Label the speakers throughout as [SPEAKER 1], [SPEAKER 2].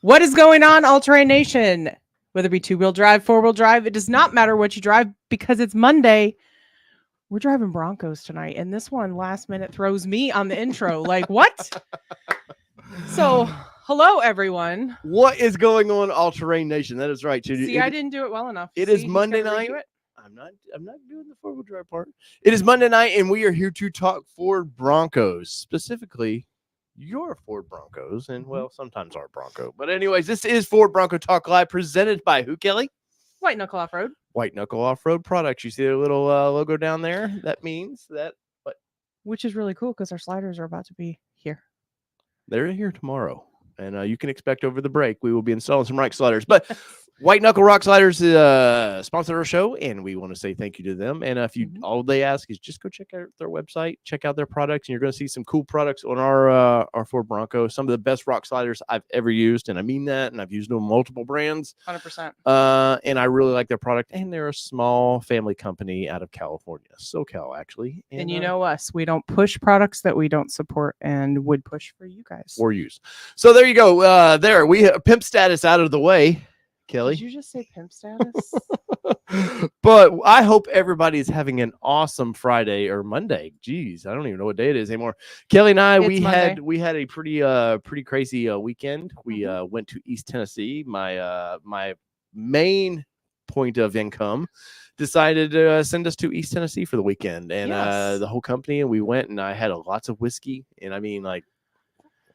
[SPEAKER 1] What is going on, All-Terrain Nation? Whether it be two-wheel drive, four-wheel drive, it does not matter what you drive because it's Monday. We're driving Broncos tonight, and this one last minute throws me on the intro. Like, what? So, hello, everyone.
[SPEAKER 2] What is going on, All-Terrain Nation? That is right.
[SPEAKER 1] See, I didn't do it well enough.
[SPEAKER 2] It is Monday night. I'm not doing the four-wheel drive part. It is Monday night, and we are here to talk Ford Broncos, specifically your Ford Broncos, and well, sometimes our Bronco. But anyways, this is Ford Bronco Talk Live, presented by who, Kelly?
[SPEAKER 1] White Knuckle Off-Road.
[SPEAKER 2] White Knuckle Off-Road Products. You see their little logo down there? That means that what?
[SPEAKER 1] Which is really cool because our sliders are about to be here.
[SPEAKER 2] They're here tomorrow, and you can expect over the break we will be installing some rock sliders. But White Knuckle Rock Sliders sponsor our show, and we want to say thank you to them. And if you all they ask is just go check out their website, check out their products, and you're going to see some cool products on our Ford Bronco. Some of the best rock sliders I've ever used, and I mean that. And I've used them on multiple brands.
[SPEAKER 1] 100%.
[SPEAKER 2] And I really like their product. And they're a small family company out of California, SoCal actually.
[SPEAKER 1] And you know us, we don't push products that we don't support, and would push for you guys
[SPEAKER 2] or use. So there you go. There we have pimp status out of the way. Kelly,
[SPEAKER 1] did you just say pimp status?
[SPEAKER 2] But I hope everybody's having an awesome Friday or Monday. Jeez, I don't even know what day it is anymore. Kelly and I, we had a pretty crazy weekend. We went to East Tennessee. My main point of income decided to send us to East Tennessee for the weekend, and the whole company, and we went, and I had lots of whiskey, and I mean like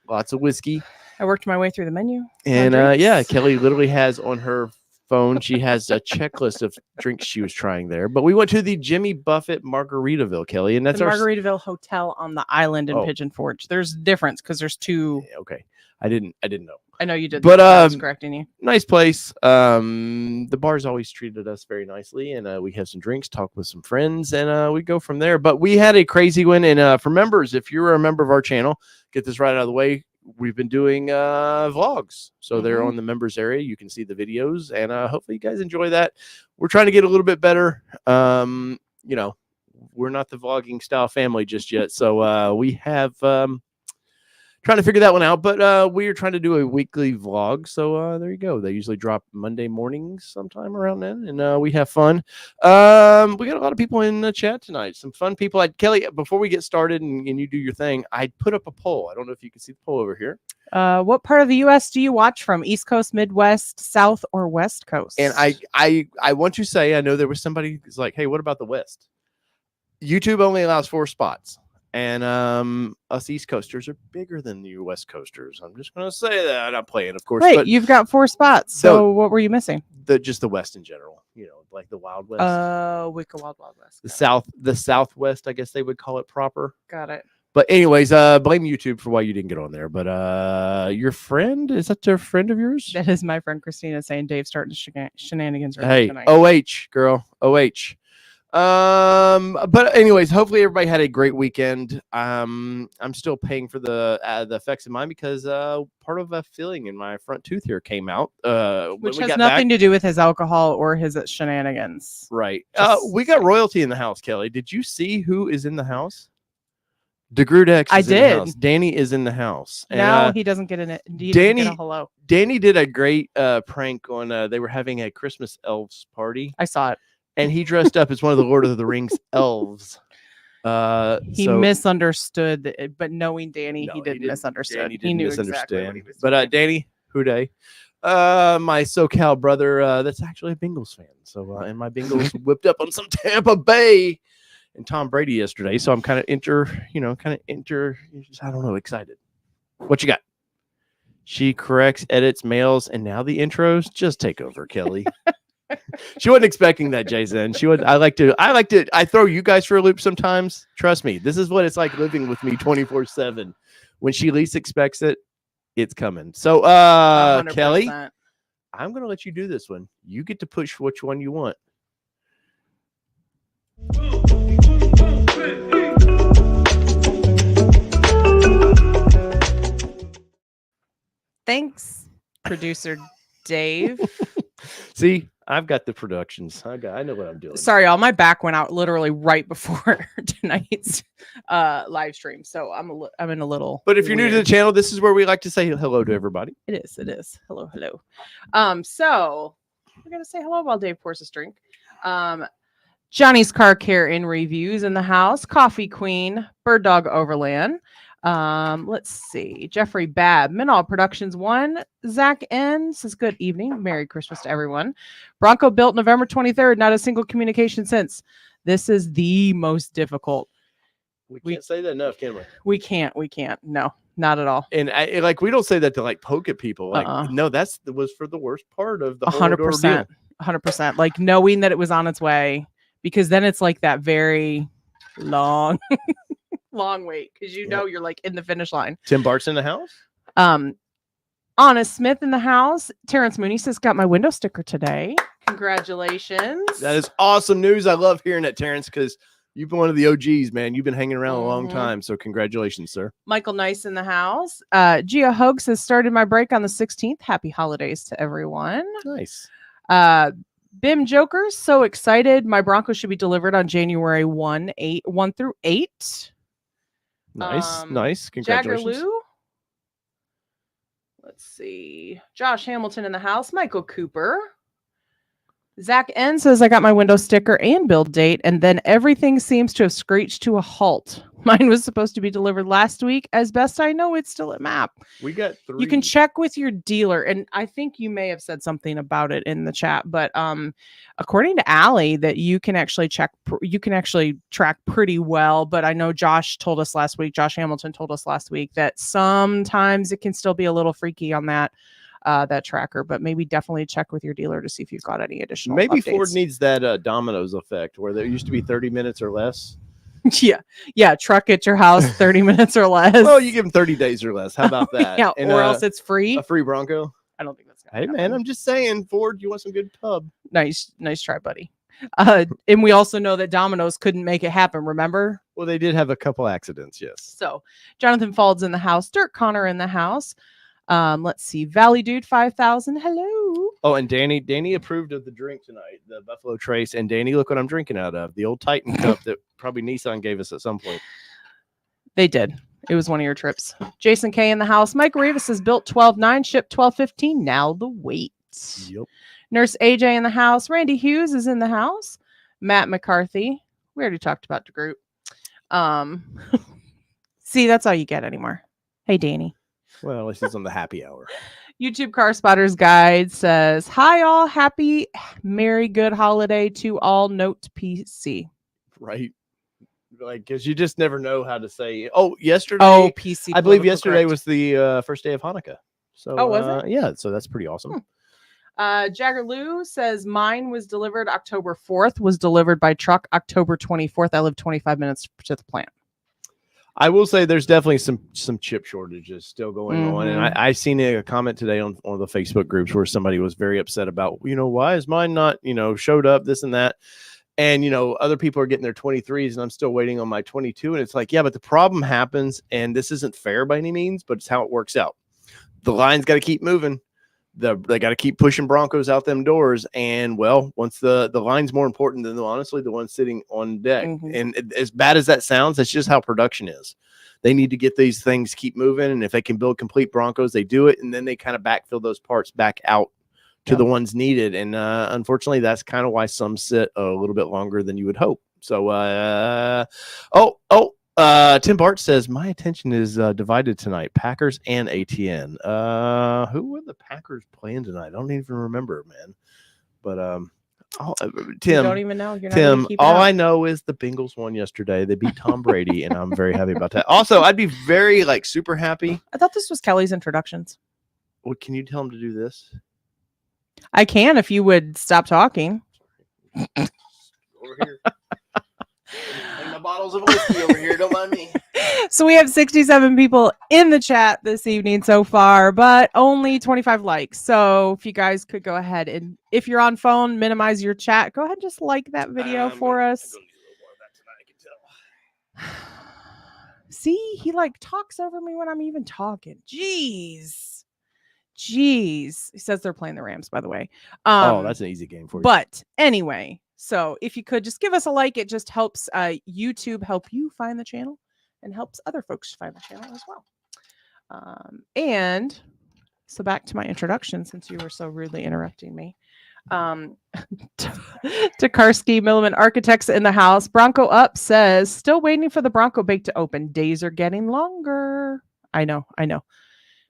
[SPEAKER 2] lots of whiskey.
[SPEAKER 1] I worked my way through the menu.
[SPEAKER 2] And yeah, Kelly literally has on her phone, she has a checklist of drinks she was trying there. But we went to the Jimmy Buffett Margaritaville, Kelly, and that's
[SPEAKER 1] the
[SPEAKER 2] our
[SPEAKER 1] Margaritaville Hotel on the island in Pigeon Forge. There's a difference because there's two.
[SPEAKER 2] Okay, I didn't know.
[SPEAKER 1] I know you did,
[SPEAKER 2] but
[SPEAKER 1] I was correcting you.
[SPEAKER 2] Nice place. The bar's always treated us very nicely, and we have some drinks, talk with some friends, and we go from there. But we had a crazy one, and for members, if you're a member of our channel, get this right out of the way. We've been doing vlogs, so they're on the members area. You can see the videos, and hopefully you guys enjoy that. We're trying to get a little bit better. You know, we're not the vlogging style family just yet, so we have trying to figure that one out. But we are trying to do a weekly vlog, so there you go. They usually drop Monday mornings sometime around then, and we have fun. We got a lot of people in the chat tonight, some fun people. Kelly, before we get started and you do your thing, I put up a poll. I don't know if you can see the poll over here.
[SPEAKER 1] What part of the U.S. do you watch from? East Coast, Midwest, South, or West Coast?
[SPEAKER 2] And I want to say, I know there was somebody who's like, hey, what about the West? YouTube only allows 4 spots. And us East Coasters are bigger than you West Coasters. I'm just going to say that. I'm playing, of course.
[SPEAKER 1] Wait,
[SPEAKER 2] but
[SPEAKER 1] you've got 4 spots. So what were you missing?
[SPEAKER 2] Just the West in general. You know, like the Wild West.
[SPEAKER 1] Wicked Wild West.
[SPEAKER 2] The Southwest, I guess they would call it proper.
[SPEAKER 1] Got it.
[SPEAKER 2] But anyways, blame YouTube for why you didn't get on there. But your friend, is that a friend of yours?
[SPEAKER 1] That is my friend Christina saying Dave's starting shenanigans
[SPEAKER 2] right
[SPEAKER 1] tonight.
[SPEAKER 2] OH, girl. OH. But anyways, hopefully everybody had a great weekend. I'm still paying for the effects of mine because part of a filling in my front tooth here came out.
[SPEAKER 1] Which has nothing to do with his alcohol or his shenanigans.
[SPEAKER 2] Right. We got royalty in the house, Kelly. Did you see who is in the house? DeGrudex.
[SPEAKER 1] I did.
[SPEAKER 2] In the house. Danny is in the house.
[SPEAKER 1] Now
[SPEAKER 2] and,
[SPEAKER 1] he doesn't get in it.
[SPEAKER 2] Danny,
[SPEAKER 1] get a hello.
[SPEAKER 2] Danny did a great prank on. They were having a Christmas elves party.
[SPEAKER 1] I saw it.
[SPEAKER 2] And he dressed up as one of the Lord of the Rings elves.
[SPEAKER 1] He misunderstood, but knowing Danny, he didn't misunderstand.
[SPEAKER 2] He knew exactly what he was doing. But Danny, Houday, my SoCal brother, that's actually a Bengals fan. So, and my Bengals whipped up on some Tampa Bay and Tom Brady yesterday. So I'm kind of I don't know, excited. What you got? She corrects, edits, mails, and now the intros. Just take over, Kelly. She wasn't expecting that, Jason. I throw you guys for a loop sometimes. Trust me, this is what it's like living with me 24/7. When she least expects it, it's coming. So 100%. Kelly, I'm gonna let you do this one. You get to push which one you want.
[SPEAKER 1] Thanks, producer Dave.
[SPEAKER 2] See, I've got the productions. I know what I'm doing.
[SPEAKER 1] Sorry, y'all. My back went out literally right before tonight's live stream, so I'm in a little.
[SPEAKER 2] But if you're new to the channel, this is where we like to say hello to everybody.
[SPEAKER 1] It is. Hello. So we're gonna say hello while Dave pours his drink. Johnny's Car Care in reviews in the house. Coffee Queen, Bird Dog Overland. Let's see. Jeffrey Babb, Minall Productions 1. Zach N says, good evening. Merry Christmas to everyone. Bronco built November 23rd. Not a single communication since. This is the most difficult.
[SPEAKER 2] We can't say that enough, can we?
[SPEAKER 1] We can't. No, not at all.
[SPEAKER 2] And we don't say that to like poke at people. Like, no, that was for the worst part of the
[SPEAKER 1] 100%. 100%. Like knowing that it was on its way, because then it's like that very long wait, because you're like in the finish line.
[SPEAKER 2] Tim Bart's in the house.
[SPEAKER 1] Anna Smith in the house. Terrence Mooney says, got my window sticker today. Congratulations.
[SPEAKER 2] That is awesome news. I love hearing that, Terrence, because you've been one of the OGs, man. You've been hanging around a long time, so congratulations, sir.
[SPEAKER 1] Michael Nice in the house. Gia Hogue says, started my break on the 16th. Happy holidays to everyone.
[SPEAKER 2] Nice.
[SPEAKER 1] Bim Jokers, so excited. My Bronco should be delivered on January 1 through 8.
[SPEAKER 2] Nice. Congratulations.
[SPEAKER 1] Jagger Lou. Let's see. Josh Hamilton in the house. Michael Cooper. Zach N says, I got my window sticker and build date, and then everything seems to have screeched to a halt. Mine was supposed to be delivered last week. As best I know, it's still at MAP.
[SPEAKER 2] We got 3.
[SPEAKER 1] You can check with your dealer, and I think you may have said something about it in the chat, but according to Allie, that you can actually track pretty well. But I know Josh Hamilton told us last week that sometimes it can still be a little freaky on that tracker, but maybe definitely check with your dealer to see if you've got any additional
[SPEAKER 2] Maybe
[SPEAKER 1] updates.
[SPEAKER 2] Ford needs that dominoes effect where there used to be 30 minutes or less.
[SPEAKER 1] Yeah, truck at your house 30 minutes or less.
[SPEAKER 2] Well, you give them 30 days or less. How about that?
[SPEAKER 1] Yeah, and, or else it's free.
[SPEAKER 2] A free Bronco.
[SPEAKER 1] I don't think that's gonna
[SPEAKER 2] happen. Man, I'm just saying, Ford, you want some good pub.
[SPEAKER 1] Nice try, buddy. And we also know that Domino's couldn't make it happen, remember?
[SPEAKER 2] Well, they did have a couple accidents, yes.
[SPEAKER 1] So Jonathan Fald's in the house, Dirk Connor in the house. Let's see, Valley Dude 5000. Hello.
[SPEAKER 2] Oh, and Danny approved of the drink tonight, the Buffalo Trace. And Danny, look what I'm drinking out of, the old Titan cup that probably Nissan gave us at some point.
[SPEAKER 1] They did. It was one of your trips. Jason K in the house. Mike Rivas has built 12.9, shipped 12.15. Now the wait.
[SPEAKER 2] Yep.
[SPEAKER 1] Nurse AJ in the house. Randy Hughes is in the house. Matt McCarthy. We already talked about the group. See, that's all you get anymore. Hey, Danny.
[SPEAKER 2] Well, at least it's on the happy hour.
[SPEAKER 1] YouTube Car Spotters Guide says, hi, all. Happy, merry, good holiday to all. Note PC.
[SPEAKER 2] Right. Like, because you just never know how to say. Oh, yesterday.
[SPEAKER 1] Oh, PC.
[SPEAKER 2] I believe yesterday was the first day of Hanukkah. So,
[SPEAKER 1] was it?
[SPEAKER 2] Yeah. So that's pretty awesome.
[SPEAKER 1] Jagger Lou says, mine was delivered October 4th, was delivered by truck October 24th. I live 25 minutes to the plant.
[SPEAKER 2] I will say there's definitely some chip shortages still going on. And I seen a comment today on one of the Facebook groups where somebody was very upset about, why is mine not, showed up, this and that. And, other people are getting their 23s and I'm still waiting on my 22. And it's like, yeah, but the problem happens, and this isn't fair by any means, but it's how it works out. The line's got to keep moving. They got to keep pushing Broncos out them doors. And well, once the line's more important than honestly the one sitting on deck. And as bad as that sounds, that's just how production is. They need to get these things keep moving. And if they can build complete Broncos, they do it. And then they kind of backfill those parts back out to the ones needed. And unfortunately, that's kind of why some sit a little bit longer than you would hope. So, Tim Bart says, my attention is divided tonight. Packers and ATN. Who were the Packers playing tonight? I don't even remember, man. But Tim,
[SPEAKER 1] you don't even know. You're not
[SPEAKER 2] Tim, all I know is the Bengals won yesterday. They beat Tom Brady, and I'm very happy about that. Also, I'd be very super happy.
[SPEAKER 1] I thought this was Kelly's introductions.
[SPEAKER 2] Well, can you tell him to do this?
[SPEAKER 1] I can if you would stop talking.
[SPEAKER 2] Over here. My bottles of whiskey over here. Don't mind me.
[SPEAKER 1] So we have 67 people in the chat this evening so far, but only 25 likes. So if you guys could go ahead and, if you're on phone, minimize your chat. Go ahead and just like that video for us. See, he talks over me when I'm even talking. Jeez. Jeez. He says they're playing the Rams, by the way.
[SPEAKER 2] Oh, that's an easy game for you.
[SPEAKER 1] But anyway, so if you could just give us a like, it just helps YouTube help you find the channel and helps other folks find the channel as well. And so back to my introduction, since you were so rudely interrupting me. Tokarski Milliman Architects in the house. Bronco Up says, still waiting for the Bronco bake to open. Days are getting longer. I know.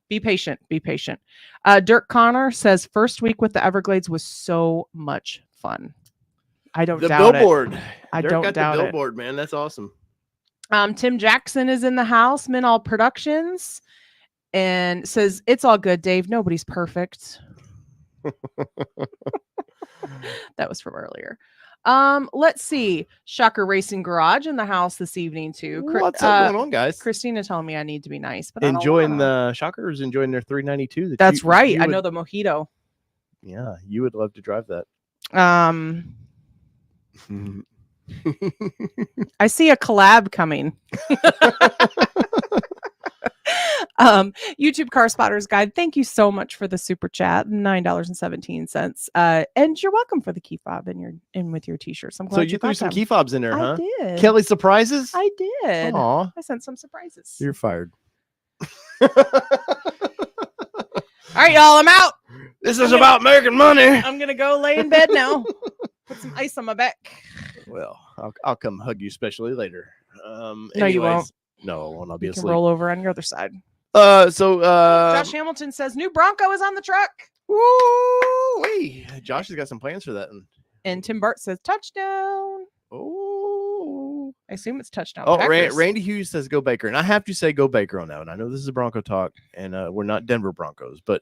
[SPEAKER 1] Be patient. Dirk Connor says, first week with the Everglades was so much fun. I don't doubt
[SPEAKER 2] billboard.
[SPEAKER 1] it. I
[SPEAKER 2] Dirk
[SPEAKER 1] don't
[SPEAKER 2] got
[SPEAKER 1] doubt
[SPEAKER 2] the
[SPEAKER 1] it.
[SPEAKER 2] billboard, man. That's awesome.
[SPEAKER 1] Tim Jackson is in the house. Minall Productions, and says, it's all good, Dave. Nobody's perfect. That was from earlier. Let's see. Shocker Racing Garage in the house this evening too.
[SPEAKER 2] What's going on, guys?
[SPEAKER 1] Christina telling me I need to be nice, but
[SPEAKER 2] enjoying the Shockers, enjoying their 392.
[SPEAKER 1] That's right. I know the mojito.
[SPEAKER 2] Yeah, you would love to drive that.
[SPEAKER 1] I see a collab coming. YouTube Car Spotters Guide, thank you so much for the super chat, $9.17. And you're welcome for the key fob in with your t-shirts. I'm glad
[SPEAKER 2] so you threw some key fobs in there, huh?
[SPEAKER 1] I did.
[SPEAKER 2] Kelly surprises?
[SPEAKER 1] I did.
[SPEAKER 2] Aw.
[SPEAKER 1] I sent some surprises.
[SPEAKER 2] You're fired.
[SPEAKER 1] All right, y'all, I'm out.
[SPEAKER 2] This is about making money.
[SPEAKER 1] I'm gonna go lay in bed now. Put some ice on my back.
[SPEAKER 2] Well, I'll come hug you specially later.
[SPEAKER 1] No, you won't.
[SPEAKER 2] No, I won't. I'll be
[SPEAKER 1] You can
[SPEAKER 2] asleep.
[SPEAKER 1] roll over on your other side.
[SPEAKER 2] Josh
[SPEAKER 1] Hamilton says new Bronco is on the truck.
[SPEAKER 2] Woo! Josh has got some plans for that.
[SPEAKER 1] And Tim Bart says touchdown.
[SPEAKER 2] Oh,
[SPEAKER 1] I assume it's touchdown.
[SPEAKER 2] Oh, Randy Hughes says go Baker, and I have to say go Baker on that one. I know this is a Bronco talk, and we're not Denver Broncos, but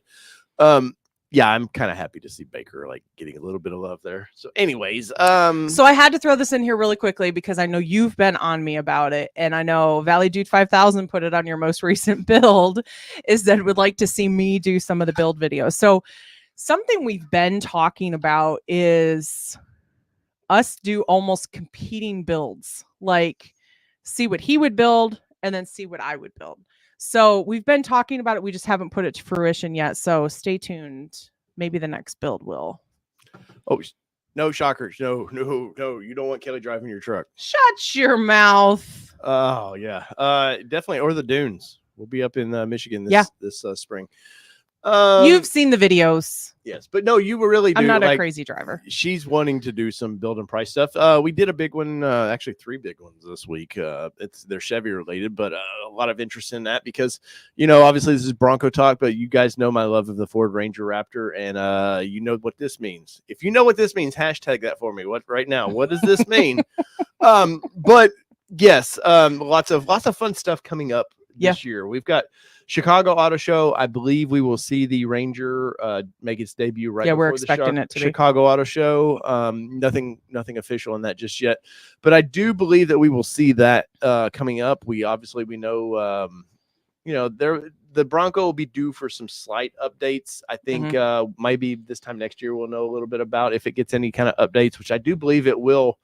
[SPEAKER 2] yeah, I'm kind of happy to see Baker like getting a little bit of love there. So, anyways,
[SPEAKER 1] so I had to throw this in here really quickly because I know you've been on me about it, and I know Valley Dude 5000 put it on your most recent build, is that would like to see me do some of the build videos. So something we've been talking about is us do almost competing builds, like see what he would build and then see what I would build. So we've been talking about it. We just haven't put it to fruition yet. So stay tuned. Maybe the next build will.
[SPEAKER 2] Oh, no shockers. No. You don't want Kelly driving your truck.
[SPEAKER 1] Shut your mouth.
[SPEAKER 2] Oh, yeah. Definitely. Or the dunes. We'll be up in Michigan this spring.
[SPEAKER 1] You've seen the videos.
[SPEAKER 2] Yes, but no, you were really
[SPEAKER 1] I'm not a crazy driver.
[SPEAKER 2] She's wanting to do some build and price stuff. We did a big one, actually 3 big ones this week. They're Chevy related, but a lot of interest in that because, obviously this is Bronco talk, but you guys know my love of the Ford Ranger Raptor, and you know what this means. If you know what this means, hashtag that for me. What does this mean? But yes, lots of fun stuff coming up this year. We've got Chicago Auto Show. I believe we will see the Ranger make its debut right.
[SPEAKER 1] Yeah,
[SPEAKER 2] before
[SPEAKER 1] we're expecting it to
[SPEAKER 2] Chicago Auto Show. Nothing official on that just yet, but I do believe that we will see that coming up. We know, the Bronco will be due for some slight updates. I think maybe this time next year we'll know a little bit about if it gets any kind of updates, which I do believe it will.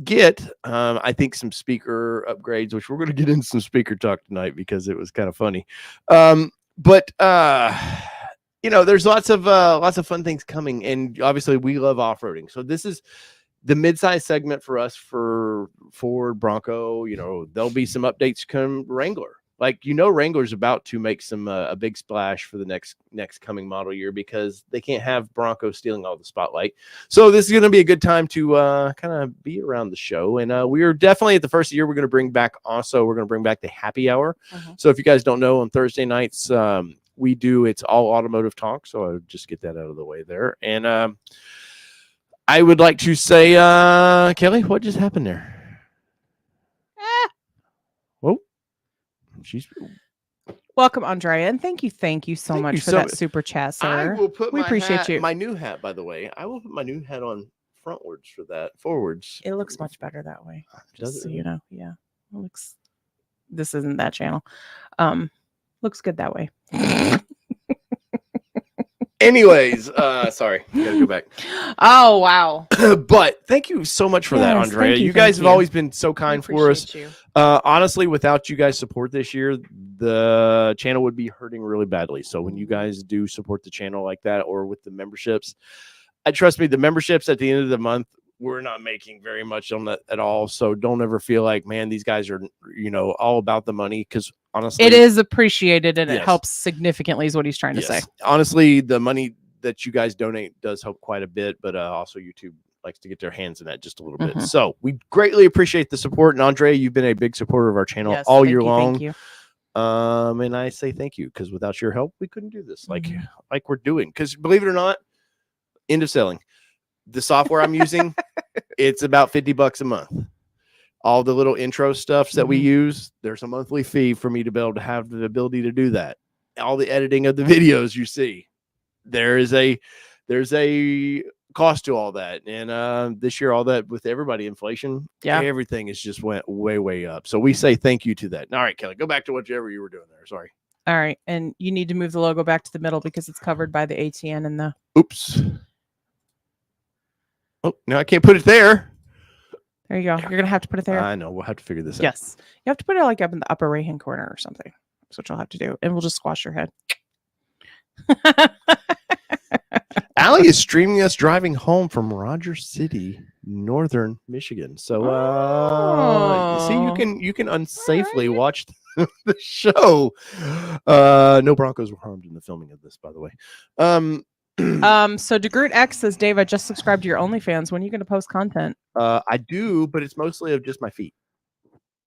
[SPEAKER 2] Get I think some speaker upgrades, which we're going to get into some speaker talk tonight because it was kind of funny. But there's lots of fun things coming, and obviously we love off-roading. So this is the mid-size segment for us for Ford Bronco. There'll be some updates come Wrangler. Wrangler's about to make some a big splash for the next coming model year because they can't have Bronco stealing all the spotlight. So this is going to be a good time to kind of be around the show. And we are definitely at the first year. We're going to bring back the happy hour. So if you guys don't know, on Thursday nights it's all automotive talk. So I would just get that out of the way there. And I would like to say, Kelly, what just happened there? Whoa. She's
[SPEAKER 1] welcome, Andrea, and thank you so much for that super chat, sir.
[SPEAKER 2] I will put
[SPEAKER 1] we appreciate you.
[SPEAKER 2] My new hat, by the way. I will put my new hat on frontwards for that. Forwards.
[SPEAKER 1] It looks much better that way.
[SPEAKER 2] Does it?
[SPEAKER 1] So you know, yeah. It looks. This isn't that channel. Looks good that way.
[SPEAKER 2] Anyways, sorry, gotta go back.
[SPEAKER 1] Oh wow!
[SPEAKER 2] But thank you so much for that,
[SPEAKER 1] Yes,
[SPEAKER 2] Andrea.
[SPEAKER 1] thank you,
[SPEAKER 2] You guys
[SPEAKER 1] thank
[SPEAKER 2] have
[SPEAKER 1] you.
[SPEAKER 2] always been so kind for us.
[SPEAKER 1] Appreciate you.
[SPEAKER 2] Honestly, without you guys' support this year, the channel would be hurting really badly. So when you guys do support the channel like that, or with the memberships, trust me, the memberships at the end of the month, we're not making very much on that at all. So don't ever feel like, man, these guys are, all about the money. Because honestly,
[SPEAKER 1] It is appreciated and it
[SPEAKER 2] Yes.
[SPEAKER 1] helps significantly, is what he's trying to say.
[SPEAKER 2] Honestly, the money that you guys donate does help quite a bit, but also YouTube likes to get their hands in that just a little bit. So we greatly appreciate the support. And Andrea, you've been a big supporter of our channel all year long.
[SPEAKER 1] Thank you.
[SPEAKER 2] And I say thank you, because without your help, we couldn't do this like we're doing. Because believe it or not, end of selling. The software I'm using, it's about $50 a month. All the little intro stuffs that we use, there's a monthly fee for me to be able to have the ability to do that. All the editing of the videos you see, there's a cost to all that. And this year, all that with everybody, inflation, everything has just went way up. So we say thank you to that. All right, Kelly, go back to whatever you were doing there. Sorry.
[SPEAKER 1] All right, and you need to move the logo back to the middle because it's covered by the ATN and the.
[SPEAKER 2] Oops. Oh, no, I can't put it there.
[SPEAKER 1] There you go. You're gonna have to put it there.
[SPEAKER 2] I know. We'll have to figure this out.
[SPEAKER 1] Yes, you have to put it like up in the upper right hand corner or something. That's what you'll have to do, and we'll just squash your head.
[SPEAKER 2] Allie is streaming us driving home from Rogers City, northern Michigan. So see, you can unsafely watch the show. No Broncos were harmed in the filming of this, by the way.
[SPEAKER 1] So DeGroot X says, Dave, I just subscribed to your OnlyFans. When are you going to post content?
[SPEAKER 2] I do, but it's mostly of just my feet.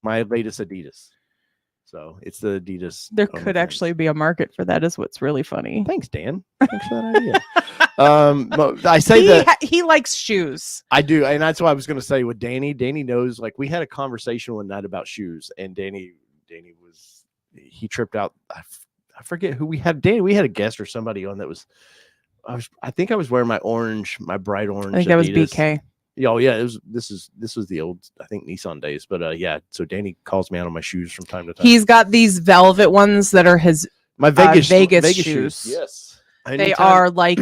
[SPEAKER 2] My latest Adidas. So it's the Adidas.
[SPEAKER 1] There could actually be a market for that, is what's really funny.
[SPEAKER 2] Thanks, Dan. Thanks for that idea. I say that
[SPEAKER 1] he likes shoes.
[SPEAKER 2] I do, and that's what I was going to say with Danny. Danny knows, like, we had a conversation one night about shoes, and Danny he tripped out. I forget who we had. Danny, we had a guest or somebody on that was. I think I was wearing my bright orange.
[SPEAKER 1] I think that was BK.
[SPEAKER 2] Oh yeah, this was the old, I think, Nissan days. But yeah, so Danny calls me out on my shoes from time to time.
[SPEAKER 1] He's got these velvet ones that are my Vegas shoes.
[SPEAKER 2] Yes,
[SPEAKER 1] they are like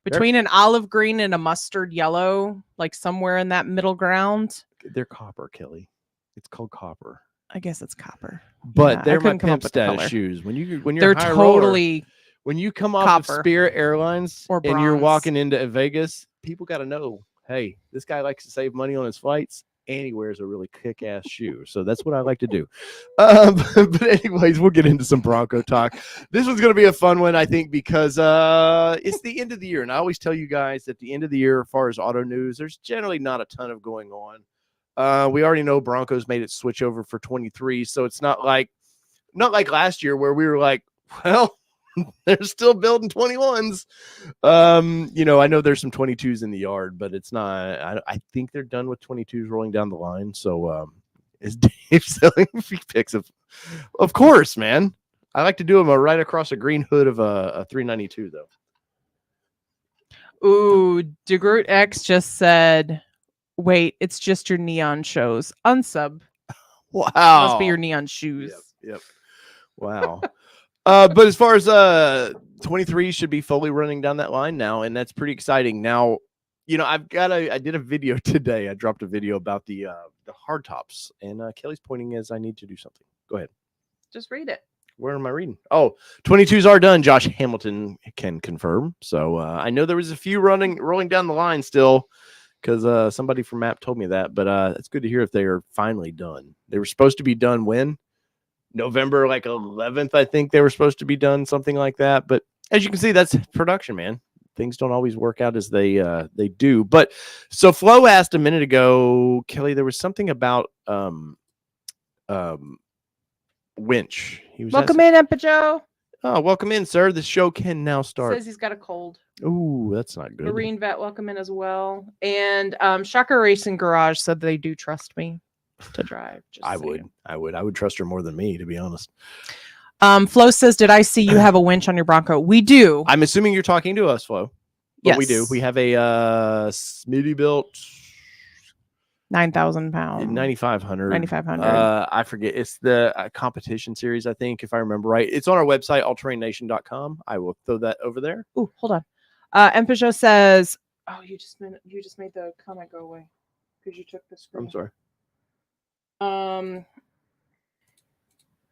[SPEAKER 1] between an olive green and a mustard yellow, like somewhere in that middle ground.
[SPEAKER 2] They're copper, Kelly. It's called copper.
[SPEAKER 1] I guess it's copper,
[SPEAKER 2] but they're my pimp status shoes. When you're
[SPEAKER 1] they're totally.
[SPEAKER 2] When you come off of Spirit Airlines and you're walking into Vegas, people got to know, hey, this guy likes to save money on his flights, and he wears a really kick-ass shoe. So that's what I like to do. But anyways, we'll get into some Bronco talk. This one's going to be a fun one, I think, because it's the end of the year. And I always tell you guys at the end of the year, as far as auto news, there's generally not a ton of going on. We already know Broncos made it switch over for 23, so it's not like last year where we were like, well, they're still building 21s. I know there's some 22s in the yard, but it's not. I think they're done with 22s rolling down the line. So is Dave selling picks of course, man. I like to do them right across a green hood of a 392 though.
[SPEAKER 1] Ooh, DeGroot X just said, wait, it's just your neon shows. Unsub.
[SPEAKER 2] Wow.
[SPEAKER 1] Must be your neon shoes.
[SPEAKER 2] Yep. Wow. But as far as 23 should be fully running down that line now, and that's pretty exciting. Now, I did a video today. I dropped a video about the Hardtops, and Kelly's pointing as I need to do something. Go ahead.
[SPEAKER 1] Just read it.
[SPEAKER 2] Where am I reading? Oh, 22s are done. Josh Hamilton can confirm. So I know there was a few rolling down the line still, because somebody from MAP told me that. But it's good to hear if they are finally done. They were supposed to be done when? November 11th, I think they were supposed to be done, something like that. But as you can see, that's production, man. Things don't always work out as they do. But so Flo asked a minute ago, Kelly, there was something about winch. He was
[SPEAKER 1] welcome in, Epijo.
[SPEAKER 2] Oh, welcome in, sir. The show can now start.
[SPEAKER 1] Says he's got a cold.
[SPEAKER 2] Ooh, that's not good.
[SPEAKER 1] Marine Vet, welcome in as well. And Shocker Racing Garage said they do trust me to drive.
[SPEAKER 2] I would trust her more than me, to be honest.
[SPEAKER 1] Flo says, did I see you have a winch on your Bronco? We do.
[SPEAKER 2] I'm assuming you're talking to us, Flo. But
[SPEAKER 1] yes,
[SPEAKER 2] we do. We have a Smitty built
[SPEAKER 1] 9,000 pounds.
[SPEAKER 2] 9,500.
[SPEAKER 1] 9,500.
[SPEAKER 2] I forget. It's the competition series, I think, if I remember right. It's on our website, allterrainnation.com. I will throw that over there.
[SPEAKER 1] Oh, hold on. M. Peugeot says, "Oh, you just made the comment go away because you took the screen."
[SPEAKER 2] I'm sorry.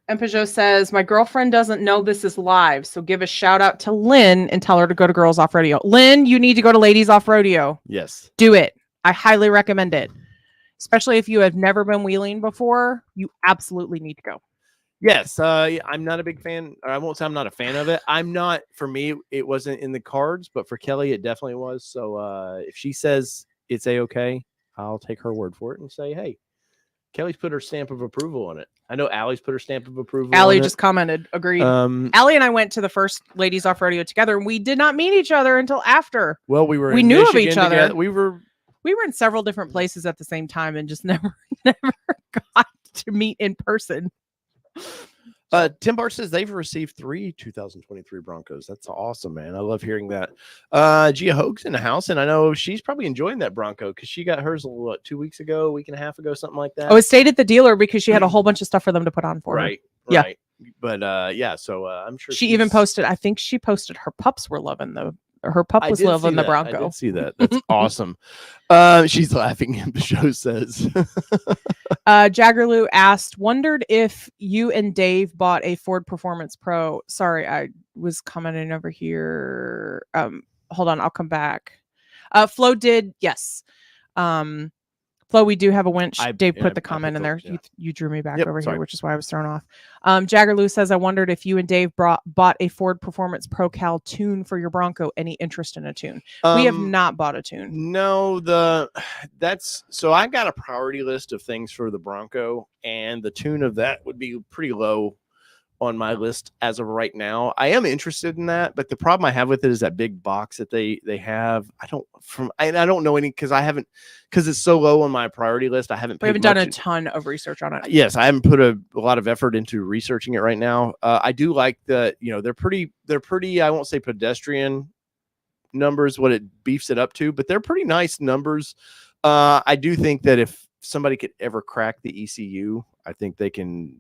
[SPEAKER 1] M. Peugeot says, "My girlfriend doesn't know this is live, so give a shout out to Lynn and tell her to go to Girls Off Rodeo." Lynn, you need to go to Ladies Off Rodeo.
[SPEAKER 2] Yes.
[SPEAKER 1] Do it. I highly recommend it. Especially if you have never been wheeling before, you absolutely need to go.
[SPEAKER 2] Yes, I'm not a big fan, or I won't say I'm not a fan of it. For me, it wasn't in the cards, but for Kelly, it definitely was. So if she says it's a-okay, I'll take her word for it and say, hey, Kelly's put her stamp of approval on it. I know Allie's put her stamp of approval
[SPEAKER 1] Allie
[SPEAKER 2] on
[SPEAKER 1] just commented, agreed.
[SPEAKER 2] Allie
[SPEAKER 1] and I went to the first Ladies Off Rodeo together, and we did not meet each other until after.
[SPEAKER 2] Well, we knew Michigan of each other. Together. We were
[SPEAKER 1] in several different places at the same time and just never got to meet in person.
[SPEAKER 2] Tim Bart says they've received 3 2023 Broncos. That's awesome, man. I love hearing that. Gia Hoag's in the house, and I know she's probably enjoying that Bronco because she got hers 2 weeks ago, week and a half ago, something like that.
[SPEAKER 1] Oh, it stayed at the dealer because she had a whole bunch of stuff for them to put on for her.
[SPEAKER 2] Right.
[SPEAKER 1] Yeah.
[SPEAKER 2] But so I'm sure
[SPEAKER 1] she even posted, I think she posted her pups were loving her pup was loving the Bronco.
[SPEAKER 2] I did see that. That's awesome. She's laughing. The show says.
[SPEAKER 1] Jaggerloo asked, wondered if you and Dave bought a Ford Performance Pro. Sorry, I was commenting over here. Hold on, I'll come back. Flo did, yes. Flo, we do have a winch. Dave put the comment in there. Yeah. You drew me back over here, which is why I was thrown off. Jaggerloo says, I wondered if you and Dave bought a Ford Performance Pro Cal tune for your Bronco. Any interest in a tune? We have not bought a tune.
[SPEAKER 2] No, so I've got a priority list of things for the Bronco, and the tune of that would be pretty low on my list as of right now. I am interested in that, but the problem I have with it is that big box that they have. I don't know any because it's so low on my priority list. We haven't
[SPEAKER 1] done a ton of research on it.
[SPEAKER 2] Yes, I haven't put a lot of effort into researching it right now. I do like they're pretty, I won't say pedestrian numbers, what it beefs it up to, but they're pretty nice numbers. I do think that if somebody could ever crack the ECU, I think they can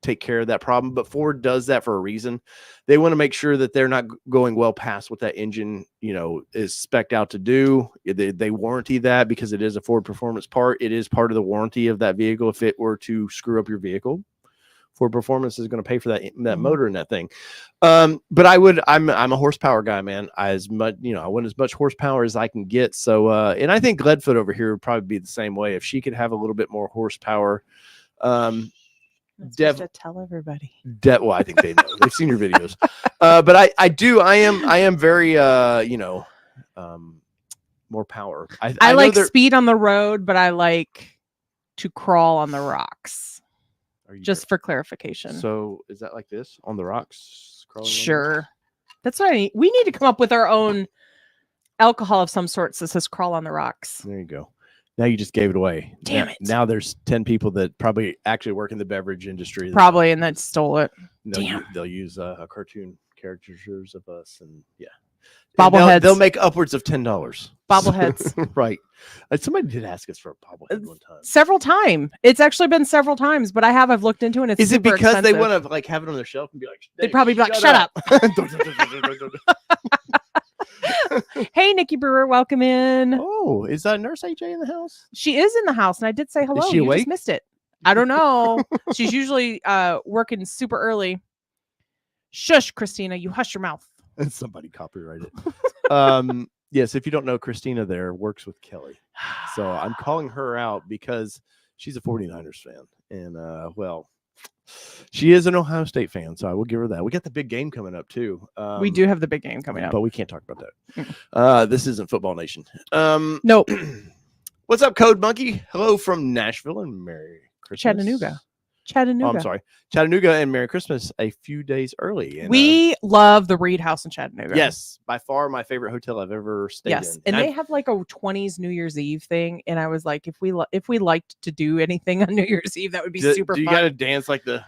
[SPEAKER 2] take care of that problem. But Ford does that for a reason. They want to make sure that they're not going well past what that engine, is spec'd out to do. They warranty that because it is a Ford Performance part. It is part of the warranty of that vehicle. If it were to screw up your vehicle, Ford Performance is going to pay for that motor in that thing. But I'm a horsepower guy, man. I want as much horsepower as I can get. So, and I think Gledfoot over here would probably be the same way. If she could have a little bit more horsepower,
[SPEAKER 1] to tell everybody.
[SPEAKER 2] Well, I think they know. They've seen your videos. But I am very more power. I
[SPEAKER 1] like speed on the road, but I like to crawl on the rocks. Just for clarification.
[SPEAKER 2] So is that like this on the rocks?
[SPEAKER 1] Sure. That's what I need. We need to come up with our own alcohol of some sort that says crawl on the rocks.
[SPEAKER 2] There you go. Now you just gave it away.
[SPEAKER 1] Damn it.
[SPEAKER 2] Now there's 10 people that probably actually work in the beverage industry.
[SPEAKER 1] Probably, and that stole it.
[SPEAKER 2] They'll use cartoon caricatures of us, and yeah.
[SPEAKER 1] Bobbleheads.
[SPEAKER 2] They'll make upwards of $10.
[SPEAKER 1] Bobbleheads.
[SPEAKER 2] Right. Somebody did ask us for a bobblehead one time.
[SPEAKER 1] Several times. It's actually been several times, but I've looked into it, and it's
[SPEAKER 2] Is it because
[SPEAKER 1] expensive.
[SPEAKER 2] they want to have it on their shelf and be like,
[SPEAKER 1] they'd probably be like, shut up. Hey, Nikki Brewer, welcome in.
[SPEAKER 2] Oh, is Nurse AJ in the house?
[SPEAKER 1] She is in the house, and I did say hello.
[SPEAKER 2] Is she awake?
[SPEAKER 1] Just missed it. I don't know. She's usually working super early. Shush, Christina, you hush your mouth.
[SPEAKER 2] And somebody copyrighted. Yes, if you don't know, Christina there works with Kelly. So I'm calling her out because she's a 49ers fan. And, she is an Ohio State fan, so I will give her that. We got the big game coming up, too.
[SPEAKER 1] We do have the big game coming up.
[SPEAKER 2] But we can't talk about that. This isn't Football Nation.
[SPEAKER 1] Nope.
[SPEAKER 2] What's up, Code Monkey? Hello from Nashville and Merry Christmas.
[SPEAKER 1] Chattanooga.
[SPEAKER 2] Oh, I'm sorry. Chattanooga and Merry Christmas a few days early. And,
[SPEAKER 1] we love the Reed House in Chattanooga.
[SPEAKER 2] Yes, by far my favorite hotel I've ever stayed in.
[SPEAKER 1] And they have like a 20s New Year's Eve thing, and I was like, if we liked to do anything on New Year's Eve, that would be super fun.
[SPEAKER 2] Do you got to dance like the?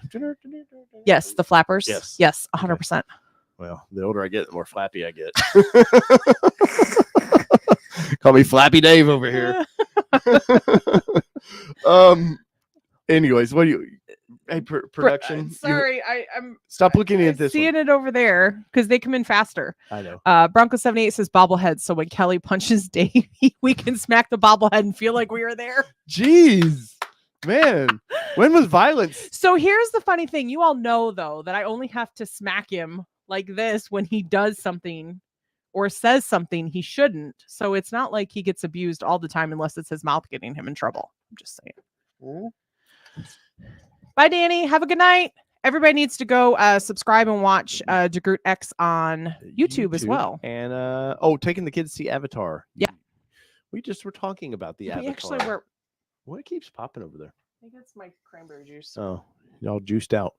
[SPEAKER 1] Yes, the flappers.
[SPEAKER 2] Yes,
[SPEAKER 1] 100%.
[SPEAKER 2] Okay. Well, the older I get, the more flappy I get. Call me Flappy Dave over here. Anyways, what do you? Hey, production.
[SPEAKER 1] Sorry, I'm
[SPEAKER 2] Stop looking at this
[SPEAKER 1] seeing
[SPEAKER 2] one.
[SPEAKER 1] it over there because they come in faster.
[SPEAKER 2] I know.
[SPEAKER 1] Bronco 78 says bobblehead. So when Kelly punches Davey, we can smack the bobblehead and feel like we were there.
[SPEAKER 2] Jeez, man. When was violence?
[SPEAKER 1] So here's the funny thing. You all know, though, that I only have to smack him like this when he does something or says something he shouldn't. So it's not like he gets abused all the time unless it's his mouth getting him in trouble. I'm just saying. Bye, Danny. Have a good night. Everybody needs to go subscribe and watch DeGroot X on YouTube as well.
[SPEAKER 2] And taking the kids to see Avatar.
[SPEAKER 1] Yeah.
[SPEAKER 2] We just were talking about the Avatar.
[SPEAKER 1] Actually were.
[SPEAKER 2] What keeps popping over there?
[SPEAKER 1] I think it's my cranberry juice.
[SPEAKER 2] Oh, y'all juiced out.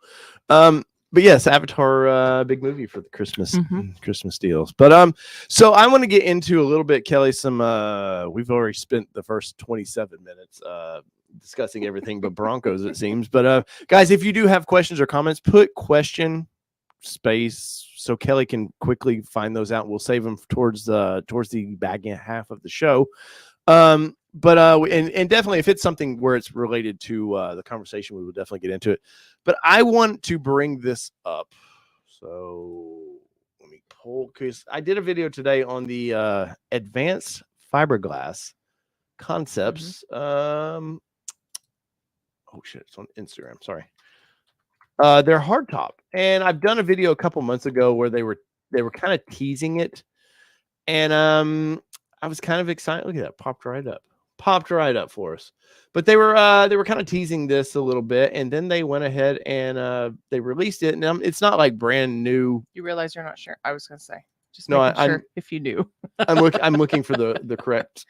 [SPEAKER 2] But yes, Avatar, big movie for the Christmas deals. But so I want to get into a little bit, Kelly. We've already spent the first 27 minutes discussing everything but Broncos, it seems. But guys, if you do have questions or comments, put question space so Kelly can quickly find those out. We'll save them towards the back half of the show. And definitely if it's something where it's related to the conversation, we will definitely get into it. But I want to bring this up. So let me pull, because I did a video today on the advanced fiberglass concepts. Oh shit, it's on Instagram. Sorry. They're Hardtop. And I've done a video a couple months ago where they were kind of teasing it. And I was kind of excited. Look at that, popped right up for us. But they were kind of teasing this a little bit, and then they went ahead and they released it. And it's not like brand new.
[SPEAKER 1] You realize you're not sure? I was gonna say, just
[SPEAKER 2] no,
[SPEAKER 1] making sure if you knew.
[SPEAKER 2] I'm looking for the correct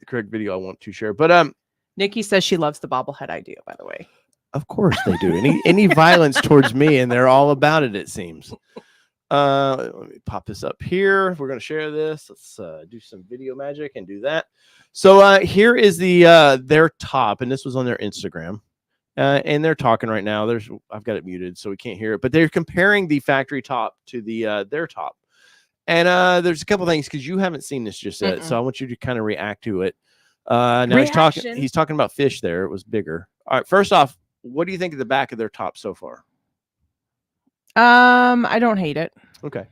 [SPEAKER 2] video I want to share. But
[SPEAKER 1] Nikki says she loves the bobblehead idea. By the way,
[SPEAKER 2] of course they do. Any violence towards me, and they're all about it. It seems. Let me pop this up here. We're going to share this. Let's do some video magic and do that. So here is their top, and this was on their Instagram, and they're talking right now. I've got it muted so we can't hear it, but they're comparing the factory top to their top, and there's a couple things because you haven't seen this just yet, so I want you to kind of react to it. Now he's talking about fish. There, it was bigger. All right. First off, what do you think of the back of their top so far?
[SPEAKER 1] I don't hate it.
[SPEAKER 2] Okay.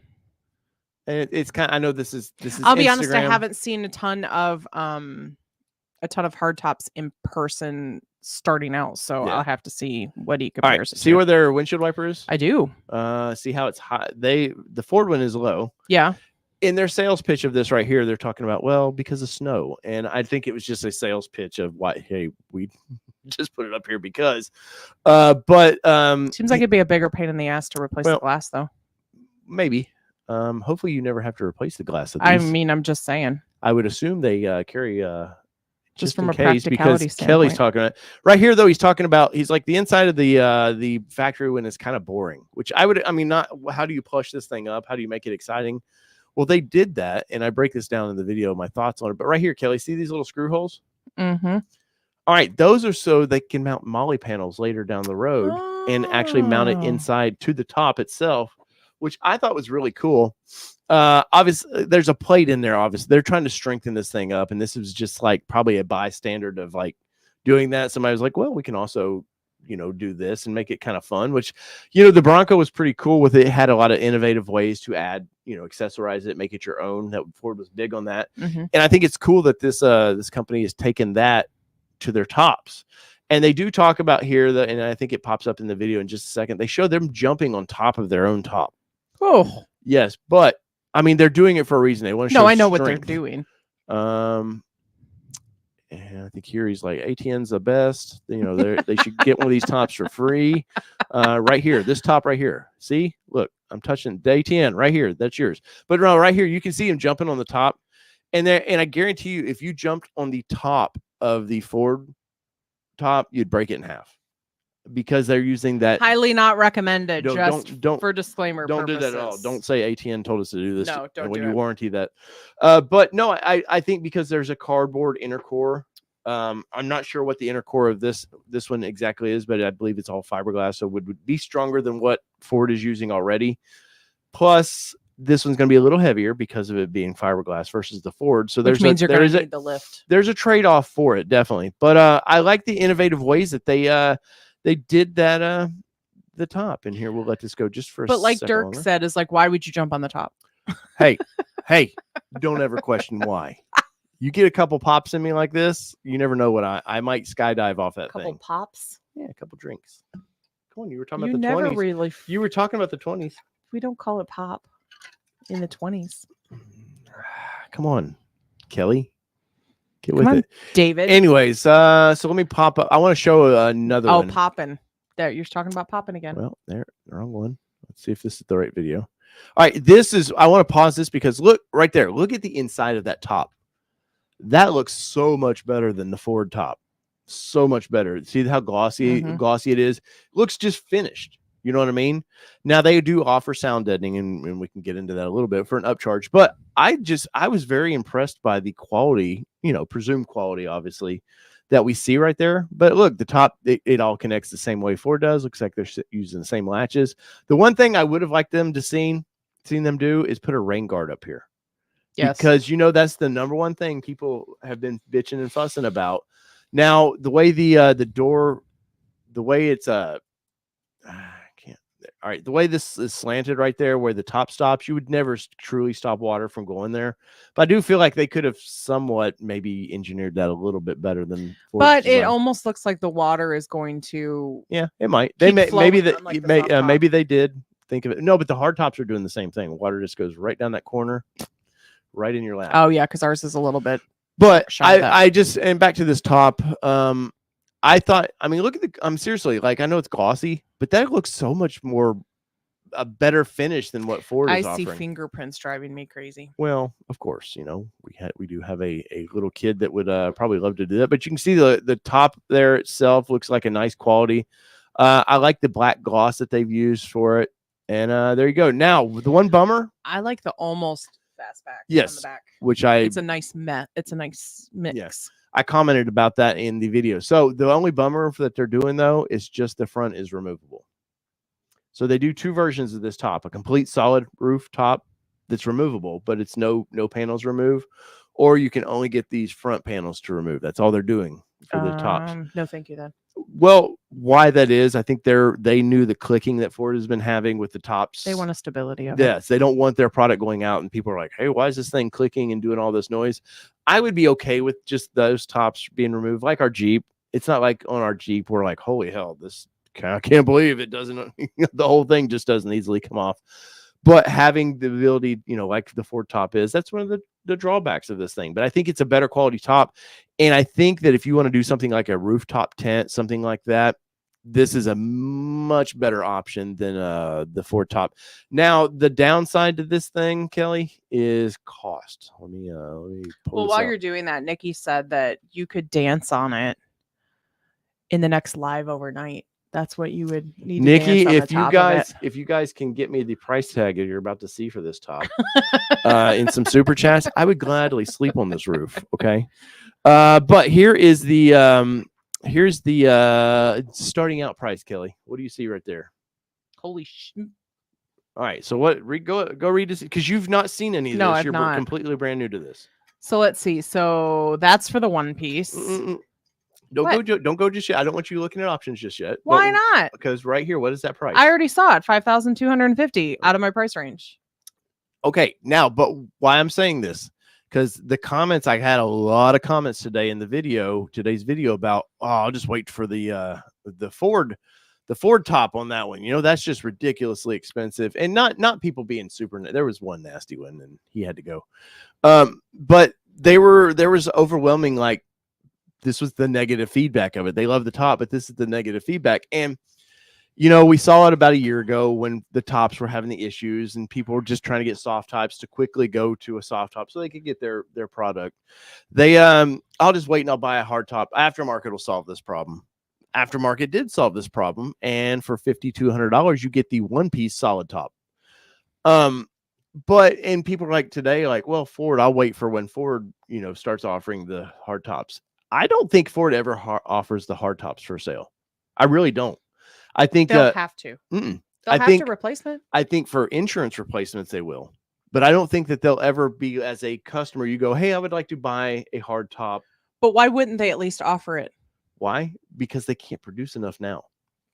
[SPEAKER 2] And it's kind of, I know this is
[SPEAKER 1] I'll be
[SPEAKER 2] Instagram.
[SPEAKER 1] honest, I haven't seen a ton of hardtops in person starting out, so I'll have to see what he compares.
[SPEAKER 2] All right. See where their windshield wiper is?
[SPEAKER 1] I do.
[SPEAKER 2] See how it's high. The Ford one is low.
[SPEAKER 1] Yeah. In
[SPEAKER 2] their sales pitch of this right here, they're talking about, well, because of snow. And I think it was just a sales pitch of why, hey, we just put it up here because but
[SPEAKER 1] seems like it'd be a bigger pain in the ass to replace the glass though.
[SPEAKER 2] Maybe. Hopefully you never have to replace the glass of these.
[SPEAKER 1] I mean, I'm just saying.
[SPEAKER 2] I would assume they carry
[SPEAKER 1] just from a practicality standpoint.
[SPEAKER 2] Kelly's talking about right here though. He's talking about like the inside of the factory one is kind of boring, which not how do you plush this thing up? How do you make it exciting? Well, they did that, and I break this down in the video, my thoughts on it. But right here, Kelly, see these little screw holes?
[SPEAKER 1] Mm-hmm.
[SPEAKER 2] All right, those are so they can mount molly panels later down the road and actually mount it inside to the top itself, which I thought was really cool. Obviously, there's a plate in there. Obviously, they're trying to strengthen this thing up, and this was just like probably a bystander of like doing that. Somebody was like, well, we can also do this and make it kind of fun, which, the Bronco was pretty cool with it. It had a lot of innovative ways to add, accessorize it, make it your own. That Ford was big on that. And I think it's cool that this company has taken that to their tops. And they do talk about here that, and I think it pops up in the video in just a second. They show them jumping on top of their own top.
[SPEAKER 1] Oh,
[SPEAKER 2] yes. But I mean, they're doing it for a reason. They want to show
[SPEAKER 1] I know
[SPEAKER 2] strength.
[SPEAKER 1] what they're doing.
[SPEAKER 2] And I think here he's like, ATN's the best. They should get one of these tops for free. Right here, this top right here. See, look, I'm touching the ATN right here. That's yours. But no, right here, you can see him jumping on the top. And I guarantee you, if you jumped on the top of the Ford top, you'd break it in half because they're using that. Highly
[SPEAKER 1] not recommended.
[SPEAKER 2] Don't
[SPEAKER 1] for disclaimer.
[SPEAKER 2] Don't
[SPEAKER 1] purposes.
[SPEAKER 2] do that at all. Don't say ATN told us to do this.
[SPEAKER 1] No, don't
[SPEAKER 2] when
[SPEAKER 1] do
[SPEAKER 2] you
[SPEAKER 1] it.
[SPEAKER 2] warranty that. But no, I think because there's a cardboard inner core. I'm not sure what the inner core of this one exactly is, but I believe it's all fiberglass, so would be stronger than what Ford is using already. Plus, This one's going to be a little heavier because of it being fiberglass versus the Ford. So
[SPEAKER 1] Which means you're going to need the lift.
[SPEAKER 2] There's a trade-off for it, definitely. But I like the innovative ways that they did that the top. And here we'll let this go just for a second.
[SPEAKER 1] But like Dirk
[SPEAKER 2] longer.
[SPEAKER 1] said, is like, why would you jump on the top?
[SPEAKER 2] Hey, don't ever question why. You get a couple pops in me like this, you never know what I might skydive off that
[SPEAKER 1] A couple
[SPEAKER 2] thing.
[SPEAKER 1] pops.
[SPEAKER 2] Yeah, a couple drinks. Come on, you were talking
[SPEAKER 1] You
[SPEAKER 2] about the
[SPEAKER 1] never
[SPEAKER 2] 20s.
[SPEAKER 1] really.
[SPEAKER 2] You were talking about the 20s.
[SPEAKER 1] We don't call it pop in the 20s.
[SPEAKER 2] Come on, Kelly. Get
[SPEAKER 1] Come
[SPEAKER 2] with
[SPEAKER 1] on,
[SPEAKER 2] it.
[SPEAKER 1] David.
[SPEAKER 2] Anyways, so let me pop up. I want to show another one.
[SPEAKER 1] Oh, popping. There, you're talking about popping again.
[SPEAKER 2] Well, there, wrong one. Let's see if this is the right video. All right, I want to pause this because look right there. Look at the inside of that top. That looks so much better than the Ford top. So much better. See how glossy it is? Looks just finished. You know what I mean? Now they do offer sound deadening, and we can get into that a little bit for an upcharge. But I was very impressed by the quality, presumed quality, obviously, that we see right there. But look, the top, it all connects the same way Ford does. Looks like they're using the same latches. The one thing I would have liked them to seen them do is put a rain guard up here. Yes. Because that's the number one thing people have been bitching and fussing about. Now, the way the door, the way it's all right, the way this is slanted right there where the top stops, you would never truly stop water from going there. But I do feel like they could have somewhat maybe engineered that a little bit better than Ford's
[SPEAKER 1] But
[SPEAKER 2] design.
[SPEAKER 1] it almost looks like the water is going to.
[SPEAKER 2] Yeah, it might. Maybe they did think of it. No, but the hardtops are doing the same thing. Water just goes right down that corner, right in your lap.
[SPEAKER 1] Oh yeah, because ours is a little bit.
[SPEAKER 2] But and back to this top. I thought, look at I'm seriously, like, I know it's glossy, but that looks so much more a better finish than what Ford is offering.
[SPEAKER 1] I see fingerprints driving me crazy.
[SPEAKER 2] Well, of course, we do have a little kid that would probably love to do that, but you can see the top there itself looks like a nice quality. I like the black gloss that they've used for it. And there you go. Now, the one bummer.
[SPEAKER 1] I like the almost fastback.
[SPEAKER 2] Yes.
[SPEAKER 1] On the back.
[SPEAKER 2] It's
[SPEAKER 1] a nice It's a nice mix.
[SPEAKER 2] Yes. I commented about that in the video. So the only bummer that they're doing, though, is just the front is removable. So they do two versions of this top, a complete solid roof top that's removable, but it's no panels remove, or you can only get these front panels to remove. That's all they're doing for the tops.
[SPEAKER 1] No, thank you then.
[SPEAKER 2] Well, why that is, I think they knew the clicking that Ford has been having with the tops.
[SPEAKER 1] They want a stability of it.
[SPEAKER 2] Yes, they don't want their product going out and people are like, hey, why is this thing clicking and doing all this noise? I would be okay with just those tops being removed, like our Jeep. It's not like on our Jeep we're like, holy hell, I can't believe it doesn't. The whole thing just doesn't easily come off. But having the ability, like the Ford top is, that's one of the drawbacks of this thing. But I think it's a better quality top. And I think that if you want to do something like a rooftop tent, something like that, this is a much better option than the Ford top. Now, the downside to this thing, Kelly, is cost. Let me pull this
[SPEAKER 1] while
[SPEAKER 2] out.
[SPEAKER 1] You're doing that, Nikki said that you could dance on it in the next live overnight. That's what you would need to
[SPEAKER 2] Nikki,
[SPEAKER 1] dance on
[SPEAKER 2] if you guys can get me the price tag that you're about to see for this top in some super chats, I would gladly sleep on this roof. Okay. But here's the starting out price, Kelly. What do you see right there?
[SPEAKER 1] Holy shit.
[SPEAKER 2] All right. So go read this because you've not seen any of this. You're completely brand new to this.
[SPEAKER 1] So let's see. So that's for the one piece.
[SPEAKER 2] Don't go just yet. I don't want you looking at options just yet.
[SPEAKER 1] Why not?
[SPEAKER 2] Because right here, what is that price?
[SPEAKER 1] I already saw it, 5,250 out of my price range.
[SPEAKER 2] Okay, now, but why I'm saying this? Because the comments, I had a lot of comments today's video about, I'll just wait for the Ford top on that one. That's just ridiculously expensive, and not people being super. There was one nasty one, and he had to go. But there was overwhelming, like, this was the negative feedback of it. They love the top, but this is the negative feedback. And, we saw it about a year ago when the tops were having the issues and people were just trying to get soft tops to quickly go to a soft top so they could get their product. I'll just wait and I'll buy a hard top. Aftermarket will solve this problem. Aftermarket did solve this problem. And for $5,200, you get the one-piece solid top. And people are like today, like, well, Ford, I'll wait for when Ford, starts offering the hard tops. I don't think Ford ever offers the hard tops for sale. I really don't. I think
[SPEAKER 1] they'll have to.
[SPEAKER 2] They'll
[SPEAKER 1] have to replacement.
[SPEAKER 2] I think for insurance replacements they will. But I don't think that they'll ever be, as a customer, you go, hey, I would like to buy a hardtop.
[SPEAKER 1] But why wouldn't they at least offer it?
[SPEAKER 2] Why? Because they can't produce enough now.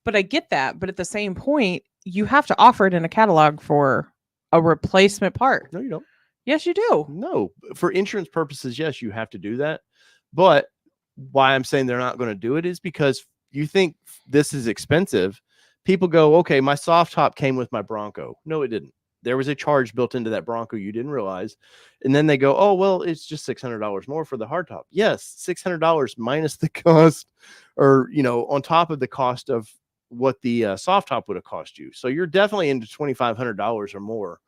[SPEAKER 1] But I get that. But at the same point, you have to offer it in a catalog for a replacement part.
[SPEAKER 2] No, you don't.
[SPEAKER 1] Yes, you do.
[SPEAKER 2] No, for insurance purposes, yes, you have to do that. But why I'm saying they're not going to do it is because you think this is expensive. People go, okay, my soft top came with my Bronco. No, it didn't. There was a charge built into that Bronco you didn't realize. And then they go, oh, well, it's just $600 more for the hardtop. Yes, $600 minus the cost, or, on top of the cost of what the soft top would have cost you. So you're definitely into $2,500 or more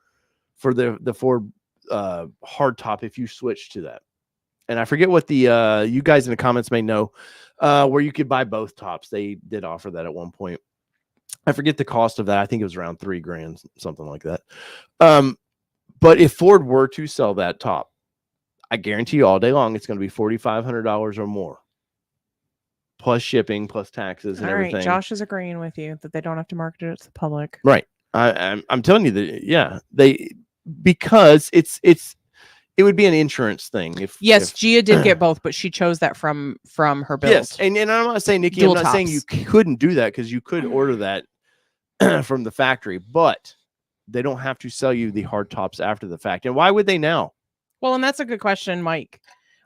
[SPEAKER 2] for the Ford hardtop if you switch to that. And I forget what the you guys in the comments may know where you could buy both tops. They did offer that at one point. I forget the cost of that. I think it was around $3,000, something like that. But if Ford were to sell that top, I guarantee you all day long it's going to be $4,500 or more, plus shipping, plus taxes, and everything.
[SPEAKER 1] Right, Josh is agreeing with you that they don't have to market it to the public.
[SPEAKER 2] Right. I'm telling you that. Yeah, because it would be an insurance thing. If
[SPEAKER 1] Gia did get both, but she chose that from her build.
[SPEAKER 2] Yes, and I'm not saying, Nikki, I'm not saying you couldn't do that, because you could order that from the factory, but they don't have to sell you the hardtops after the fact. And why would they now?
[SPEAKER 1] Well, and that's a good question, Mike.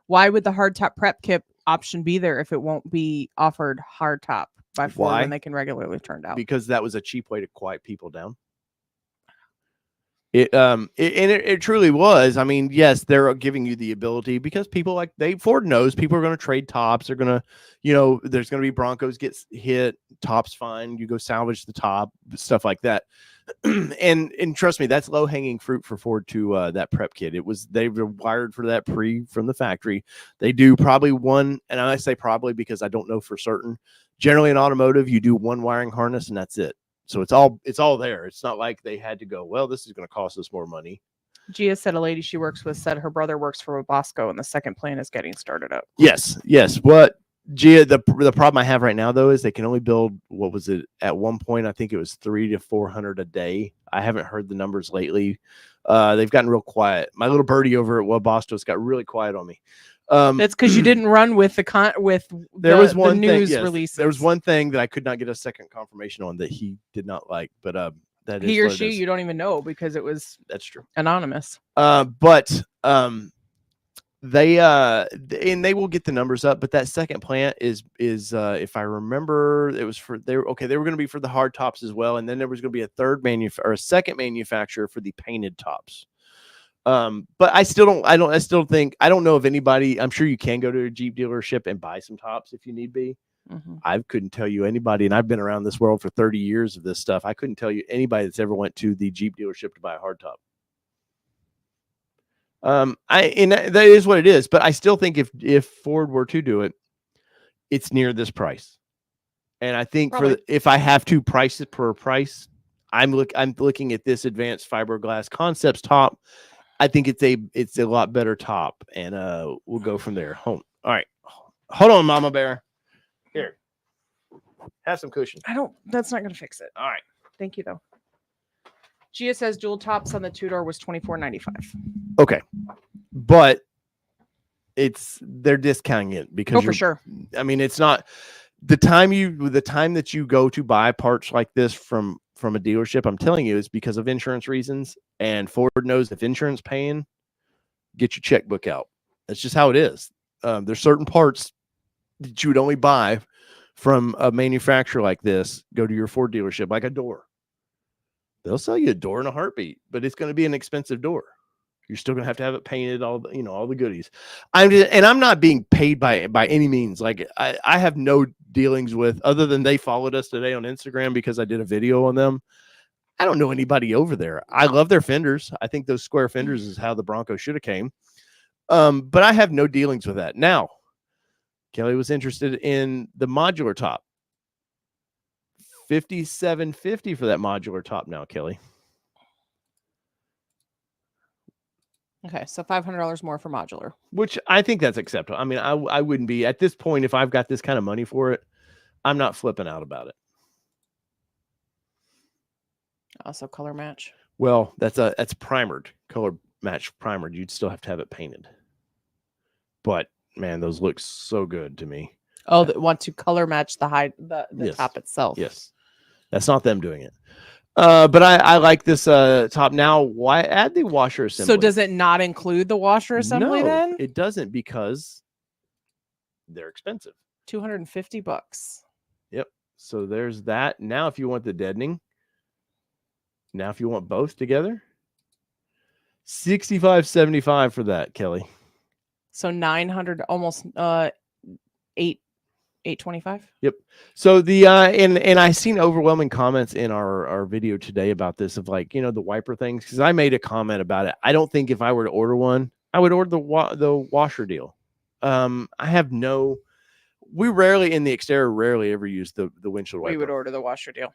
[SPEAKER 1] Why would the hardtop prep kit option be there if it won't be offered hardtop by Ford when they can regularly turn down?
[SPEAKER 2] Because that was a cheap way to quiet people down. It truly was. I mean, yes, they're giving you the ability, because people Ford knows people are going to trade tops. They're going to, there's going to be Broncos get hit, tops fine. You go salvage the top, stuff like that. and trust me, that's low hanging fruit for Ford to that prep kit. They were wired for that from the factory. They do probably one, and I say probably because I don't know for certain. Generally in automotive, you do one wiring harness and that's it. So it's all there. It's not like they had to go, well, this is going to cost us more money.
[SPEAKER 1] Gia said a lady she works with said her brother works for Bosco and the second plant is getting started up.
[SPEAKER 2] Yes. What, Gia, the problem I have right now, though, is they can only build, what was it? At one point, I think it was 300 to 400 a day. I haven't heard the numbers lately. They've gotten real quiet. My little birdie over at Bosco's got really quiet on me.
[SPEAKER 1] That's because you didn't run with the news releases.
[SPEAKER 2] There was one thing that I could not get a second confirmation on that he did not like, but that
[SPEAKER 1] he or she, you don't even know, because it was
[SPEAKER 2] that's true
[SPEAKER 1] anonymous.
[SPEAKER 2] But they will get the numbers up. But that second plant is if I remember, it was they were going to be for the hard tops as well, and then there was going to be a second manufacturer for the painted tops. But I don't know of anybody. I'm sure you can go to a Jeep dealership and buy some tops if you need be. Mm-hmm. I couldn't tell you anybody, and I've been around this world for 30 years of this stuff. I couldn't tell you anybody that's ever went to the Jeep dealership to buy a hardtop. And that is what it is. But I still think if Ford were to do it, it's near this price. And I think if I have to price it per price, I'm looking at this advanced fiberglass concepts top. I think it's a lot better top, and we'll go from there. All right. Hold on, Mama Bear. Here. Have some cushion.
[SPEAKER 1] That's not going to fix it.
[SPEAKER 2] All right.
[SPEAKER 1] Thank you, though. Gia says dual tops on the two-door was $24.95.
[SPEAKER 2] Okay. But they're discounting it because
[SPEAKER 1] for sure.
[SPEAKER 2] I mean, it's not the time that you go to buy parts like this from a dealership, I'm telling you, is because of insurance reasons. And Ford knows if insurance paying, get your checkbook out. That's just how it is. There's certain parts that you would only buy from a manufacturer like this. Go to your Ford dealership, like a door. They'll sell you a door in a heartbeat, but it's going to be an expensive door. You're still going to have it painted, all the goodies. I'm not being paid by any means. Like I have no dealings with, other than they followed us today on Instagram because I did a video on them. I don't know anybody over there. I love their fenders. I think those square fenders is how the Bronco should have came. But I have no dealings with that. Now, Kelly was interested in the modular top. $5,750 for that modular top now, Kelly.
[SPEAKER 1] Okay, so $500 more for modular,
[SPEAKER 2] which I think that's acceptable. I mean, I wouldn't be at this point if I've got this kind of money for it. I'm not flipping out about it.
[SPEAKER 1] Also color match.
[SPEAKER 2] Well, that's primered. color match primer, you'd still have to have it painted. But man, those look so good to me.
[SPEAKER 1] Oh, that want to color match the
[SPEAKER 2] Yes.
[SPEAKER 1] top itself.
[SPEAKER 2] Yes, that's not them doing it. But I like this top. Now, why add the washer assembly?
[SPEAKER 1] So does it not include the washer assembly
[SPEAKER 2] No,
[SPEAKER 1] then?
[SPEAKER 2] it doesn't, because they're expensive.
[SPEAKER 1] $250.
[SPEAKER 2] Yep. So there's that. Now, if you want the deadening, now if you want both together, $65.75 for that, Kelly.
[SPEAKER 1] So 900, almost $825.
[SPEAKER 2] Yep. So the and I seen overwhelming comments in our video today about this, of like, the wiper things, because I made a comment about it. I don't think if I were to order one, I would order the washer deal. We rarely in the exterior rarely ever use the windshield wiper.
[SPEAKER 1] We would order the washer deal.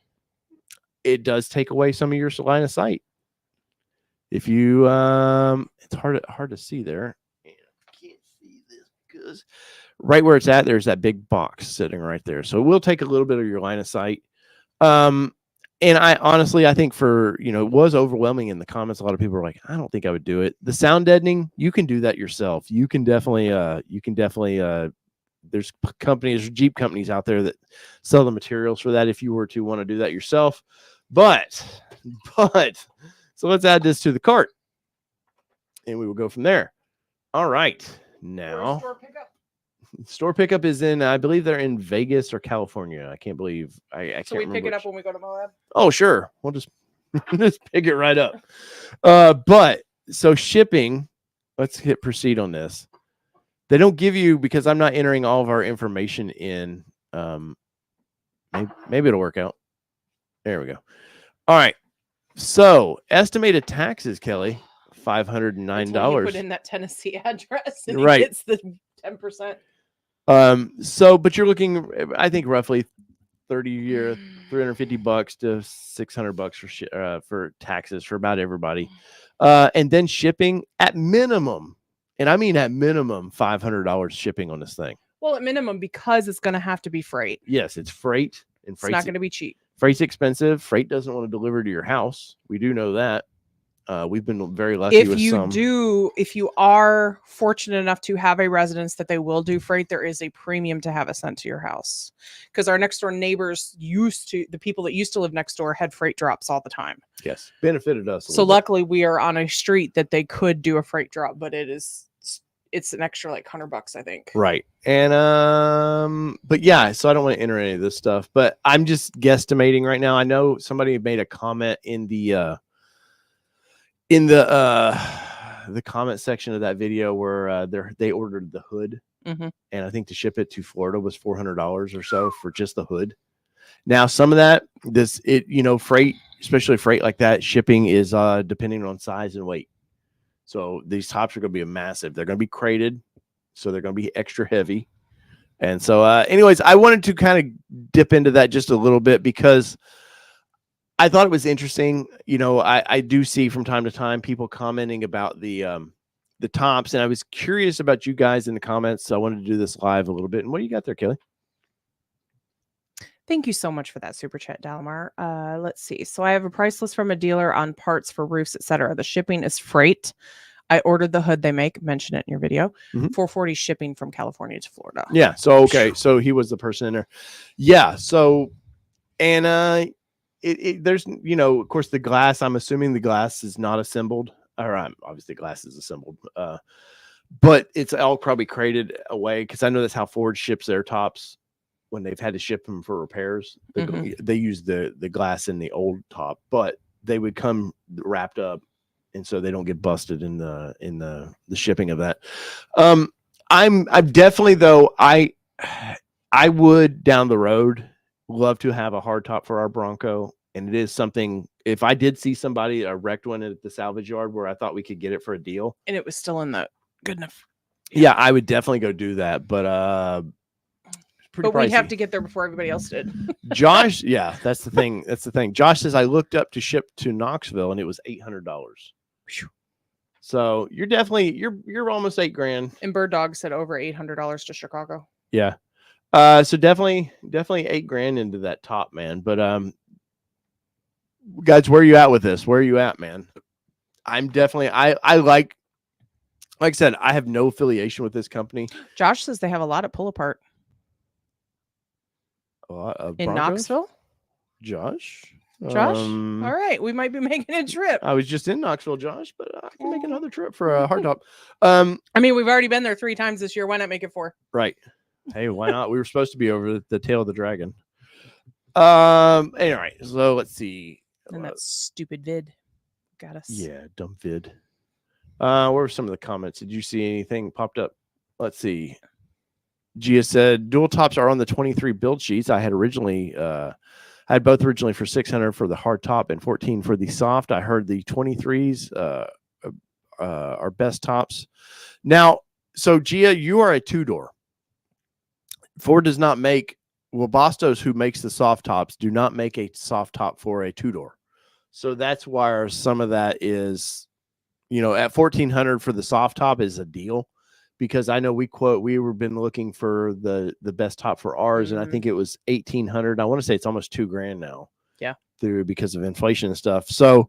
[SPEAKER 2] It does take away some of your line of sight. If you it's hard to see there. I can't see this because right where it's at, there's that big box sitting right there. So it will take a little bit of your line of sight. And I honestly, I think it was overwhelming in the comments. A lot of people were like, I don't think I would do it. The sound deadening, you can do that yourself. You can definitely there's companies, Jeep companies out there that sell the materials for that if you were to want to do that yourself. But so let's add this to the cart and we will go from there. All right. Now store pickup is in, I believe they're in Vegas or California. I can't believe I
[SPEAKER 1] So
[SPEAKER 2] can't
[SPEAKER 1] we pick
[SPEAKER 2] remember
[SPEAKER 1] it up when we go to Moab?
[SPEAKER 2] Oh, sure. We'll just pick it right up. But so shipping, let's hit proceed on this. They don't give you, because I'm not entering all of our information in. Maybe it'll work out. There we go. All right. So estimated taxes, Kelly, $509.
[SPEAKER 1] Put in that Tennessee address and
[SPEAKER 2] Right.
[SPEAKER 1] it gets the 10%.
[SPEAKER 2] But you're looking, I think, roughly $350 to $600 for taxes for about everybody, and then shipping at minimum, and I mean at minimum, $500 shipping on this thing.
[SPEAKER 1] Well, at minimum, because it's going to have to be freight.
[SPEAKER 2] Yes, it's freight, and
[SPEAKER 1] It's not going to be cheap.
[SPEAKER 2] Freight's expensive. Freight doesn't want to deliver to your house. We do know that. We've been very lucky
[SPEAKER 1] If
[SPEAKER 2] with some.
[SPEAKER 1] If you are fortunate enough to have a residence that they will do freight, there is a premium to have it sent to your house. Because our next door neighbors the people that used to live next door had freight drops all the time.
[SPEAKER 2] Yes, benefited us.
[SPEAKER 1] So luckily we are on a street that they could do a freight drop, but it's an extra like $100, I think.
[SPEAKER 2] Right. And but yeah, so I don't want to enter any of this stuff, but I'm just guesstimating right now. I know somebody made a comment in the comment section of that video where they ordered the hood, and I think to ship it to Florida was $400 or so for just the hood. Now some of that, freight, especially freight like that, shipping is depending on size and weight. So these tops are going to be massive. They're going to be crated, so they're going to be extra heavy. And so anyways, I wanted to kind of dip into that just a little bit because I thought it was interesting. I do see from time to time people commenting about the tops, and I was curious about you guys in the comments. So I wanted to do this live a little bit. And what do you got there, Kelly?
[SPEAKER 1] Thank you so much for that super chat, Dalamar. Let's see. So I have a price list from a dealer on parts for roofs, etc. The shipping is freight. I ordered the hood they make. Mention it in your video. $440 shipping from California to Florida.
[SPEAKER 2] Yeah. So okay. So he was the person in there. Yeah. So and there's of course the glass. I'm assuming the glass is not assembled. Or obviously glass is assembled. But it's all probably crated away because I know that's how Ford ships their tops. When they've had to ship them for repairs, they use the glass in the old top, but they would come wrapped up, and so they don't get busted in the shipping of that. I'm definitely, though, I would down the road love to have a hardtop for our Bronco, and it is something. If I did see somebody wrecked one at the salvage yard where I thought we could get it for a deal,
[SPEAKER 1] and it was still in the good enough,
[SPEAKER 2] yeah, I would definitely go do that, but
[SPEAKER 1] we have to get there before everybody else did.
[SPEAKER 2] Josh, yeah, that's the thing. That's the thing. Josh says I looked up to ship to Knoxville and it was $800. So you're definitely you're almost $8,000.
[SPEAKER 1] And Bird Dog said over $800 to Chicago.
[SPEAKER 2] Yeah. So definitely $8,000 into that top, man. But guys, where are you at with this? Where are you at, man? I'm definitely I like I said, I have no affiliation with this company.
[SPEAKER 1] Josh says they have a lot at Pull Apart
[SPEAKER 2] A lot of
[SPEAKER 1] in
[SPEAKER 2] Broncos?
[SPEAKER 1] Knoxville.
[SPEAKER 2] Josh?
[SPEAKER 1] Josh, all right, we might be making a trip.
[SPEAKER 2] I was just in Knoxville, Josh, but I can make another trip for a Hardtop.
[SPEAKER 1] I mean, we've already been there 3 times this year. Why not make it 4?
[SPEAKER 2] Right. Hey, why not? We were supposed to be over the tail of the dragon. Anyway, so let's see.
[SPEAKER 1] And that stupid vid got us.
[SPEAKER 2] Yeah, dumb vid. What were some of the comments? Did you see anything popped up? Let's see. Gia said dual tops are on the 23 build sheets. I had originally I had both originally for 600 for the hard top and 14 for the soft. I heard the 23s are best tops. Now, so Gia, you are a 2-door. Ford does not make, well, Bastos, who makes the soft tops, do not make a soft top for a 2-door. So that's why some of that is, at 1,400 for the soft top is a deal, because I know we were been looking for the best top for ours, and I think it was 1,800. I want to say it's almost $2,000 now.
[SPEAKER 1] Yeah,
[SPEAKER 2] because of inflation and stuff. So,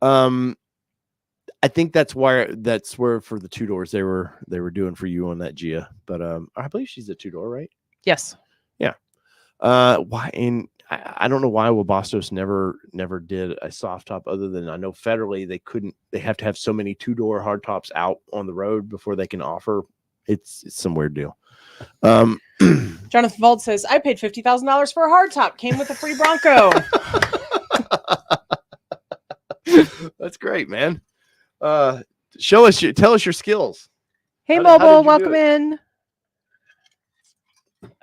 [SPEAKER 2] I think that's where for the 2-doors they were doing for you on that Gia. But I believe she's a 2-door, right?
[SPEAKER 1] Yes.
[SPEAKER 2] Yeah. Why? And I don't know why Bastos never did a soft top, other than I know federally they have to have so many 2-door hard tops out on the road before they can offer. It's some weird deal.
[SPEAKER 1] Jonathan Vold says, I paid $50,000 for a hard top, came with a free Bronco.
[SPEAKER 2] That's great, man. Tell us your skills.
[SPEAKER 1] Hey, Mobile, welcome in.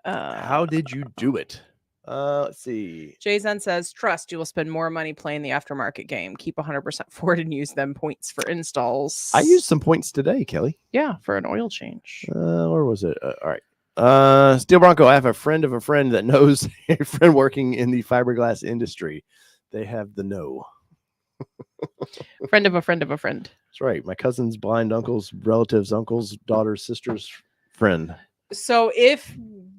[SPEAKER 2] How did you do it? Let's see.
[SPEAKER 1] Jay Zen says, trust you will spend more money playing the aftermarket game. Keep 100% Ford and use them points for installs.
[SPEAKER 2] I used some points today, Kelly.
[SPEAKER 1] Yeah, for an oil change.
[SPEAKER 2] Where was it? All right. Steel Bronco, I have a friend of a friend that knows a friend working in the fiberglass industry. They have the know.
[SPEAKER 1] Friend of a friend of a friend.
[SPEAKER 2] That's right. My cousin's blind uncle's relatives, uncle's daughter's sister's friend.
[SPEAKER 1] So if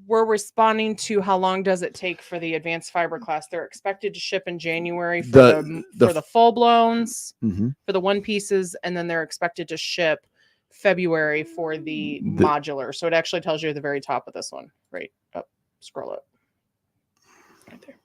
[SPEAKER 1] we're responding to how long does it take for the advanced fiberglass, they're expected to ship in January for the full blowns, for the one pieces, and then they're expected to ship February for the modular. So it actually tells you at the very top of this one. Right up, scroll up. Right there.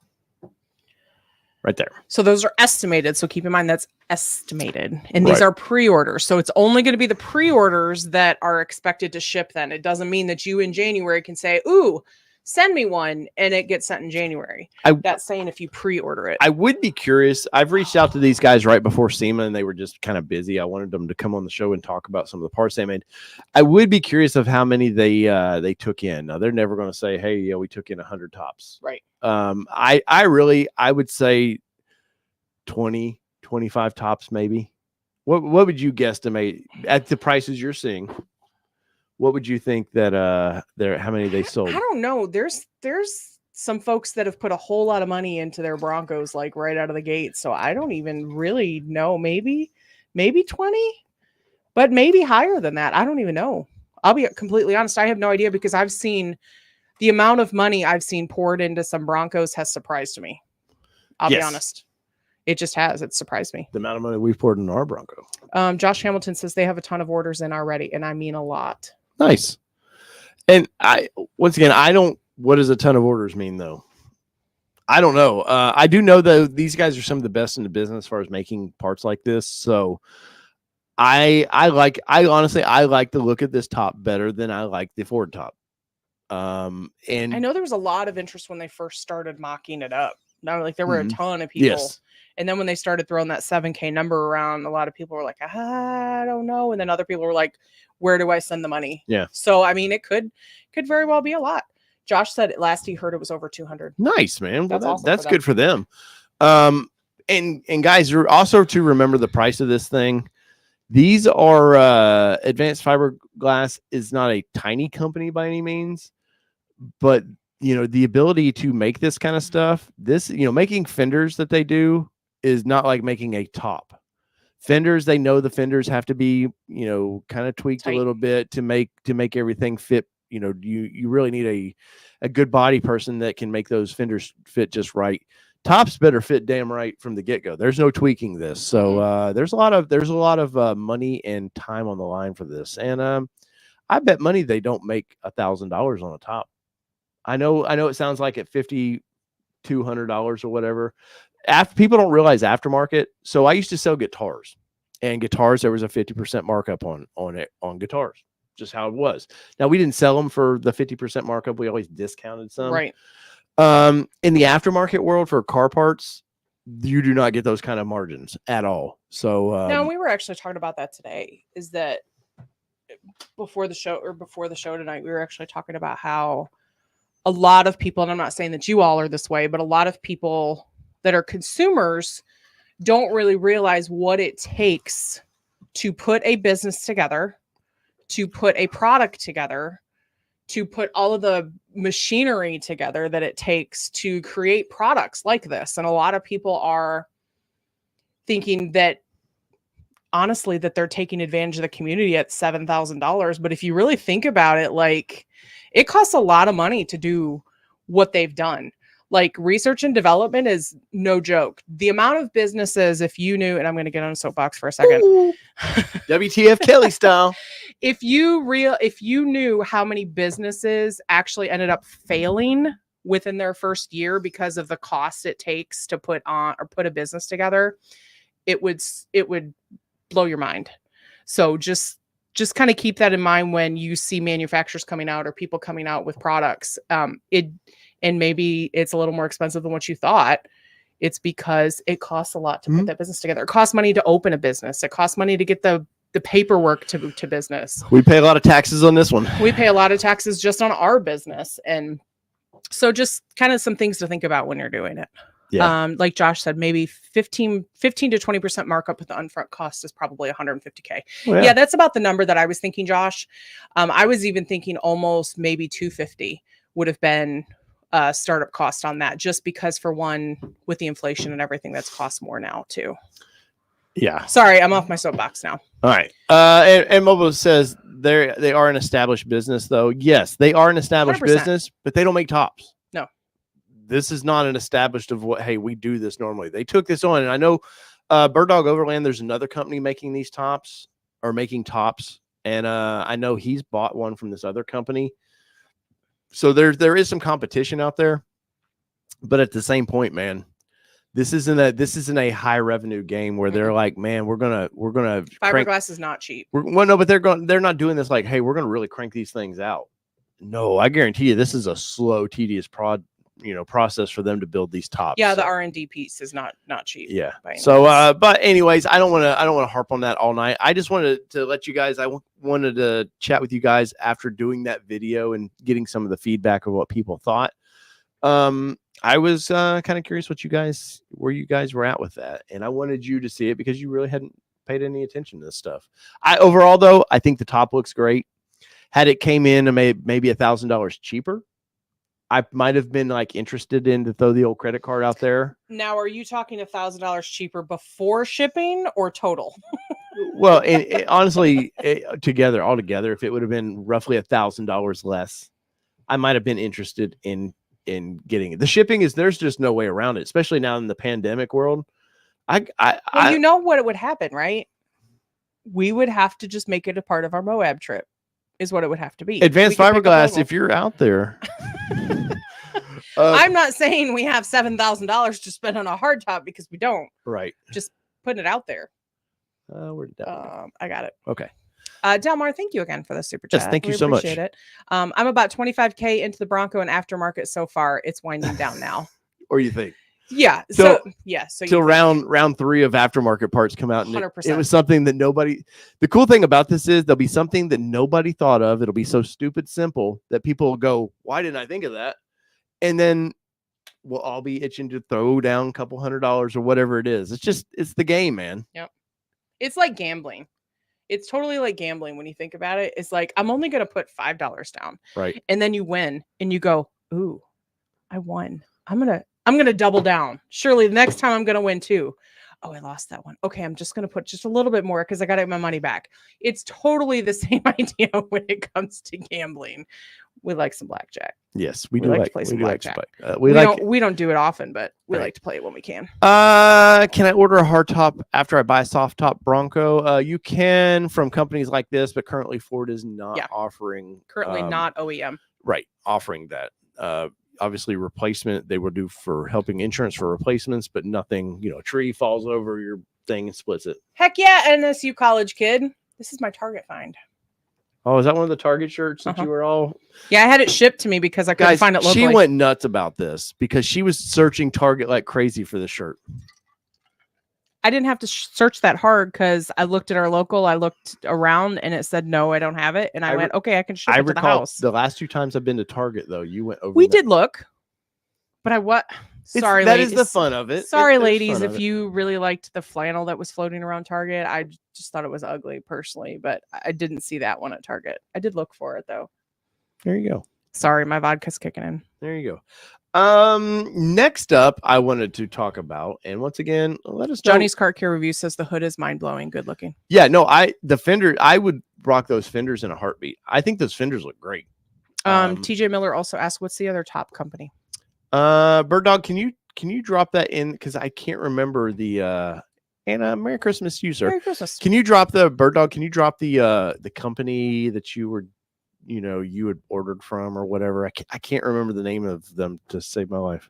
[SPEAKER 2] Right there.
[SPEAKER 1] So those are estimated. So keep in mind that's estimated. And these are pre-orders. So it's only going to be the pre-orders that are expected to ship then. It doesn't mean that you in January can say, ooh, send me one, and it gets sent in January. That's saying if you pre-order it.
[SPEAKER 2] I would be curious. I've reached out to these guys right before SEMA, and they were just kind of busy. I wanted them to come on the show and talk about some of the parts they made. I would be curious of how many they took in. Now, they're never going to say, hey, yeah, we took in 100 tops.
[SPEAKER 1] Right.
[SPEAKER 2] I would say 20, 25 tops, maybe. What would you guesstimate at the prices you're seeing? What would you think that how many they sold?
[SPEAKER 1] I don't know. There's some folks that have put a whole lot of money into their Broncos like right out of the gate. So I don't even really know. Maybe 20, but maybe higher than that. I don't even know. I'll be completely honest. I have no idea, because I've seen the amount of money I've seen poured into some Broncos has surprised me. I'll be honest. It just has. It surprised me.
[SPEAKER 2] The amount of money we've poured in our Bronco.
[SPEAKER 1] Josh Hamilton says they have a ton of orders in already, and I mean a lot.
[SPEAKER 2] Nice. And once again, what does a ton of orders mean though? I don't know. I do know though these guys are some of the best in the business as far as making parts like this. So I honestly like the look at this top better than I like the Ford top. And
[SPEAKER 1] I know there was a lot of interest when they first started mocking it up. Now, like there were a ton of people.
[SPEAKER 2] Yes.
[SPEAKER 1] And then when they started throwing that 7K number around, a lot of people were like, I don't know. And then other people were like, where do I send the money? Yeah. So, I mean, it could very well be a lot. Josh said last he heard it was over 200.
[SPEAKER 2] Nice, man.
[SPEAKER 1] That's awesome.
[SPEAKER 2] That's good for them. And guys, you're also to remember the price of this thing. These are Advanced Fiberglass is not a tiny company by any means, but the ability to make this kind of stuff, making fenders that they do is not like making a top. Fenders, they know the fenders have to be, kind of tweaked tight a little bit to make everything fit. You really need a good body person that can make those fenders fit just right. tops better fit damn right from the get-go. There's no tweaking this. So there's a lot of money and time on the line for this. And I bet money they don't make $1,000 on a top. I know it sounds like at $5,200 or whatever. After people don't realize aftermarket. So I used to sell guitars, and guitars, there was a 50% markup on guitars, just how it was. Now we didn't sell them for the 50% markup. We always discounted some.
[SPEAKER 1] Right.
[SPEAKER 2] In the aftermarket world for car parts, you do not get those kind of margins at all. So
[SPEAKER 1] now we were actually talking about that today, is that before the show tonight, we were actually talking about how a lot of people, and I'm not saying that you all are this way, but a lot of people that are consumers don't really realize what it takes to put a business together, to put a product together, to put all of the machinery together that it takes to create products like this. And a lot of people are thinking that, honestly, that they're taking advantage of the community at $7,000. But if you really think about it, like, it costs a lot of money to do what they've done. Like, research and development is no joke. The amount of businesses, if you knew, and I'm going to get on a soapbox for a second.
[SPEAKER 2] WTF Kelly style.
[SPEAKER 1] If you knew how many businesses actually ended up failing within their first year because of the cost it takes to put a business together, it would blow your mind. So just kind of keep that in mind when you see manufacturers coming out or people coming out with products. And maybe it's a little more expensive than what you thought. It's because it costs a lot to put that business together. It costs money to open a business. It costs money to get the paperwork to business.
[SPEAKER 2] We pay a lot of taxes on this one. We
[SPEAKER 1] pay a lot of taxes just on our business. And so just kind of some things to think about when you're doing it. Yeah. Like Josh said, maybe 15 to 20% markup with the upfront cost is probably $150K. Well, yeah, that's about the number that I was thinking, Josh. I was even thinking almost maybe $250 would have been startup cost on that, just because, for one, with the inflation and everything, that's cost more now too.
[SPEAKER 2] Yeah.
[SPEAKER 1] Sorry, I'm off my soapbox now.
[SPEAKER 2] All right. And Mobile says they are an established business, though. Yes, they are an established 100%. Business, but they don't make tops.
[SPEAKER 1] No.
[SPEAKER 2] This is not an established of what, hey, we do this normally. They took this on, and I know Bird Dog Overland, there's another company making these tops, or making tops, and I know he's bought one from this other company. So there is some competition out there, but at the same point, man, this isn't a high revenue game where they're like, man, we're gonna
[SPEAKER 1] fiberglass is not cheap.
[SPEAKER 2] Well, no, but they're not doing this like, hey, we're gonna really crank these things out. No, I guarantee you, this is a slow, tedious process for them to build these tops.
[SPEAKER 1] Yeah, the R&D piece is not cheap.
[SPEAKER 2] Yeah. So, but anyways, I don't want to harp on that all night. I just wanted to let you guys. I wanted to chat with you guys after doing that video and getting some of the feedback of what people thought. I was kind of curious where you guys were at with that, and I wanted you to see it because you really hadn't paid any attention to this stuff. Overall, though, I think the top looks great. Had it came in maybe $1,000 cheaper, I might have been like interested in to throw the old credit card out there.
[SPEAKER 1] Now, are you talking $1,000 cheaper before shipping or total?
[SPEAKER 2] Well, honestly, altogether, if it would have been roughly $1,000 less, I might have been interested in getting it. The shipping there's just no way around it, especially now in the pandemic world.
[SPEAKER 1] You know what would happen, right? We would have to just make it a part of our Moab trip, is what it would have to be.
[SPEAKER 2] Advanced fiberglass, if you're out there.
[SPEAKER 1] I'm not saying we have $7,000 to spend on a hardtop, because we don't.
[SPEAKER 2] Right.
[SPEAKER 1] Just putting it out there.
[SPEAKER 2] Where did that go?
[SPEAKER 1] I got it.
[SPEAKER 2] Okay.
[SPEAKER 1] Delmar, thank you again for the super chat.
[SPEAKER 2] Yes, thank you so much.
[SPEAKER 1] Appreciate it. I'm about 25K into the Bronco and aftermarket so far. It's winding down now.
[SPEAKER 2] Or you think?
[SPEAKER 1] Yeah.
[SPEAKER 2] So
[SPEAKER 1] round
[SPEAKER 2] 3 of aftermarket parts come out, and
[SPEAKER 1] 100%.
[SPEAKER 2] It was something that the cool thing about this is there'll be something that nobody thought of. It'll be so stupid simple that people will go, why didn't I think of that? And then we'll all be itching to throw down a couple $100 or whatever it is. It's the game, man.
[SPEAKER 1] Yep. It's like gambling. It's totally like gambling when you think about it. It's like, I'm only going to put $5 down.
[SPEAKER 2] Right.
[SPEAKER 1] And then you win and you go, ooh, I won. I'm going to double down. Surely the next time I'm going to win too. Oh, I lost that one. Okay. I'm just going to put just a little bit more because I got to get my money back. It's totally the same idea when it comes to gambling. We like some blackjack.
[SPEAKER 2] Yes, we
[SPEAKER 1] We
[SPEAKER 2] do
[SPEAKER 1] like to
[SPEAKER 2] like
[SPEAKER 1] play
[SPEAKER 2] we
[SPEAKER 1] some
[SPEAKER 2] do like
[SPEAKER 1] blackjack.
[SPEAKER 2] to play.
[SPEAKER 1] We don't do it often, but we
[SPEAKER 2] Right.
[SPEAKER 1] like to play it when we can.
[SPEAKER 2] Can I order a hardtop after I buy a soft top Bronco? You can from companies like this, but currently Ford is not offering.
[SPEAKER 1] Currently not OEM.
[SPEAKER 2] Right, offering that. Obviously replacement they will do for helping insurance for replacements, but nothing. You know, a tree falls over your thing and splits it.
[SPEAKER 1] Heck yeah, NSU college kid. This is my Target find.
[SPEAKER 2] Oh, is that one of the Target shirts that you were all?
[SPEAKER 1] Yeah, I had it shipped to me because I couldn't find it locally.
[SPEAKER 2] She went nuts about this because she was searching Target like crazy for the shirt.
[SPEAKER 1] I didn't have to search that hard because I looked at our local. I looked around and it said, no, I don't have it. And I went, okay, I can ship it to the house.
[SPEAKER 2] The last 2 times I've been to Target, though, you went over.
[SPEAKER 1] We did look, but sorry,
[SPEAKER 2] that
[SPEAKER 1] ladies.
[SPEAKER 2] is the fun of it.
[SPEAKER 1] Sorry, ladies, if you really liked the flannel that was floating around Target. I just thought it was ugly personally, but I didn't see that one at Target. I did look for it, though.
[SPEAKER 2] There you go.
[SPEAKER 1] Sorry, my vodka's kicking in.
[SPEAKER 2] There you go. Next up, I wanted to talk about, and once again, let us know.
[SPEAKER 1] Johnny's Car Care Review says the hood is mind blowing, good looking.
[SPEAKER 2] Yeah, no, the fender, I would rock those fenders in a heartbeat. I think those fenders look great.
[SPEAKER 1] TJ Miller also asked, what's the other top company?
[SPEAKER 2] Bird Dog, can you drop that in because I can't remember the and Merry Christmas to you, sir.
[SPEAKER 1] Merry Christmas.
[SPEAKER 2] Can you drop the Bird Dog? Can you drop the company that you were, you had ordered from or whatever? I can't remember the name of them to save my life.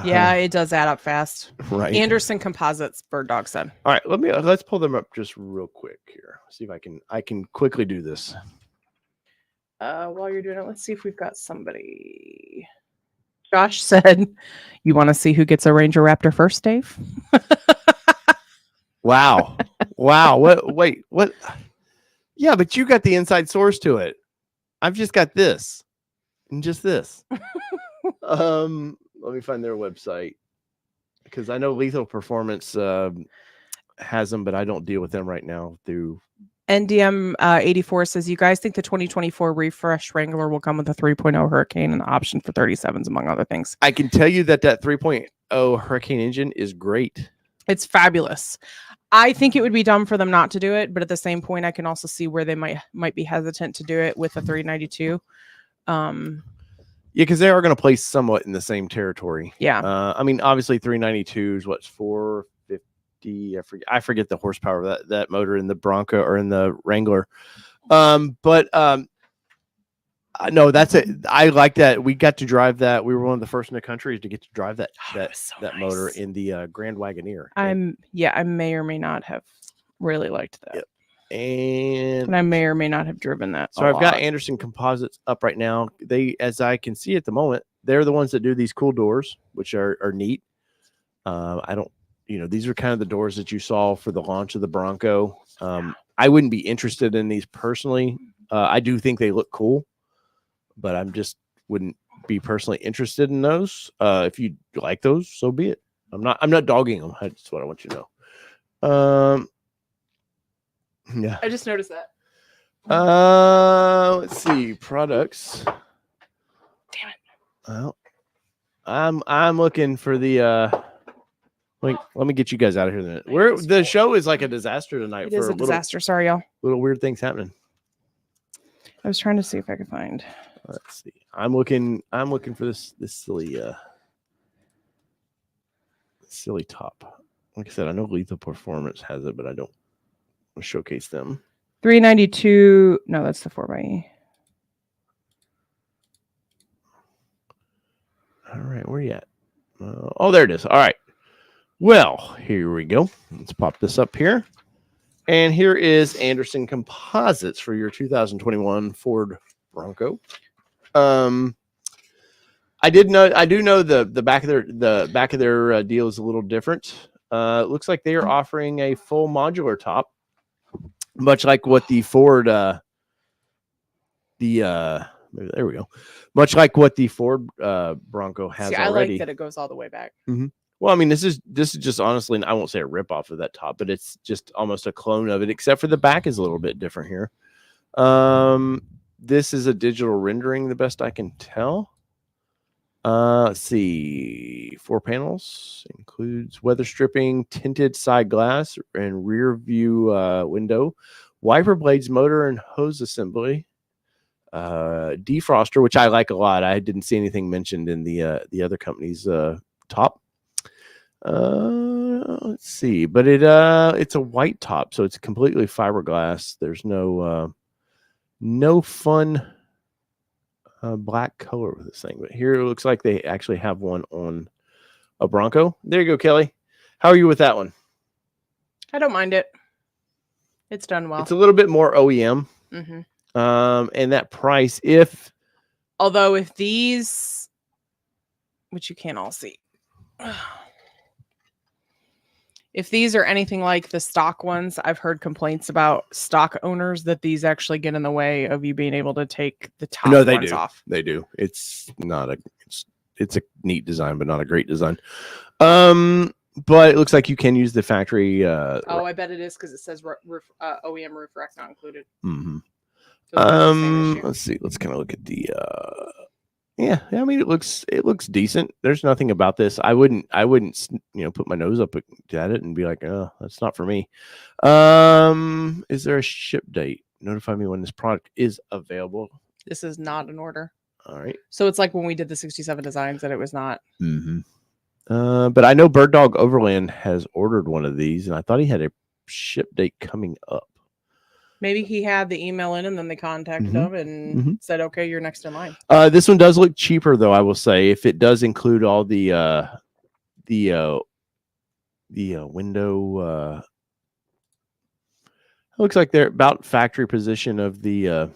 [SPEAKER 1] Yeah, it does add up fast.
[SPEAKER 2] Right.
[SPEAKER 1] Anderson Composites, Bird Dog said.
[SPEAKER 2] All right, let's pull them up just real quick here. See if I can quickly do this.
[SPEAKER 1] While you're doing it, let's see if we've got somebody. Josh said, you want to see who gets a Ranger Raptor first, Dave?
[SPEAKER 2] Wow. Wait, what? Yeah, but you got the inside source to it. I've just got this and just this. Let me find their website because I know Lethal Performance has them, but I don't deal with them right now through.
[SPEAKER 1] NDM 84 says, you guys think the 2024 refresh Wrangler will come with a 3.0 Hurricane and the option for 37s, among other things?
[SPEAKER 2] I can tell you that 3.0 Hurricane engine is great.
[SPEAKER 1] It's fabulous. I think it would be dumb for them not to do it, but at the same point, I can also see where they might be hesitant to do it with a 392.
[SPEAKER 2] Yeah, because they are going to play somewhat in the same territory.
[SPEAKER 1] Yeah.
[SPEAKER 2] I mean, obviously 392 is what's 450. I forget the horsepower of that motor in the Bronco or in the Wrangler. No, that's it. I like that. We got to drive that. We were one of the first in the country to get to drive that nice motor in the Grand Wagoneer. I
[SPEAKER 1] may or may not have really liked that.
[SPEAKER 2] Yep. And
[SPEAKER 1] I may or may not have driven that.
[SPEAKER 2] So I've got Anderson Composites up right now. They, as I can see at the moment, they're the ones that do these cool doors, which are neat. I don't, these are kind of the doors that you saw for the launch of the Bronco. I wouldn't be interested in these personally. I do think they look cool, but I'm just wouldn't be personally interested in those. If you like those, so be it. I'm not dogging them. That's what I want you to know. Yeah.
[SPEAKER 1] I just noticed that.
[SPEAKER 2] Let's see. Products.
[SPEAKER 1] Damn it.
[SPEAKER 2] Well, I'm looking for the let me get you guys out of here then. The show is like a disaster tonight.
[SPEAKER 1] It is a disaster. Sorry, y'all.
[SPEAKER 2] Little weird things happening.
[SPEAKER 1] I was trying to see if I could find.
[SPEAKER 2] Let's see. I'm looking for this silly top. Like I said, I know Lethal Performance has it, but I don't showcase them.
[SPEAKER 1] 392. No, that's the 4xe.
[SPEAKER 2] All right, where you at? Oh, there it is. All right. Well, here we go. Let's pop this up here. And here is Anderson Composites for your 2021 Ford Bronco. I do know the back of their deal is a little different. It looks like they are offering a full modular top, much like what the Ford there we go. Much like what the Ford Bronco has already. I
[SPEAKER 1] like that it goes all the way back.
[SPEAKER 2] Mm-hmm. Well, I mean, this is just honestly, I won't say a rip off of that top, but it's just almost a clone of it, except for the back is a little bit different here. This is a digital rendering, the best I can tell. Let's see. 4 panels, includes weather stripping, tinted side glass, and rear view window wiper blades, motor and hose assembly, defroster, which I like a lot. I didn't see anything mentioned in the other company's top. Let's see, but it's a white top, so it's completely fiberglass. There's no fun black color with this thing, but here it looks like they actually have one on a Bronco. There you go, Kelly. How are you with that one?
[SPEAKER 1] I don't mind it. It's done well.
[SPEAKER 2] It's a little bit more OEM. And that price,
[SPEAKER 1] although if these, which you can't all see, if these are anything like the stock ones, I've heard complaints about stock owners that these actually get in the way of you being able to take the top ones off.
[SPEAKER 2] They do. It's a neat design, but not a great design. But it looks like you can use the factory.
[SPEAKER 1] I bet it is because it says OEM roof rack not included.
[SPEAKER 2] Let's see. Let's kind of look at the. Yeah, I mean, it looks decent. There's nothing about this. I wouldn't, put my nose up at it and be like, oh, that's not for me. Is there a ship date? Notify me when this product is available.
[SPEAKER 1] This is not an order.
[SPEAKER 2] All right.
[SPEAKER 1] So it's like when we did the 67 designs that it was not.
[SPEAKER 2] But I know Bird Dog Overland has ordered one of these, and I thought he had a ship date coming up.
[SPEAKER 1] Maybe he had the email in and then they contacted him and said, okay, you're next in line.
[SPEAKER 2] This one does look cheaper, though, I will say, if it does include all the window. It looks like they're about factory position of the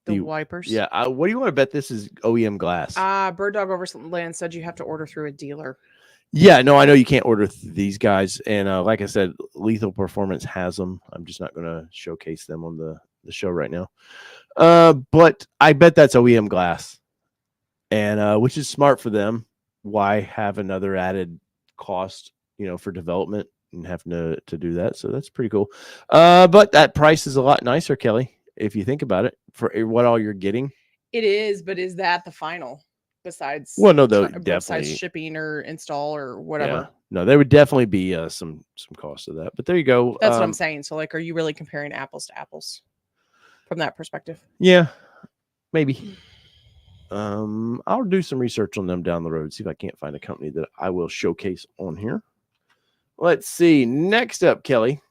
[SPEAKER 1] wipers.
[SPEAKER 2] Yeah. What do you want to bet this is OEM glass?
[SPEAKER 1] Bird Dog Overland said you have to order through a dealer.
[SPEAKER 2] Yeah, no, I know you can't order these guys. And like I said, Lethal Performance has them. I'm just not going to showcase them on the show right now. But I bet that's OEM glass. And which is smart for them. Why have another added cost, for development and having to do that? So that's pretty cool. But that price is a lot nicer, Kelly, if you think about it, for what all you're getting.
[SPEAKER 1] It is, but is that the final? Besides,
[SPEAKER 2] besides
[SPEAKER 1] shipping or install or whatever.
[SPEAKER 2] Yeah. No, there would definitely be some cost to that. But there you go.
[SPEAKER 1] That's what I'm saying. So, like, are you really comparing apples to apples from that perspective?
[SPEAKER 2] Yeah, maybe. I'll do some research on them down the road. See if I can't find a company that I will showcase on here. Let's see. Next up, Kelly.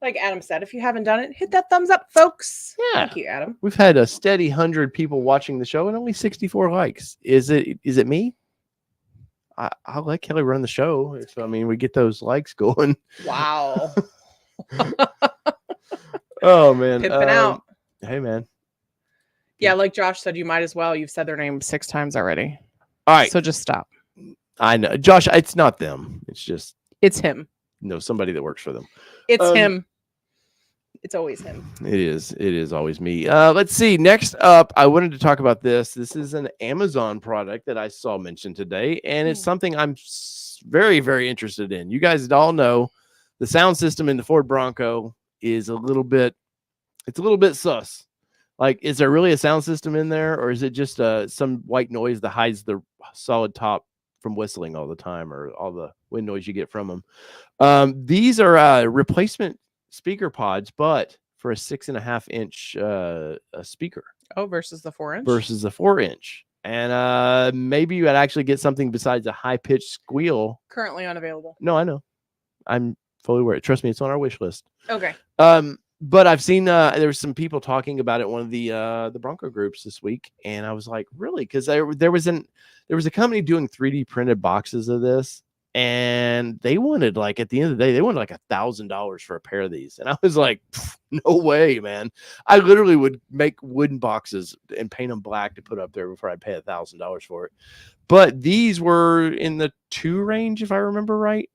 [SPEAKER 1] Like Adam said, if you haven't done it, hit that thumbs up, folks.
[SPEAKER 2] Yeah.
[SPEAKER 1] Thank you, Adam.
[SPEAKER 2] We've had a steady 100 people watching the show and only 64 likes. Is it me? I'll let Kelly run the show. We get those likes going.
[SPEAKER 1] Wow.
[SPEAKER 2] Oh, man.
[SPEAKER 1] Pimping out.
[SPEAKER 2] Hey, man.
[SPEAKER 1] Yeah, like Josh said, you might as well. You've said their name 6 times already.
[SPEAKER 2] All right.
[SPEAKER 1] So just stop.
[SPEAKER 2] I know. Josh, it's not them.
[SPEAKER 1] It's him.
[SPEAKER 2] No, somebody that works for them.
[SPEAKER 1] It's him. It's always him.
[SPEAKER 2] It is always me. Let's see. Next up, I wanted to talk about this. This is an Amazon product that I saw mentioned today, and it's something I'm very, very interested in. You guys all know the sound system in the Ford Bronco is a little bit sus. Like, is there really a sound system in there, or is it just some white noise that hides the solid top from whistling all the time, or all the wind noise you get from them? These are replacement speaker pods, but for a 6.5 inch speaker.
[SPEAKER 1] Oh, versus the 4 inch.
[SPEAKER 2] Versus the 4 inch, and maybe you would actually get something besides a high pitched squeal.
[SPEAKER 1] Currently unavailable.
[SPEAKER 2] No, I know. I'm fully aware. Trust me, it's on our wish list.
[SPEAKER 1] Okay.
[SPEAKER 2] But I've seen there was some people talking about it in one of the Bronco groups this week, and I was like, really? Because there was a company doing 3D printed boxes of this, and they wanted, like, at the end of the day, they wanted like $1,000 for a pair of these, and I was like, no way, man! I literally would make wooden boxes and paint them black to put up there before I'd pay $1,000 for it. But these were in the 2 range, if I remember right.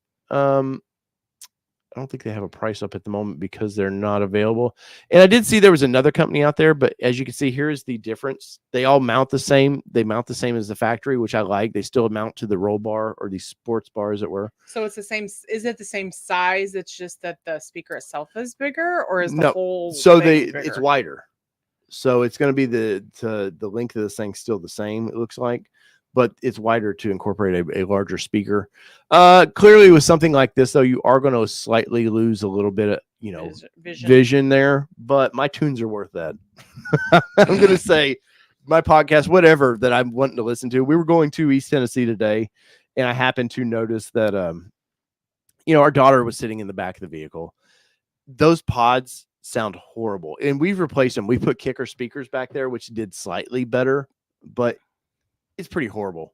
[SPEAKER 2] I don't think they have a price up at the moment because they're not available. And I did see there was another company out there, but as you can see, here's the difference. They all mount the same. They mount the same as the factory, which I like. They still mount to the roll bar or the sports bar, as it were.
[SPEAKER 1] So it's the same. Is it the same size? It's just that the speaker itself is bigger, or is the whole thing bigger?
[SPEAKER 2] It's wider. So it's going to be the length of this thing still the same, it looks like. but it's wider to incorporate a larger speaker. Clearly with something like this though, you are going to slightly lose a little bit of, you know, vision there, but my tunes are worth that. I'm going to say my podcast, whatever that I'm wanting to listen to. We were going to East Tennessee today, and I happened to notice that, you know, our daughter was sitting in the back of the vehicle. Those pods sound horrible, and we've replaced them. We put kicker speakers back there, which did slightly better, but it's pretty horrible.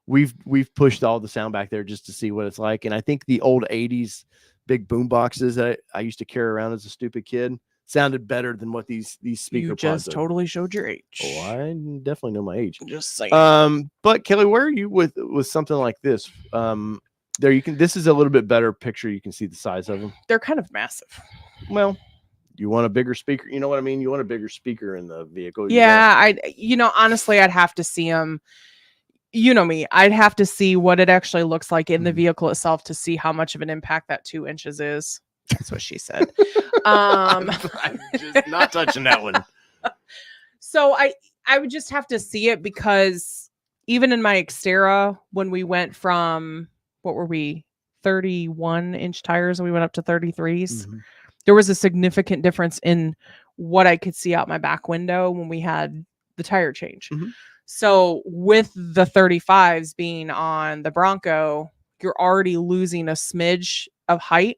[SPEAKER 2] We've pushed all the sound back there just to see what it's like, and I think the old 80s big boom boxes that I used to carry around as a stupid kid sounded better than what these speaker
[SPEAKER 1] you
[SPEAKER 2] pods
[SPEAKER 1] just
[SPEAKER 2] are.
[SPEAKER 1] totally showed your age.
[SPEAKER 2] Oh, I definitely know my age.
[SPEAKER 1] Just saying.
[SPEAKER 2] But Kelly, where are you with something like this? There you can. This is a little bit better picture. You can see the size of them.
[SPEAKER 1] They're kind of massive.
[SPEAKER 2] Well, you want a bigger speaker. You know what I mean? You want a bigger speaker in the vehicle.
[SPEAKER 1] Yeah, honestly, I'd have to see them. You know me. I'd have to see what it actually looks like in the vehicle itself to see how much of an impact that 2 inches is. That's what she said.
[SPEAKER 2] I'm just not touching that one.
[SPEAKER 1] So I would just have to see it, because even in my Xterra, when we went from, what were we, 31-inch tires and we went up to 33s, there was a significant difference in what I could see out my back window when we had the tire change. So with the 35s being on the Bronco, you're already losing a smidge of height.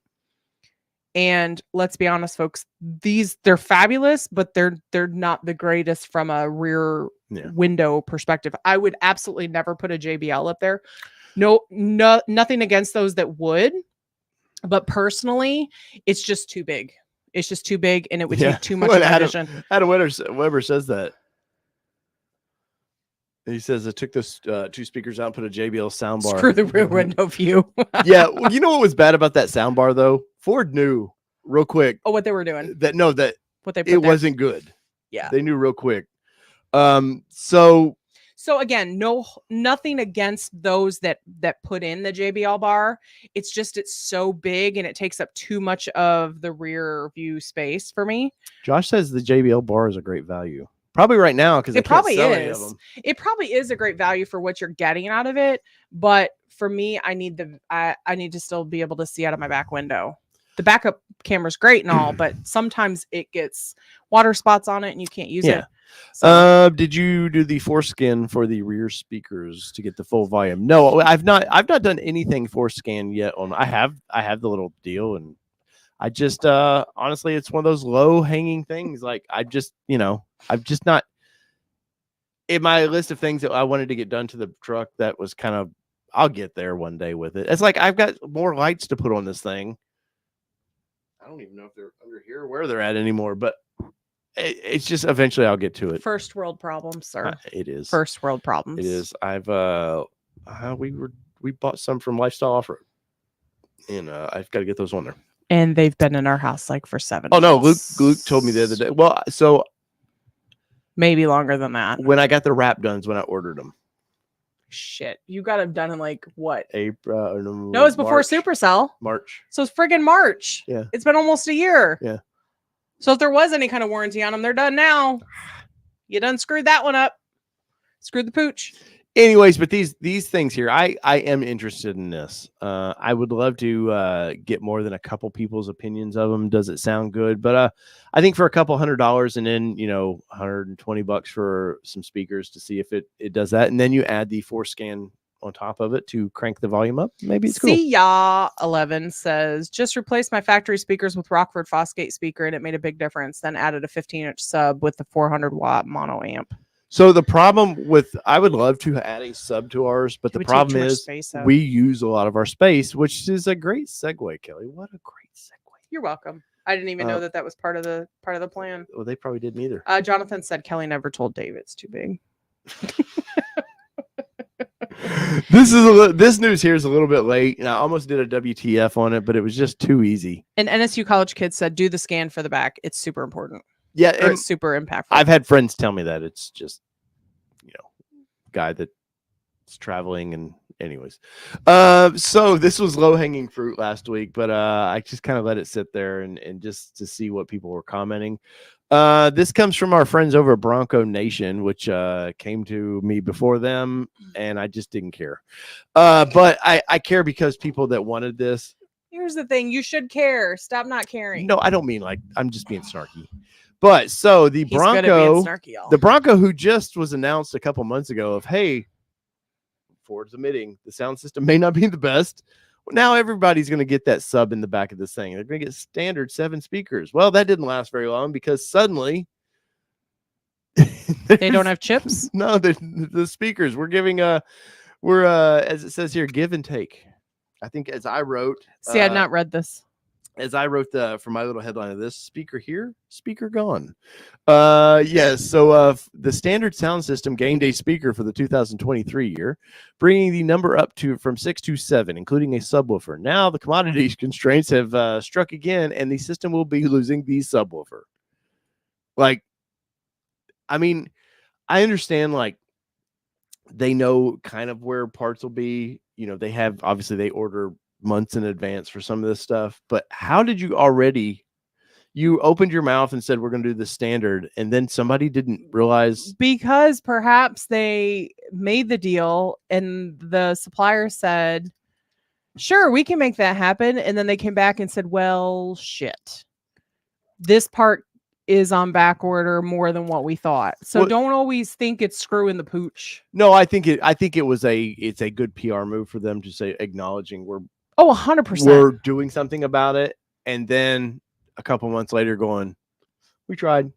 [SPEAKER 1] And let's be honest, folks, they're fabulous, but they're not the greatest from a rear window perspective. I would absolutely never put a JBL up there. No, nothing against those that would, but personally, it's just too big. It's just too big, and it would take too much of my vision.
[SPEAKER 2] Adam Weber says that. He says I took those 2 speakers out and put a JBL soundbar.
[SPEAKER 1] Screw the rear window view.
[SPEAKER 2] Yeah, well, you know what was bad about that soundbar though? Ford knew real quick.
[SPEAKER 1] Oh, what they were doing?
[SPEAKER 2] That
[SPEAKER 1] what they put
[SPEAKER 2] it
[SPEAKER 1] there.
[SPEAKER 2] wasn't good.
[SPEAKER 1] Yeah,
[SPEAKER 2] they knew real quick. So
[SPEAKER 1] again, nothing against those that put in the JBL bar. It's just it's so big and it takes up too much of the rear view space for me.
[SPEAKER 2] Josh says the JBL bar is a great value. Probably right now, because
[SPEAKER 1] it probably is. It probably is a great value for what you're getting out of it. But for me, I need to still be able to see out of my back window. The backup camera's great and all, but sometimes it gets water spots on it and you can't use it.
[SPEAKER 2] So. Did you do the foreskin for the rear speakers to get the full volume? No, I've not done anything forescan yet. I have the little deal, and I just honestly, it's one of those low hanging things. Like I've just not in my list of things that I wanted to get done to the truck. That was kind of, I'll get there one day with it. It's like I've got more lights to put on this thing. I don't even know if they're under here or where they're at anymore, but it's just eventually I'll get to it.
[SPEAKER 1] First world problems, sir.
[SPEAKER 2] It is
[SPEAKER 1] first world problems.
[SPEAKER 2] It is. We bought some from Lifestyle Off-Road, and I've got to get those on there.
[SPEAKER 1] And they've been in our house like for 7
[SPEAKER 2] months. Oh no, Luke told me the other day. Well, so
[SPEAKER 1] maybe longer than that.
[SPEAKER 2] When I got the wrap done is when I ordered them.
[SPEAKER 1] Shit, you got them done in like what?
[SPEAKER 2] April?
[SPEAKER 1] No, it's before Supercell.
[SPEAKER 2] March.
[SPEAKER 1] So it's friggin' March.
[SPEAKER 2] Yeah.
[SPEAKER 1] It's been almost a year.
[SPEAKER 2] Yeah.
[SPEAKER 1] So if there was any kind of warranty on them, they're done now. You done screwed that one up. Screwed the pooch.
[SPEAKER 2] Anyways, but these things here, I am interested in this. I would love to get more than a couple people's opinions of them. Does it sound good? But I think for a couple $100 and then $120 for some speakers to see if it does that, and then you add the forescan on top of it to crank the volume up. Maybe it's cool.
[SPEAKER 1] See ya 11 says just replaced my factory speakers with Rockford Fosgate speaker and it made a big difference. Then added a 15-inch sub with the 400-watt mono amp.
[SPEAKER 2] So the problem with, I would love to add a sub to ours, but the problem is we use a lot of our space, which is a great segue, Kelly. What a great segue.
[SPEAKER 1] You're welcome. I didn't even know that was part of the plan.
[SPEAKER 2] Well, they probably didn't either.
[SPEAKER 1] Jonathan said Kelly never told Dave it's too big.
[SPEAKER 2] This news here is a little bit late, and I almost did a WTF on it, but it was just too easy.
[SPEAKER 1] An NSU college kid said, do the scan for the back. It's super important.
[SPEAKER 2] Yeah,
[SPEAKER 1] it's super impactful.
[SPEAKER 2] I've had friends tell me that it's just, guy that's traveling, and anyways. So this was low hanging fruit last week, but I just kind of let it sit there and just to see what people were commenting. This comes from our friends over at Bronco Nation, which came to me before them, and I just didn't care. But I care because people that wanted this.
[SPEAKER 1] Here's the thing: you should care. Stop not caring.
[SPEAKER 2] No, I don't mean like I'm just being snarky. But so the
[SPEAKER 1] He's good at being
[SPEAKER 2] Bronco,
[SPEAKER 1] snarky, y'all.
[SPEAKER 2] the Bronco who just was announced a couple months ago of, hey, Ford's admitting the sound system may not be the best. Well, now everybody's going to get that sub in the back of this thing. They're going to get standard 7 speakers. Well, that didn't last very long because suddenly
[SPEAKER 1] they don't have chips.
[SPEAKER 2] No, the speakers we're giving we're as it says here, give and take. I think as I wrote,
[SPEAKER 1] See, I'd not read this.
[SPEAKER 2] As I wrote for my little headline of this, speaker here, speaker gone. Yes. So the standard sound system gained a speaker for the 2023 year, bringing the number up from 6 to 7, including a subwoofer. Now the commodity constraints have struck again, and the system will be losing the subwoofer. Like, I mean, I understand, like, they know kind of where parts will be. You know, they order months in advance for some of this stuff, but how did you opened your mouth and said we're going to do the standard, and then somebody didn't realize?
[SPEAKER 1] Because perhaps they made the deal and the supplier said, sure, we can make that happen, and then they came back and said, well, shit, this part is on back order more than what we thought. So don't always think it's screwing the pooch.
[SPEAKER 2] No, I think it's a good PR move for them to say, acknowledging
[SPEAKER 1] 100%.
[SPEAKER 2] We're doing something about it, and then a couple months later going, we tried.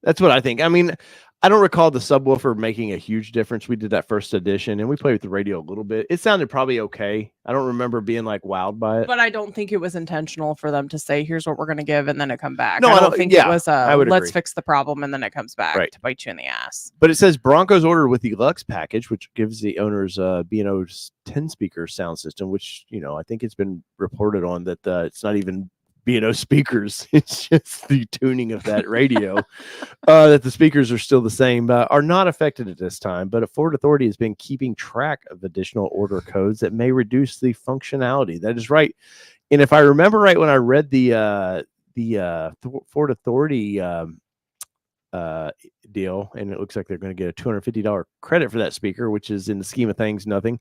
[SPEAKER 2] That's what I think. I mean, I don't recall the subwoofer making a huge difference. We did that first edition, and we played with the radio a little bit. It sounded probably okay. I don't remember being like wowed by it.
[SPEAKER 1] But I don't think it was intentional for them to say, here's what we're going to give, and then it come back.
[SPEAKER 2] No,
[SPEAKER 1] I don't think it was let's
[SPEAKER 2] agree.
[SPEAKER 1] Fix the problem, and then it comes back to bite you in the ass.
[SPEAKER 2] But it says Bronco's ordered with the Lux package, which gives the owners B&O's 10-speaker sound system, which, you know, I think it's been reported on that it's not even B&O speakers. It's just the tuning of that radio. That the speakers are still the same, are not affected at this time. But a Ford Authority has been keeping track of additional order codes that may reduce the functionality. That is right. And if I remember right, when I read the Ford Authority deal, and it looks like they're going to get a $250 credit for that speaker, which is in the scheme of things nothing.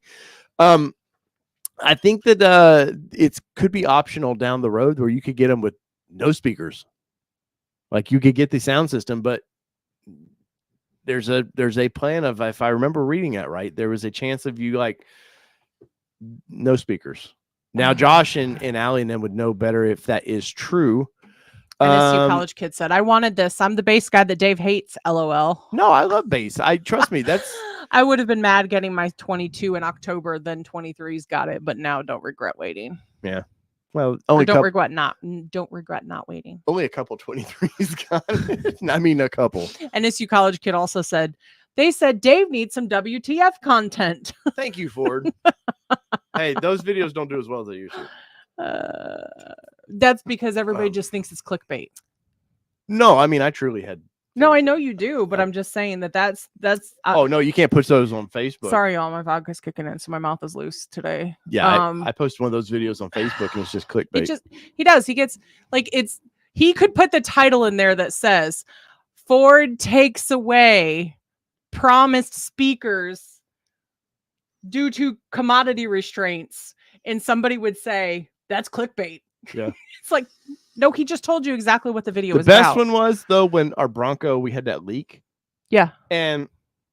[SPEAKER 2] I think that it could be optional down the road where you could get them with no speakers. Like, you could get the sound system, but there's a plan of, if I remember reading that right, there was a chance of you like no speakers. Now, Josh and Allie and them would know better if that is true.
[SPEAKER 1] And this college kid said, I wanted this. I'm the bass guy that Dave hates. LOL.
[SPEAKER 2] No, I love bass. Trust me. That's.
[SPEAKER 1] I would have been mad getting my 22 in October. Then 23's got it, but now don't regret waiting.
[SPEAKER 2] Yeah. Well,
[SPEAKER 1] don't regret not waiting.
[SPEAKER 2] Only a couple 23s got it. I mean, a couple.
[SPEAKER 1] And this college kid also said, they said Dave needs some WTF content.
[SPEAKER 2] Thank you, Ford. Hey, those videos don't do as well as they used to.
[SPEAKER 1] That's because everybody just thinks it's clickbait.
[SPEAKER 2] No, I mean, I truly had.
[SPEAKER 1] No, I know you do, but I'm just saying that's.
[SPEAKER 2] Oh no, you can't put those on Facebook.
[SPEAKER 1] Sorry, y'all, my vodka's kicking in, so my mouth is loose today.
[SPEAKER 2] Yeah, I posted one of those videos on Facebook, and it's just clickbait.
[SPEAKER 1] He does. He gets like he could put the title in there that says Ford takes away promised speakers due to commodity restraints, and somebody would say that's clickbait.
[SPEAKER 2] Yeah.
[SPEAKER 1] It's like, no, he just told you exactly what the video was
[SPEAKER 2] about. The
[SPEAKER 1] best
[SPEAKER 2] one was, though, when our Bronco, we had that leak.
[SPEAKER 1] Yeah.
[SPEAKER 2] And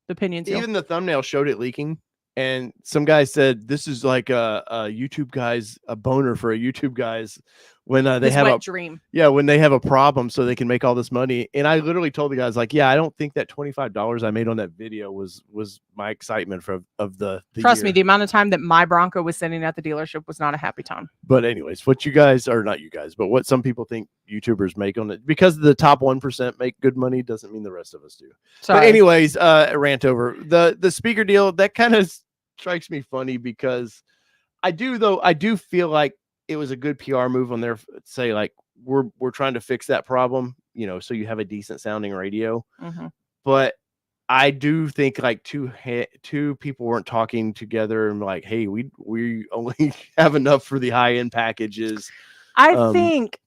[SPEAKER 1] the opinions.
[SPEAKER 2] Even the thumbnail showed it leaking. And some guy said, this is like a YouTube guy's, a boner for a YouTube guy's when they have a
[SPEAKER 1] dream.
[SPEAKER 2] Yeah, when they have a problem so they can make all this money. And I literally told the guys, like, yeah, I don't think that $25 I made on that video was my excitement of the
[SPEAKER 1] Trust me, the amount of time that my Bronco was sitting at the dealership was not a happy time.
[SPEAKER 2] But anyways, what you guys, or not you guys, but what some people think YouTubers make on it, because the top 1% make good money, doesn't mean the rest of us do.
[SPEAKER 1] Sorry.
[SPEAKER 2] But anyways, rant over. The speaker deal, that kind of strikes me funny, because I do feel like it was a good PR move on their say, like, we're trying to fix that problem, you know, so you have a decent sounding radio.
[SPEAKER 1] Mm-hmm.
[SPEAKER 2] But I do think like two people weren't talking together and like, hey, we only have enough for the high end packages.
[SPEAKER 1] I think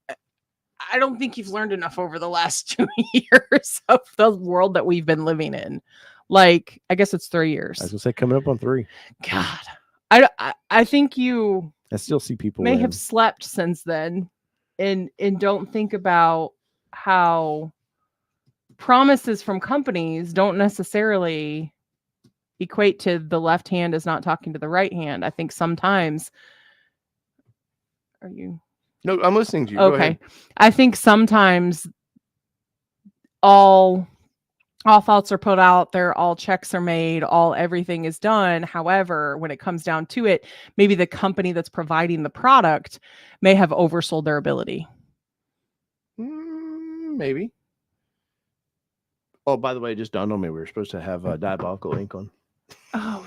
[SPEAKER 1] I don't think you've learned enough over the last 2 years of the world that we've been living in. Like, I guess it's 3 years.
[SPEAKER 2] I was gonna say coming up on 3.
[SPEAKER 1] God, I think you
[SPEAKER 2] I still see people
[SPEAKER 1] may have slept since then, and don't think about how promises from companies don't necessarily equate to the left hand is not talking to the right hand. I think sometimes. Are you?
[SPEAKER 2] No, I'm listening to you.
[SPEAKER 1] Okay. I think sometimes all thoughts are put out there, all checks are made, everything is done. However, when it comes down to it, maybe the company that's providing the product may have oversold their ability.
[SPEAKER 2] Maybe. Oh, by the way, it just dawned on me we were supposed to have Diabolical ink on.
[SPEAKER 1] Oh,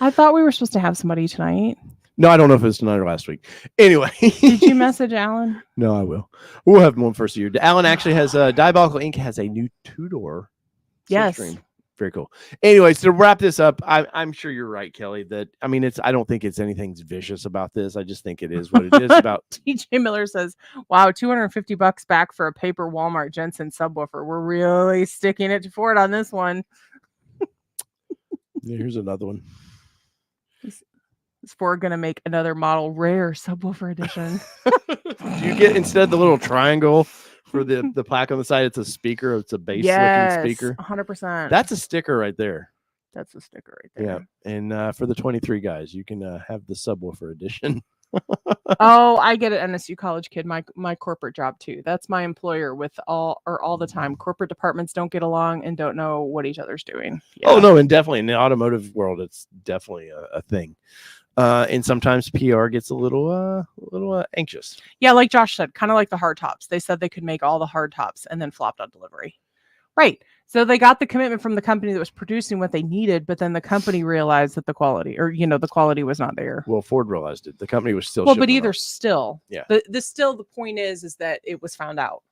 [SPEAKER 1] I thought we were supposed to have somebody tonight.
[SPEAKER 2] No, I don't know if it's tonight or last week. Anyway.
[SPEAKER 1] Did you message Alan?
[SPEAKER 2] No, I will. We'll have one first year. Alan actually has Diabolical Ink has a new 2-door.
[SPEAKER 1] Yes.
[SPEAKER 2] Slipstream. Very cool. Anyway, so to wrap this up, I'm sure you're right, Kelly, that I don't think it's anything vicious about this. I just think it is what it is about.
[SPEAKER 1] TJ Miller says, wow, $250 back for a paper Walmart Jensen subwoofer. We're really sticking it to Ford on this one.
[SPEAKER 2] Here's another one.
[SPEAKER 1] Is Ford going to make another model rare subwoofer edition?
[SPEAKER 2] Do you get, instead of the little triangle for the plaque on the side, it's a speaker? It's a bass looking speaker?
[SPEAKER 1] 100%.
[SPEAKER 2] That's a sticker right there.
[SPEAKER 1] That's a sticker right there.
[SPEAKER 2] Yeah. And for the 23 guys, you can have the subwoofer edition.
[SPEAKER 1] Oh, I get it. NSU college kid, my corporate job too. That's my employer with all the time. Corporate departments don't get along and don't know what each other's doing. Yeah.
[SPEAKER 2] Oh no, and definitely in the automotive world, it's definitely a thing. And sometimes PR gets a little anxious.
[SPEAKER 1] Yeah, like Josh said, kind of like the Hardtops. They said they could make all the Hardtops and then flopped on delivery. Right. So they got the commitment from the company that was producing what they needed, but then the company realized that the quality was not there.
[SPEAKER 2] Well, Ford realized it. The company was still.
[SPEAKER 1] Well, but either still,
[SPEAKER 2] yeah.
[SPEAKER 1] The point is that it was found out.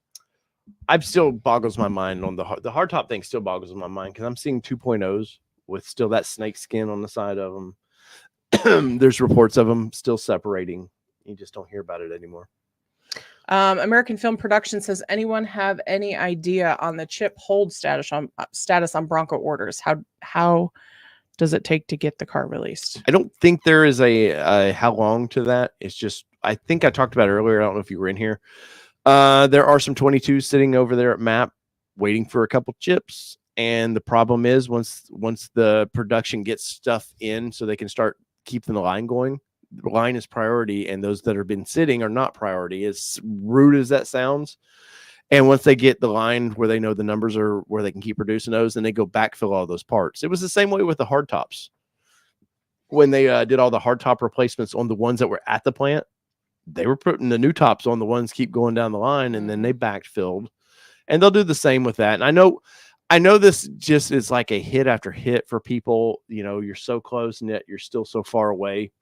[SPEAKER 2] I'm still boggles my mind on the hardtop thing. Still boggles my mind because I'm seeing 2.0s with still that snake skin on the side of them. There's reports of them still separating. You just don't hear about it anymore.
[SPEAKER 1] American Film Production says, anyone have any idea on the chip hold status on Bronco orders? How does it take to get the car released?
[SPEAKER 2] I don't think there is a how long to that. It's just, I think I talked about it earlier. I don't know if you were in here. There are some 22s sitting over there at MAP waiting for a couple chips. And the problem is once the production gets stuff in so they can start keeping the line going, the line is priority, and those that have been sitting are not priority, as rude as that sounds. And once they get the line where they know the numbers are where they can keep producing those, then they go backfill all those parts. It was the same way with the hardtops. When they did all the hardtop replacements on the ones that were at the plant, they were putting the new tops on the ones keep going down the line, and then they backfilled. And they'll do the same with that. And I know this just is like a hit after hit for people. You know, you're so close and yet you're still so far away.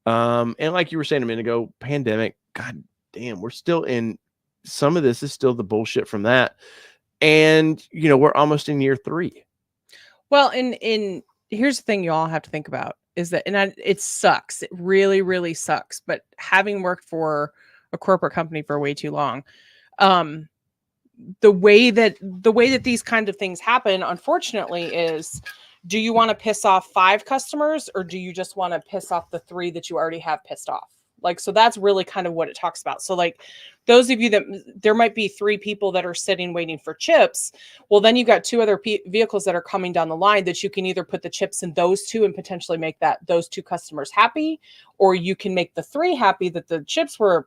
[SPEAKER 2] And like you were saying a minute ago, pandemic, God damn, we're still in, some of this is still the bullshit from that. And, you know, we're almost in year 3.
[SPEAKER 1] Well, in here's the thing you all have to think about is that, it sucks. It really, really sucks. But having worked for a corporate company for way too long, the way that these kind of things happen, unfortunately, is, do you want to piss off 5 customers or do you just want to piss off the 3 that you already have pissed off? Like, so that's really kind of what it talks about. So like those of you that there might be 3 people that are sitting waiting for chips. Well, then you've got 2 other vehicles that are coming down the line that you can either put the chips in those 2 and potentially make those 2 customers happy, or you can make the 3 happy that the chips were,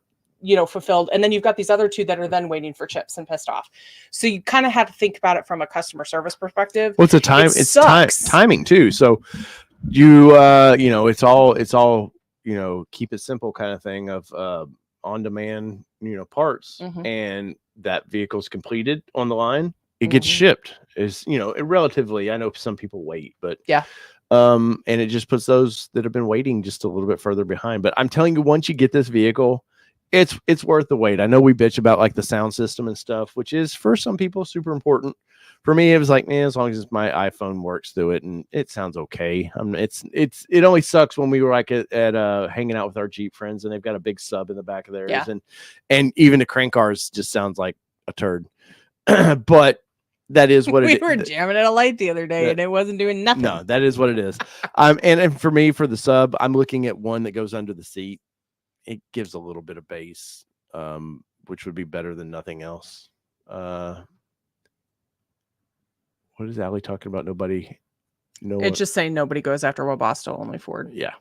[SPEAKER 1] fulfilled. And then you've got these other 2 that are then waiting for chips and pissed off. So you kind of have to think about it from a customer service perspective.
[SPEAKER 2] Well, it's timing too. So you, it's all, keep it simple kind of thing of, on demand, parts, and that vehicle's completed on the line. It gets shipped is, relatively, I know some people wait, but
[SPEAKER 1] yeah.
[SPEAKER 2] And it just puts those that have been waiting just a little bit further behind. But I'm telling you, once you get this vehicle, it's worth the wait. I know we bitch about like the sound system and stuff, which is for some people super important. For me, it was like, man, as long as my iPhone works through it and it sounds okay. It only sucks when we were like at hanging out with our Jeep friends and they've got a big sub in the back of theirs,
[SPEAKER 1] Yeah.
[SPEAKER 2] and even the crank cars just sounds like a turd. But that is what
[SPEAKER 1] we were jamming at a light the other day and it wasn't doing nothing.
[SPEAKER 2] No, that is what it is. And for me, for the sub, I'm looking at one that goes under the seat. It gives a little bit of bass, which would be better than nothing else. What is Allie talking about? Nobody. No.
[SPEAKER 1] It's just saying nobody goes after Webasto, only Ford.
[SPEAKER 2] Yeah.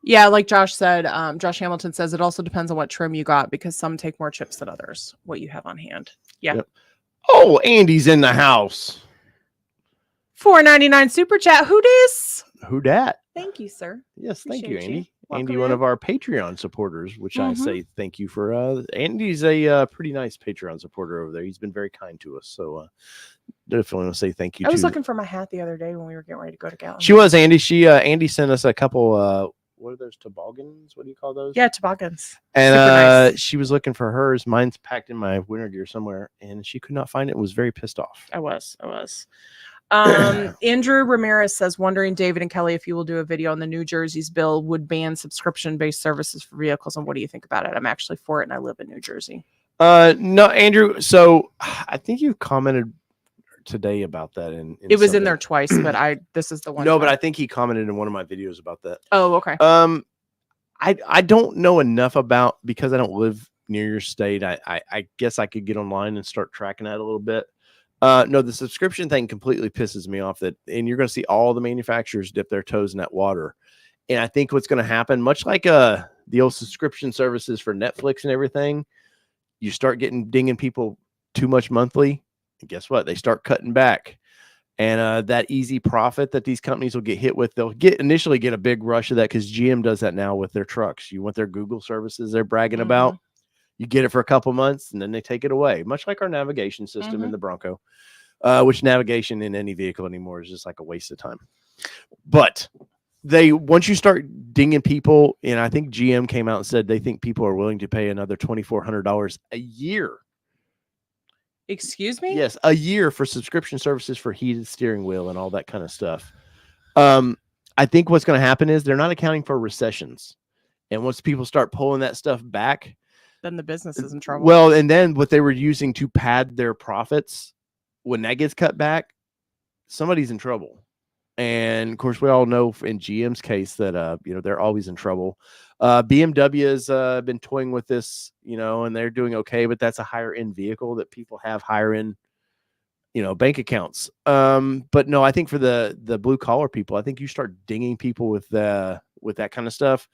[SPEAKER 1] Yeah, like Josh said, Josh Hamilton says it also depends on what trim you got because some take more chips than others. What you have on hand. Yeah.
[SPEAKER 2] Yep. Oh, Andy's in the house.
[SPEAKER 1] $4.99 super chat. Who dis?
[SPEAKER 2] Who dat?
[SPEAKER 1] Thank you, sir.
[SPEAKER 2] Yes, thank you,
[SPEAKER 1] Appreciate
[SPEAKER 2] Andy.
[SPEAKER 1] you. Welcome
[SPEAKER 2] Andy, one
[SPEAKER 1] in.
[SPEAKER 2] of our Patreon supporters, which I say thank you for. Andy's a pretty nice Patreon supporter over there. He's been very kind to us. So definitely want to say thank you.
[SPEAKER 1] I was looking for my hat the other day when we were getting ready to go to Gatlinburg.
[SPEAKER 2] She was, Andy. Andy sent us a couple, what are those, toboggans? What do you call those?
[SPEAKER 1] Yeah, toboggans.
[SPEAKER 2] And
[SPEAKER 1] nice.
[SPEAKER 2] She was looking for hers. Mine's packed in my winter gear somewhere, and she could not find it and was very pissed off.
[SPEAKER 1] I was. Andrew Ramirez says, wondering, David and Kelly, if you will do a video on the New Jersey's bill would ban subscription-based services for vehicles, and what do you think about it? I'm actually for it, and I live in New Jersey.
[SPEAKER 2] No, Andrew. So I think you commented today about that.
[SPEAKER 1] It was in there twice, but this is the one.
[SPEAKER 2] No, but I think he commented in one of my videos about that.
[SPEAKER 1] Oh, okay.
[SPEAKER 2] I don't know enough about, because I don't live near your state. I guess I could get online and start tracking that a little bit. No, the subscription thing completely pisses me off, and you're going to see all the manufacturers dip their toes in that water. And I think what's going to happen, much like the old subscription services for Netflix and everything, you start dinging people too much monthly. And guess what? They start cutting back. And that easy profit that these companies will get hit with, they'll initially get a big rush of that, because GM does that now with their trucks. You want their Google services they're bragging about. You get it for a couple months and then they take it away, much like our navigation system in the Bronco, which navigation in any vehicle anymore is just like a waste of time. But once you start dinging people, and I think GM came out and said they think people are willing to pay another $2,400 a year.
[SPEAKER 1] Excuse me?
[SPEAKER 2] Yes, a year for subscription services for heated steering wheel and all that kind of stuff. I think what's going to happen is they're not accounting for recessions. And once people start pulling that stuff back,
[SPEAKER 1] then the business is in trouble.
[SPEAKER 2] Well, and then what they were using to pad their profits, when that gets cut back, somebody's in trouble. And of course, we all know in GM's case that they're always in trouble. BMW has been toying with this, and they're doing okay, but that's a higher end vehicle that people have higher end, bank accounts. But no, I think for the blue collar people, I think you start dinging people with that kind of stuff,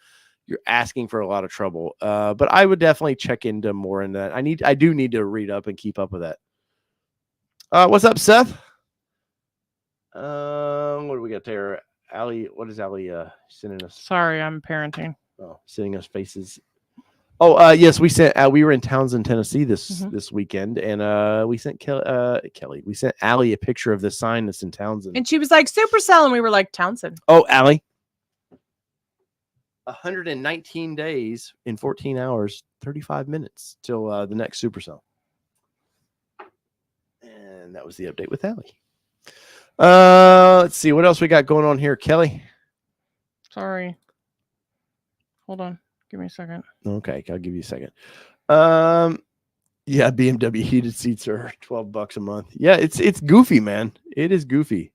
[SPEAKER 2] you're asking for a lot of trouble. But I would definitely check into more in that. I do need to read up and keep up with that. What's up, Seth? What do we got there? Allie, what is Allie sending us?
[SPEAKER 1] Sorry, I'm parenting.
[SPEAKER 2] Oh, sending us faces. Oh, yes, we were in Townsend, Tennessee this weekend, and we sent Kelly. We sent Allie a picture of the sign that's in Townsend,
[SPEAKER 1] and she was like Supercell, and we were like Townsend.
[SPEAKER 2] Oh, Allie. 119 days in 14 hours, 35 minutes till the next Supercell. And that was the update with Allie. Let's see what else we got going on here, Kelly.
[SPEAKER 1] Sorry. Hold on. Give me a second.
[SPEAKER 2] Okay, I'll give you a second. Yeah, BMW heated seats are $12 a month. Yeah, it's goofy, man. It is goofy.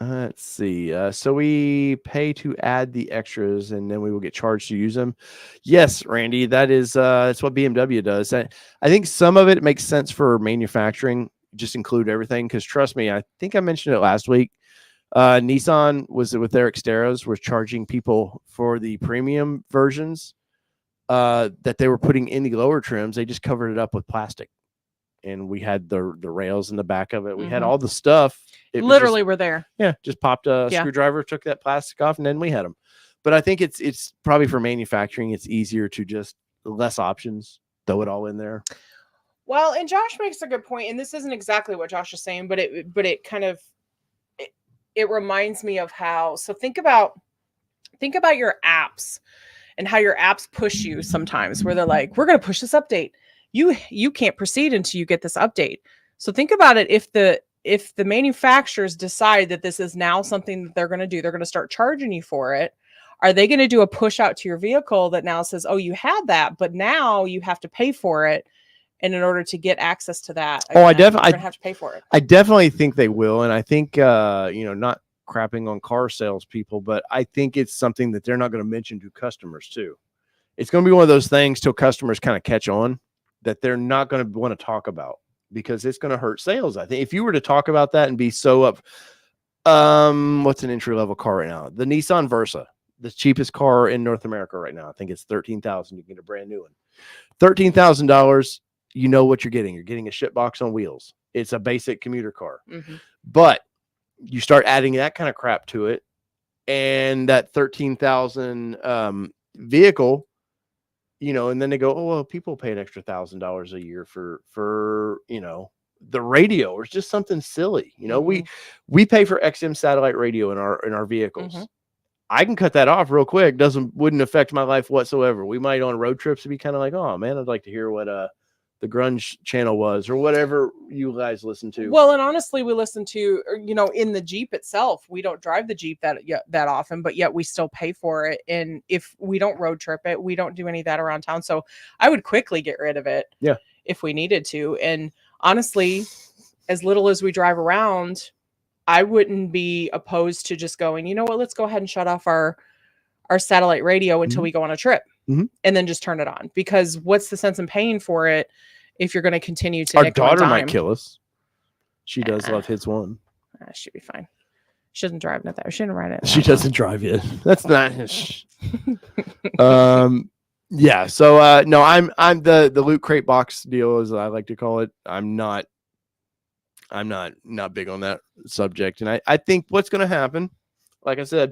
[SPEAKER 2] Let's see. So we pay to add the extras, and then we will get charged to use them. Yes, Randy, that's what BMW does. I think some of it makes sense for manufacturing. Just include everything, because trust me, I think I mentioned it last week. Nissan was with their Xteras was charging people for the premium versions that they were putting in the lower trims. They just covered it up with plastic. And we had the rails in the back of it. We had all the stuff.
[SPEAKER 1] Literally, we're there.
[SPEAKER 2] Yeah, just popped a screwdriver, took that plastic off, and then we had them. But I think it's probably for manufacturing. It's easier to just less options, throw it all in there.
[SPEAKER 1] Well, and Josh makes a good point, and this isn't exactly what Josh is saying, but it kind of it reminds me of how, so think about your apps and how your apps push you sometimes, where they're like, we're going to push this update. You can't proceed until you get this update. So think about it. If the manufacturers decide that this is now something that they're going to do, they're going to start charging you for it. Are they going to do a push out to your vehicle that now says, oh, you had that, but now you have to pay for it? And in order to get access to that,
[SPEAKER 2] I
[SPEAKER 1] you're going to have to pay for it.
[SPEAKER 2] I definitely think they will. And I think, not crapping on car sales people, but I think it's something that they're not going to mention to customers too. It's going to be one of those things till customers kind of catch on that they're not going to want to talk about, because it's going to hurt sales. I think if you were to talk about that and be so up, what's an entry level car right now? The Nissan Versa, the cheapest car in North America right now. I think it's $13,000. You can get a brand new one. $13,000. You know what you're getting. You're getting a shit box on wheels. It's a basic commuter car, but you start adding that kind of crap to it, and that 13,000 vehicle, and then they go, oh, well, people pay an extra $1,000 a year for the radio, or it's just something silly. We pay for XM satellite radio in our vehicles. I can cut that off real quick. Wouldn't affect my life whatsoever. We might on road trips be kind of like, oh man, I'd like to hear what the grunge channel was, or whatever you guys listen to.
[SPEAKER 1] Well, and honestly, we listen to, in the Jeep itself, we don't drive the Jeep that often, but yet we still pay for it. And if we don't road trip it, we don't do any of that around town. So I would quickly get rid of it.
[SPEAKER 2] Yeah.
[SPEAKER 1] If we needed to. And honestly, as little as we drive around, I wouldn't be opposed to just going, you know what, let's go ahead and shut off our satellite radio until we go on a trip, and then just turn it on, because what's the sense in paying for it if you're going to continue to
[SPEAKER 2] our daughter might kill us. She does love Hits One.
[SPEAKER 1] She'd be fine. She doesn't drive nothing. She didn't ride it.
[SPEAKER 2] She doesn't drive yet. That's not yeah. So no, I'm the loot crate box deal, as I like to call it. I'm not big on that subject. And I think what's going to happen, like I said,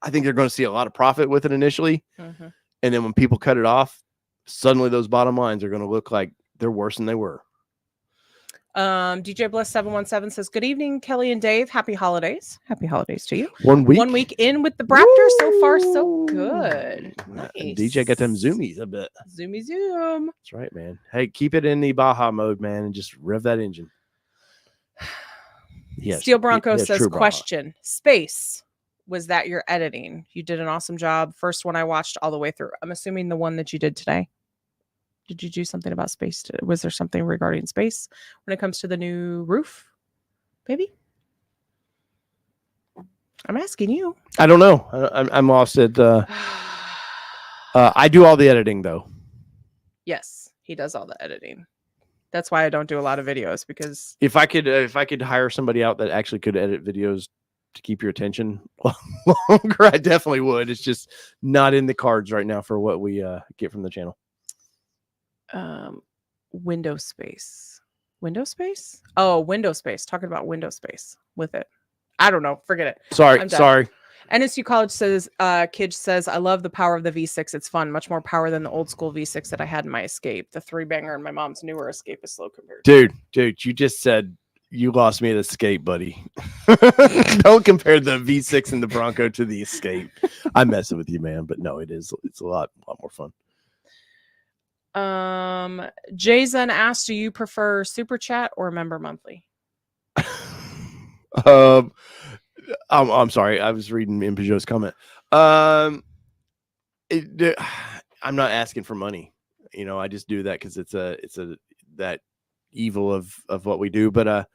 [SPEAKER 2] I think they're going to see a lot of profit with it initially. And then when people cut it off, suddenly those bottom lines are going to look like they're worse than they were.
[SPEAKER 1] DJ Bliss 717 says, good evening, Kelly and Dave. Happy holidays. Happy holidays to you.
[SPEAKER 2] 1 week.
[SPEAKER 1] 1 week in with the Raptor. So far, so good. Nice.
[SPEAKER 2] DJ got them zoomies a bit.
[SPEAKER 1] Zoomy zoom.
[SPEAKER 2] That's right, man. Hey, keep it in the Baja mode, man, and just rev that engine. Yes.
[SPEAKER 1] Steel Bronco says, question. Space. Was that your editing? You did an awesome job. First one I watched all the way through. I'm assuming the one that you did today. Did you do something about space? Was there something regarding space when it comes to the new roof, baby? I'm asking you.
[SPEAKER 2] I don't know. I'm lost at. I do all the editing though.
[SPEAKER 1] Yes, he does all the editing. That's why I don't do a lot of videos, because
[SPEAKER 2] if I could hire somebody out that actually could edit videos to keep your attention longer, I definitely would. It's just not in the cards right now for what we get from the channel.
[SPEAKER 1] Window space. Oh, window space. Talking about window space with it. I don't know. Forget it.
[SPEAKER 2] Sorry.
[SPEAKER 1] NSU College says, Kid says, I love the power of the V6. It's fun. Much more power than the old school V6 that I had in my Escape. The 3-banger in my mom's newer Escape is slow compared.
[SPEAKER 2] Dude, you just said you lost me at Escape, buddy. Don't compare the V6 and the Bronco to the Escape. I'm messing with you, man. But no, it's a lot more fun.
[SPEAKER 1] Jason asked, do you prefer Super Chat or Member Monthly?
[SPEAKER 2] I'm sorry. I was reading in Peugeot's comment. I'm not asking for money. I just do that because it's that evil of what we do. But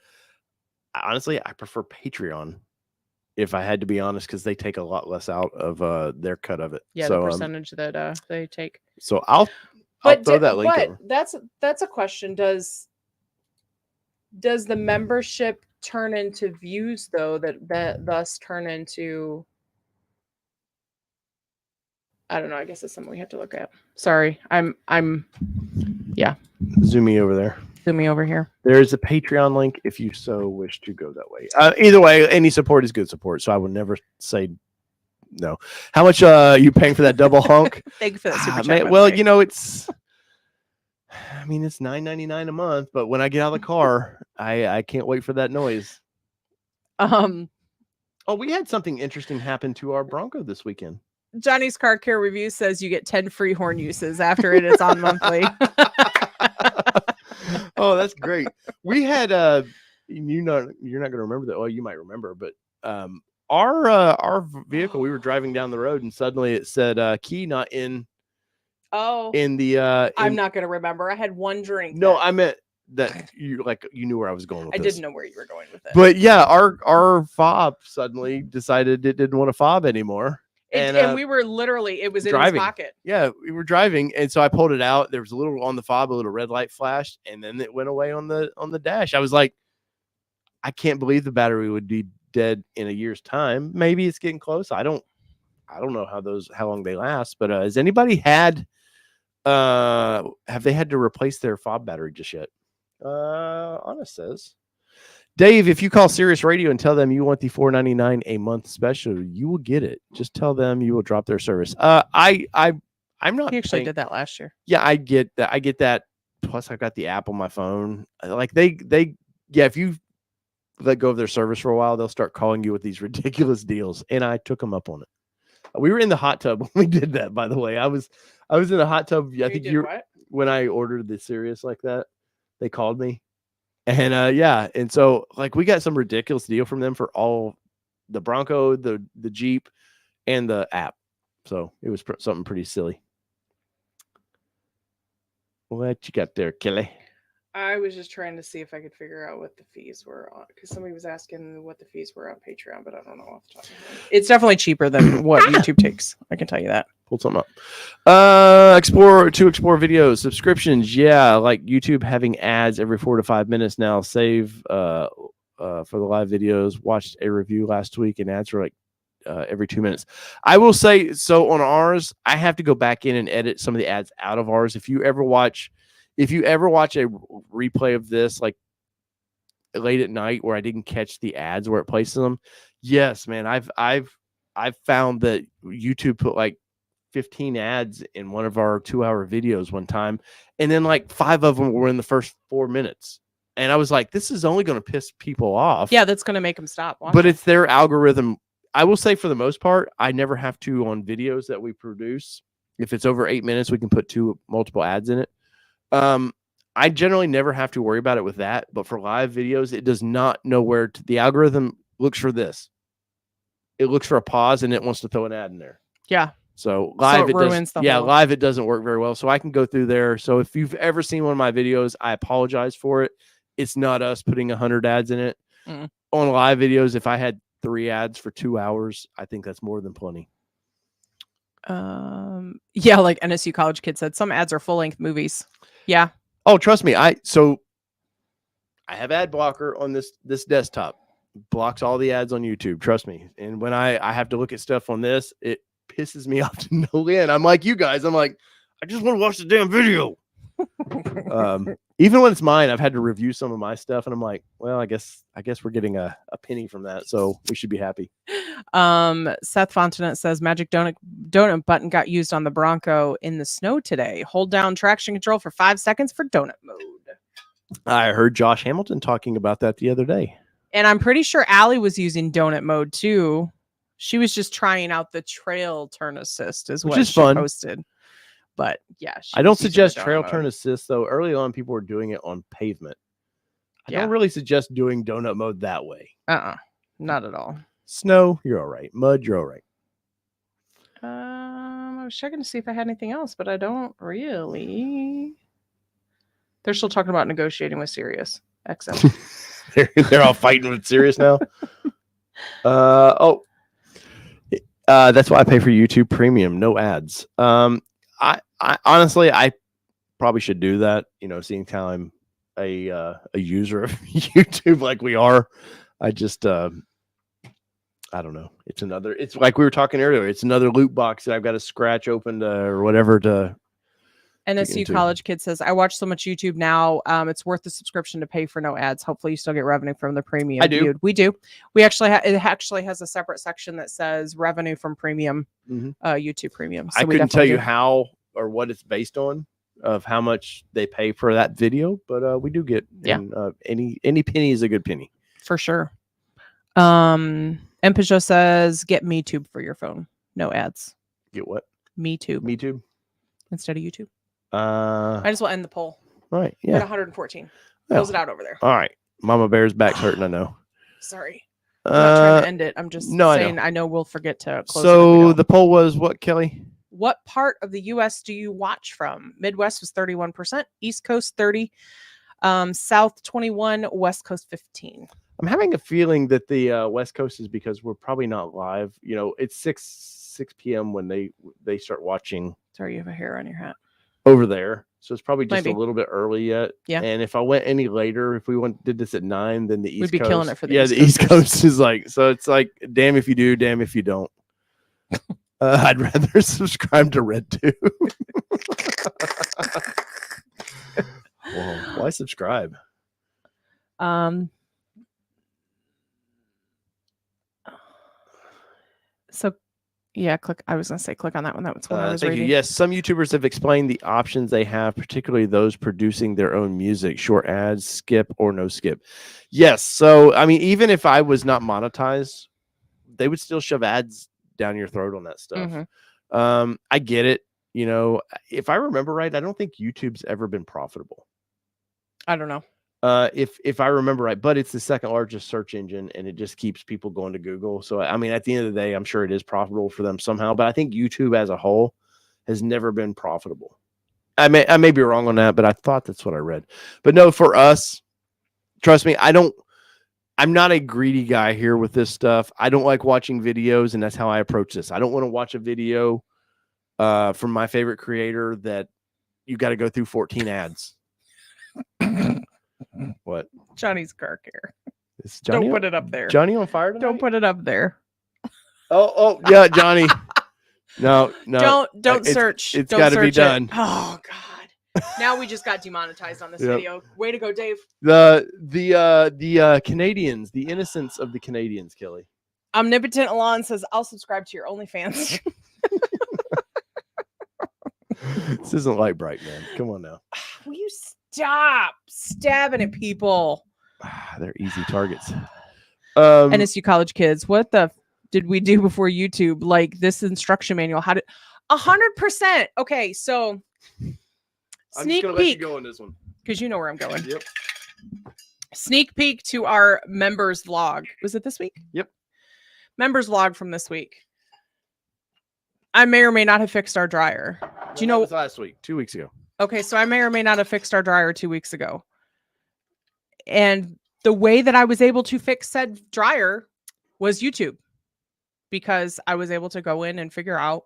[SPEAKER 2] honestly, I prefer Patreon, if I had to be honest, because they take a lot less out of their cut of it.
[SPEAKER 1] Yeah, so, the percentage that they take.
[SPEAKER 2] So I'll throw that link over.
[SPEAKER 1] That's a question. Does the membership turn into views though, that thus turn into, I don't know, I guess it's something we have to look at. Sorry. I'm yeah.
[SPEAKER 2] Zoom me over there.
[SPEAKER 1] Zoom me over here.
[SPEAKER 2] There's a Patreon link if you so wish to go that way. Either way, any support is good support, so I would never say no. How much you paying for that double hunk?
[SPEAKER 1] Thank you for that super chat.
[SPEAKER 2] Well, it's $9.99 a month, but when I get out of the car, I can't wait for that noise. Oh, we had something interesting happen to our Bronco this weekend.
[SPEAKER 1] Johnny's Car Care Review says you get 10 free horn uses after it is on monthly.
[SPEAKER 2] Oh, that's great. We had you're not going to remember that. Well, you might remember, but our vehicle, we were driving down the road and suddenly it said key not in the
[SPEAKER 1] I'm not going to remember. I had one drink.
[SPEAKER 2] No, I meant that you knew where I was going with
[SPEAKER 1] I
[SPEAKER 2] this.
[SPEAKER 1] didn't know where you were going with it.
[SPEAKER 2] But yeah, our fob suddenly decided it didn't want a fob anymore.
[SPEAKER 1] And we were literally, it was
[SPEAKER 2] driving.
[SPEAKER 1] in his pocket.
[SPEAKER 2] Yeah, we were driving, and so I pulled it out. There was a little on the fob, a little red light flashed, and then it went away on the dash. I was like, I can't believe the battery would be dead in a year's time. Maybe it's getting close. I don't know how long they last. But has anybody have they had to replace their fob battery just yet? Anna says, Dave, if you call Sirius Radio and tell them you want the $4.99 a month special, you will get it. Just tell them you will drop their service. I'm not.
[SPEAKER 1] He actually did that last year.
[SPEAKER 2] Yeah, I get that. I get that. Plus, I've got the app on my phone. Like if you let go of their service for a while, they'll start calling you with these ridiculous deals. And I took them up on it. We were in the hot tub when we did that. By the way, I was in a hot tub. I think when I ordered the Sirius like that, they called me. And and so we got some ridiculous deal from them for all the Bronco, the Jeep, and the app. So it was something pretty silly. What you got there, Kelly?
[SPEAKER 1] I was just trying to see if I could figure out what the fees were on, because somebody was asking what the fees were on Patreon, but I don't know off the top of my head. It's definitely cheaper than what YouTube takes. I can tell you that.
[SPEAKER 2] Pulled something up. Explore videos, subscriptions. Yeah, like YouTube having ads every 4 to 5 minutes now. Save for the live videos. Watched a review last week, and ads were every 2 minutes. I will say, so on ours, I have to go back in and edit some of the ads out of ours. If you ever watch a replay of this, like late at night where I didn't catch the ads where it places them, yes, man, I've found that YouTube put 15 ads in one of our 2-hour videos one time, and then 5 of them were in the first 4 minutes, and I was like, this is only going to piss people off.
[SPEAKER 1] Yeah, that's going to make them stop watching.
[SPEAKER 2] But it's their algorithm. I will say, for the most part, I never have to on videos that we produce. If it's over 8 minutes, we can put multiple ads in it. I generally never have to worry about it with that, but for live videos, it does not know where the algorithm looks for this. It looks for a pause and it wants to throw an ad in there.
[SPEAKER 1] Yeah.
[SPEAKER 2] So live,
[SPEAKER 1] live
[SPEAKER 2] it doesn't work very well. So I can go through there. So if you've ever seen one of my videos, I apologize for it. It's not us putting 100 ads in it.
[SPEAKER 1] Mm.
[SPEAKER 2] On live videos, if I had 3 ads for 2 hours, I think that's more than plenty.
[SPEAKER 1] Yeah, like NSU College Kid said, some ads are full-length movies. Yeah.
[SPEAKER 2] Oh, trust me. I have ad blocker on this desktop. Blocks all the ads on YouTube. Trust me. And when I have to look at stuff on this, it pisses me off to no end. I'm like you guys. I'm like, I just want to watch the damn video. Even when it's mine, I've had to review some of my stuff, and I'm like, well, I guess we're getting a penny from that, so we should be happy.
[SPEAKER 1] Seth Fontanet says magic donut button got used on the Bronco in the snow today. Hold down traction control for 5 seconds for donut mode.
[SPEAKER 2] I heard Josh Hamilton talking about that the other day.
[SPEAKER 1] And I'm pretty sure Allie was using donut mode too. She was just trying out the trail turn assist, which is fun. Posted. But yeah,
[SPEAKER 2] I don't suggest trail turn assist though. Early on, people were doing it on pavement. I don't really suggest doing donut mode that way.
[SPEAKER 1] Not at all.
[SPEAKER 2] Snow, you're all right. Mud, you're all right.
[SPEAKER 1] I was checking to see if I had anything else, but I don't really. They're still talking about negotiating with Sirius XM.
[SPEAKER 2] they're all fighting with Sirius now. That's why I pay for YouTube Premium, no ads. I honestly, I probably should do that. Seeing how I'm a user of YouTube like we are, I just I don't know. It's like we were talking earlier. It's another loot box that I've got to scratch open or whatever to.
[SPEAKER 1] NSU College Kid says, I watch so much YouTube now. It's worth the subscription to pay for no ads. Hopefully you still get revenue from the premium.
[SPEAKER 2] I do.
[SPEAKER 1] Viewed. We do. We actually it actually has a separate section that says revenue from premium, YouTube premium. So
[SPEAKER 2] I couldn't tell you how or what it's based on of how much they pay for that video, but we do get any penny is a good penny.
[SPEAKER 1] For sure. And Peugeot says, get MeTube for your phone. No ads.
[SPEAKER 2] Get what?
[SPEAKER 1] MeTube
[SPEAKER 2] Me too.
[SPEAKER 1] instead of YouTube.
[SPEAKER 2] I
[SPEAKER 1] I just will end the poll.
[SPEAKER 2] right.
[SPEAKER 1] We're at
[SPEAKER 2] Yeah.
[SPEAKER 1] 114.
[SPEAKER 2] Well,
[SPEAKER 1] Close it out over there.
[SPEAKER 2] all right. Mama Bear's back's hurting. I know.
[SPEAKER 1] Sorry. I'm not trying to end it. I'm just saying I know we'll forget to close it.
[SPEAKER 2] So the poll was what, Kelly?
[SPEAKER 1] What part of the U.S. do you watch from? Midwest was 31%, East Coast 30, South 21, West Coast 15.
[SPEAKER 2] I'm having a feeling that the West Coast is because we're probably not live. You know, it's 6 p.m. when they start watching.
[SPEAKER 1] Sorry, you have a hair on your hat.
[SPEAKER 2] Over there. So it's probably just
[SPEAKER 1] Maybe.
[SPEAKER 2] a little bit early yet.
[SPEAKER 1] Yeah.
[SPEAKER 2] And if I went any later, if we did this at 9, then the East Coast.
[SPEAKER 1] We'd be killing it for the
[SPEAKER 2] East
[SPEAKER 1] East
[SPEAKER 2] the East
[SPEAKER 1] Coasters.
[SPEAKER 2] Coast is like, so it's like, damn if you do, damn if you don't. I'd rather subscribe to RedTube. Well, why subscribe?
[SPEAKER 1] So yeah, click. I was gonna say click on that one. That was what I was
[SPEAKER 2] Thank you.
[SPEAKER 1] reading.
[SPEAKER 2] Yes, some YouTubers have explained the options they have, particularly those producing their own music, short ads, skip or no skip. Yes. So I mean, even if I was not monetized, they would still shove ads down your throat on that stuff.
[SPEAKER 1] Mm-hmm.
[SPEAKER 2] I get it. You know, if I remember right, I don't think YouTube's ever been profitable.
[SPEAKER 1] I don't know.
[SPEAKER 2] If I remember right, but it's the second largest search engine and it just keeps people going to Google. So, I mean, at the end of the day, I'm sure it is profitable for them somehow, but I think YouTube as a whole has never been profitable. I may be wrong on that, but I thought that's what I read. But no, for us, trust me, I'm not a greedy guy here with this stuff. I don't like watching videos, and that's how I approach this. I don't want to watch a video from my favorite creator that you got to go through 14 ads. What?
[SPEAKER 1] Johnny's car care.
[SPEAKER 2] Is Johnny
[SPEAKER 1] Don't put it up there.
[SPEAKER 2] Johnny on fire tonight?
[SPEAKER 1] Don't put it up there.
[SPEAKER 2] Oh, yeah, Johnny. No.
[SPEAKER 1] Don't search.
[SPEAKER 2] It's got to be done.
[SPEAKER 1] Oh God. Now we just got demonetized on this video. Way to go, Dave.
[SPEAKER 2] The Canadians, the innocence of the Canadians, Kelly.
[SPEAKER 1] Omnipotent Alon says, I'll subscribe to your OnlyFans.
[SPEAKER 2] This isn't Light Bright, man. Come on now.
[SPEAKER 1] Will you stop stabbing at people?
[SPEAKER 2] They're easy targets.
[SPEAKER 1] NSU college kids, what the did we do before YouTube? Like this instruction manual, how did 100%? Okay, so sneak
[SPEAKER 2] I'm just gonna
[SPEAKER 1] peek,
[SPEAKER 2] let you go on this one
[SPEAKER 1] because you know where I'm going.
[SPEAKER 2] Yep.
[SPEAKER 1] Sneak peek to our members vlog. Was it this week?
[SPEAKER 2] Yep.
[SPEAKER 1] Members vlog from this week. I may or may not have fixed our dryer. Do you know?
[SPEAKER 2] That was last week, 2 weeks ago.
[SPEAKER 1] Okay, so I may or may not have fixed our dryer 2 weeks ago. And the way that I was able to fix said dryer was YouTube, because I was able to go in and figure out,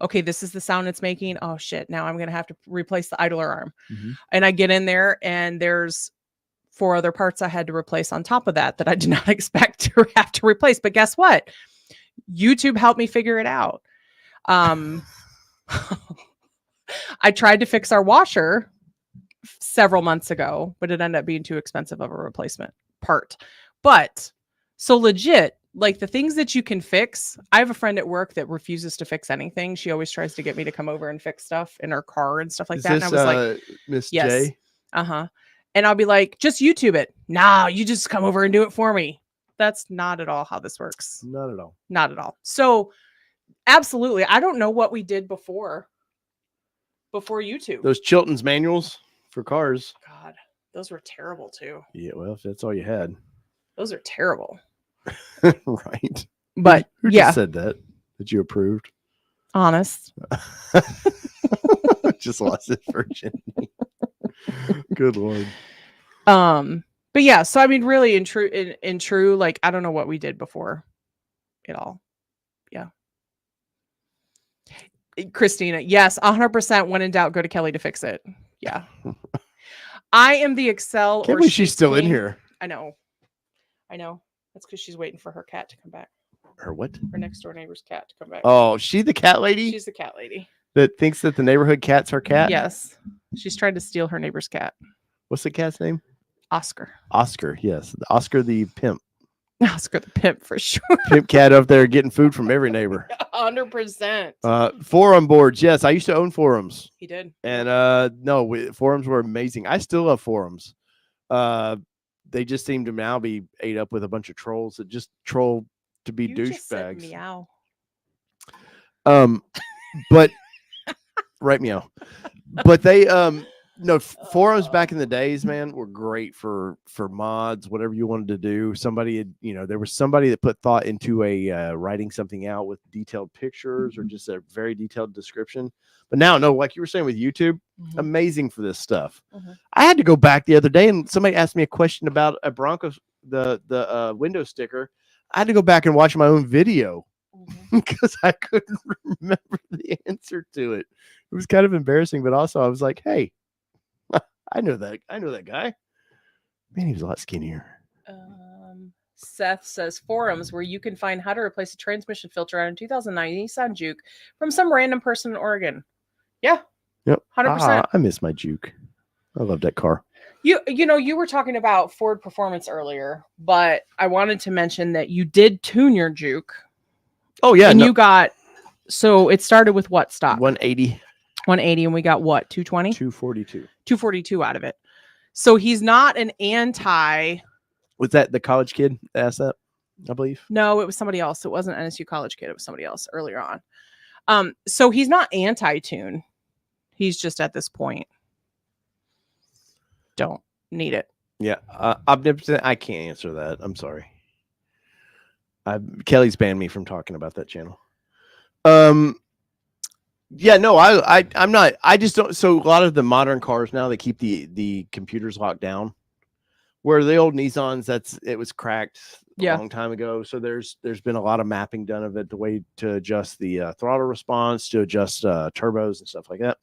[SPEAKER 1] okay, this is the sound it's making. Oh shit, now I'm going to have to replace the idler arm.
[SPEAKER 2] Mm-hmm.
[SPEAKER 1] And I get in there and there's 4 other parts I had to replace on top of that I did not expect to have to replace. But guess what? YouTube helped me figure it out. I tried to fix our washer several months ago, but it ended up being too expensive of a replacement part. But so legit, like the things that you can fix. I have a friend at work that refuses to fix anything. She always tries to get me to come over and fix stuff in her car and stuff like
[SPEAKER 2] Is
[SPEAKER 1] that.
[SPEAKER 2] this,
[SPEAKER 1] and I was like,
[SPEAKER 2] Miss
[SPEAKER 1] yes.
[SPEAKER 2] J?
[SPEAKER 1] Uh-huh. And I'll be like, just YouTube it. Nah, you just come over and do it for me. That's not at all how this works.
[SPEAKER 2] Not at all.
[SPEAKER 1] Not at all. So absolutely. I don't know what we did before YouTube.
[SPEAKER 2] Those Chilton's manuals for cars.
[SPEAKER 1] God, those were terrible too.
[SPEAKER 2] Yeah, well, if that's all you had.
[SPEAKER 1] Those are terrible.
[SPEAKER 2] Right.
[SPEAKER 1] But
[SPEAKER 2] Who
[SPEAKER 1] yeah,
[SPEAKER 2] just said that you approved?
[SPEAKER 1] honest.
[SPEAKER 2] Just lost its virginity. Good Lord.
[SPEAKER 1] But yeah, so I mean, really in true, like, I don't know what we did before it all. Yeah. Christina, yes, 100%. When in doubt, go to Kelly to fix it. Yeah. I am the Excel.
[SPEAKER 2] Can't believe she's still in here.
[SPEAKER 1] I know. That's because she's waiting for her cat to come back.
[SPEAKER 2] Her what?
[SPEAKER 1] Her next door neighbor's cat to come back.
[SPEAKER 2] Oh, she the cat lady?
[SPEAKER 1] She's the cat lady.
[SPEAKER 2] That thinks that the neighborhood cat's her cat?
[SPEAKER 1] Yes. She's tried to steal her neighbor's cat.
[SPEAKER 2] What's the cat's name?
[SPEAKER 1] Oscar.
[SPEAKER 2] Oscar, yes. Oscar the pimp.
[SPEAKER 1] Oscar the pimp for sure.
[SPEAKER 2] Pimp cat up there getting food from every neighbor.
[SPEAKER 1] 100%.
[SPEAKER 2] Forum boards. Yes, I used to own forums.
[SPEAKER 1] He did.
[SPEAKER 2] And forums were amazing. I still love forums. They just seem to now be ate up with a bunch of trolls that just troll to be
[SPEAKER 1] You just said
[SPEAKER 2] douchebags.
[SPEAKER 1] meow.
[SPEAKER 2] But right, meow. But they no forums back in the days, man, were great for mods, whatever you wanted to do. Somebody had, there was somebody that put thought into a writing something out with detailed pictures or just a very detailed description. But now, no, like you were saying with YouTube, amazing for this stuff. I had to go back the other day and somebody asked me a question about a Bronco, the window sticker. I had to go back and watch my own video because I couldn't remember the answer to it. It was kind of embarrassing, but also I was like, hey, I know that guy. Man, he was a lot skinnier.
[SPEAKER 1] Seth says forums where you can find how to replace a transmission filter on a 2009 Nissan Juke from some random person in Oregon. Yeah.
[SPEAKER 2] Yep.
[SPEAKER 1] 100%.
[SPEAKER 2] I miss my Juke. I love that car.
[SPEAKER 1] You were talking about Ford Performance earlier, but I wanted to mention that you did tune your Juke.
[SPEAKER 2] Oh yeah.
[SPEAKER 1] And you got, so it started with what stock?
[SPEAKER 2] 180.
[SPEAKER 1] 180, and we got what? 220?
[SPEAKER 2] 242.
[SPEAKER 1] 242 out of it. So he's not an anti.
[SPEAKER 2] Was that the college kid that asked that? I believe.
[SPEAKER 1] No, it was somebody else. It wasn't NSU college kid. It was somebody else earlier on. So he's not anti-tune. He's just at this point don't need it.
[SPEAKER 2] Yeah, omnipotent. I can't answer that. I'm sorry. Kelly's banned me from talking about that channel. Yeah, no, I'm not. I just don't. So a lot of the modern cars now, they keep the computers locked down. Where the old Nissans, it was cracked a long time ago. So there's been a lot of mapping done of it, the way to adjust the throttle response, to adjust turbos and stuff like that.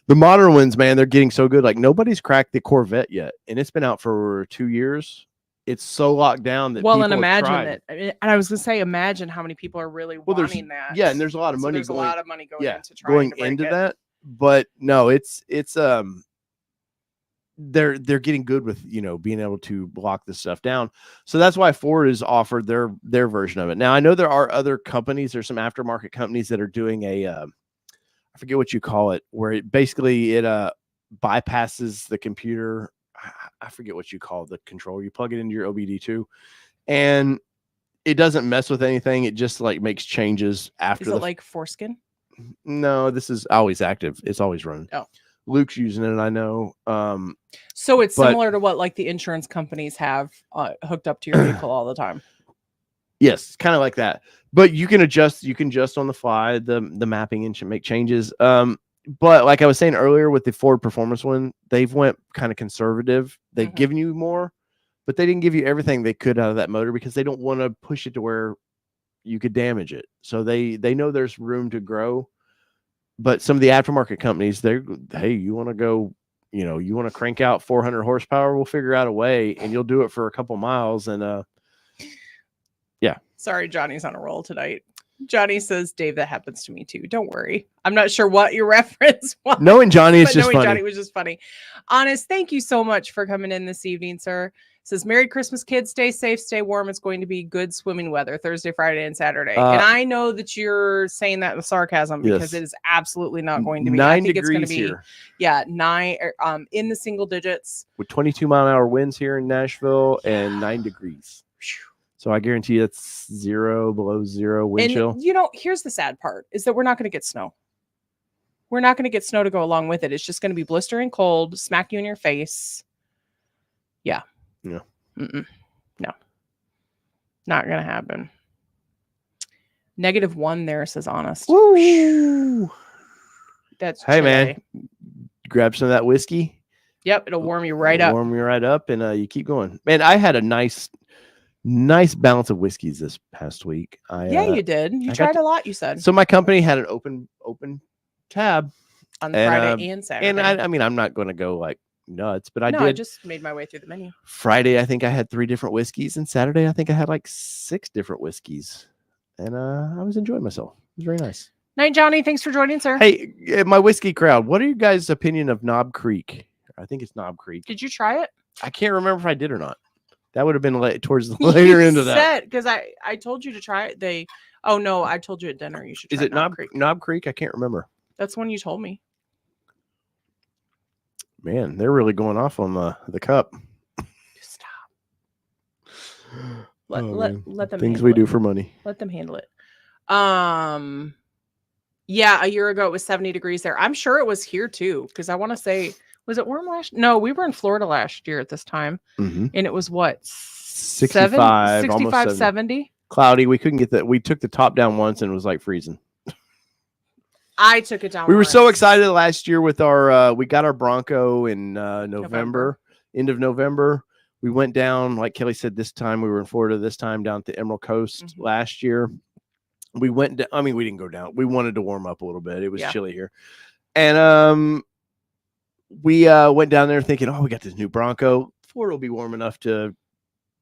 [SPEAKER 2] The modern ones, man, they're getting so good. Like nobody's cracked the Corvette yet, and it's been out for 2 years. It's so locked down that
[SPEAKER 1] and imagine that. And I was gonna say, imagine how many people are really wanting that.
[SPEAKER 2] Yeah, and there's a lot of money.
[SPEAKER 1] There's a lot of money going into
[SPEAKER 2] going into that. But no, it's they're getting good with being able to lock this stuff down. So that's why Ford has offered their version of it. Now I know there are other companies. There's some aftermarket companies that are doing I forget what you call it, where it bypasses the computer. I forget what you call the control. You plug it into your OBD2 and it doesn't mess with anything. It just like makes changes after.
[SPEAKER 1] Is it like foreskin?
[SPEAKER 2] No, this is always active. It's always running.
[SPEAKER 1] Oh,
[SPEAKER 2] Luke's using it. I know.
[SPEAKER 1] So it's similar to what like the insurance companies have hooked up to your vehicle all the time.
[SPEAKER 2] Yes, kind of like that. But you can adjust. You can adjust on the fly the mapping and make changes. But like I was saying earlier with the Ford Performance one, they've went kind of conservative. They've given you more, but they didn't give you everything they could out of that motor because they don't want to push it to where you could damage it. So they know there's room to grow. But some of the aftermarket companies, hey, you want to go, you want to crank out 400 horsepower, we'll figure out a way, and you'll do it for a couple miles. And yeah.
[SPEAKER 1] Sorry, Johnny's on a roll tonight. Johnny says, Dave, that happens to me too. Don't worry. I'm not sure what your reference was.
[SPEAKER 2] Knowing Johnny, it's just funny.
[SPEAKER 1] Johnny was just funny. Honest, thank you so much for coming in this evening, sir. Says, Merry Christmas, kids. Stay safe, stay warm. It's going to be good swimming weather Thursday, Friday, and Saturday. And I know that you're saying that with sarcasm because it is absolutely not going to be.
[SPEAKER 2] 9
[SPEAKER 1] I think
[SPEAKER 2] degrees
[SPEAKER 1] it's going to be,
[SPEAKER 2] here.
[SPEAKER 1] 9 in the single digits.
[SPEAKER 2] With 22-mile-an-hour winds here in Nashville and 9 degrees. So I guarantee you it's below zero wind chill.
[SPEAKER 1] And here's the sad part is that we're not going to get snow. We're not going to get snow to go along with it. It's just going to be blistering cold, smack you in your face. Yeah.
[SPEAKER 2] Yeah.
[SPEAKER 1] No. Not going to happen. -1 there, says Honest.
[SPEAKER 2] Woo!
[SPEAKER 1] That's
[SPEAKER 2] hey, man. Grab some of that whiskey.
[SPEAKER 1] Yep. It'll warm you right up.
[SPEAKER 2] Warm you right up, and you keep going. Man, I had a nice balance of whiskeys this past week.
[SPEAKER 1] You did. You tried a lot, you said.
[SPEAKER 2] So my company had an open tab
[SPEAKER 1] on Friday and Saturday.
[SPEAKER 2] And I mean, I'm not going to go like nuts, but I
[SPEAKER 1] just made my way through the menu.
[SPEAKER 2] Friday, I think I had 3 different whiskeys, and Saturday, I think I had like 6 different whiskeys, and I was enjoying myself. It was very nice.
[SPEAKER 1] Night, Johnny. Thanks for joining, sir.
[SPEAKER 2] Hey, my whiskey crowd, what are you guys' opinion of Knob Creek? I think it's Knob Creek.
[SPEAKER 1] Did you try it?
[SPEAKER 2] I can't remember if I did or not. That would have been towards the later end of that.
[SPEAKER 1] Because I told you to try it. Oh no, I told you at dinner you should try.
[SPEAKER 2] Is it Knob Creek? Knob Creek? I can't remember.
[SPEAKER 1] That's when you told me.
[SPEAKER 2] Man, they're really going off on the cup.
[SPEAKER 1] Stop. Let them
[SPEAKER 2] things
[SPEAKER 1] handle
[SPEAKER 2] we
[SPEAKER 1] it.
[SPEAKER 2] do for money.
[SPEAKER 1] Let them handle it. Yeah, a year ago it was 70 degrees there. I'm sure it was here too, because I want to say, was it warm last? No, we were in Florida last year at this time, and it was what
[SPEAKER 2] 65,
[SPEAKER 1] 65,
[SPEAKER 2] almost
[SPEAKER 1] 70.
[SPEAKER 2] Cloudy. We couldn't get that. We took the top down once and it was like freezing.
[SPEAKER 1] I took it down.
[SPEAKER 2] We were
[SPEAKER 1] once.
[SPEAKER 2] so excited last year with our. We got our Bronco in November, end of November. We went down, like Kelly said, this time we were in Florida. This time down at the Emerald Coast last year. We went. I mean, we didn't go down. We wanted to warm up a little bit. It was chilly here, and we went down there thinking, oh, we got this new Bronco. Florida will be warm enough to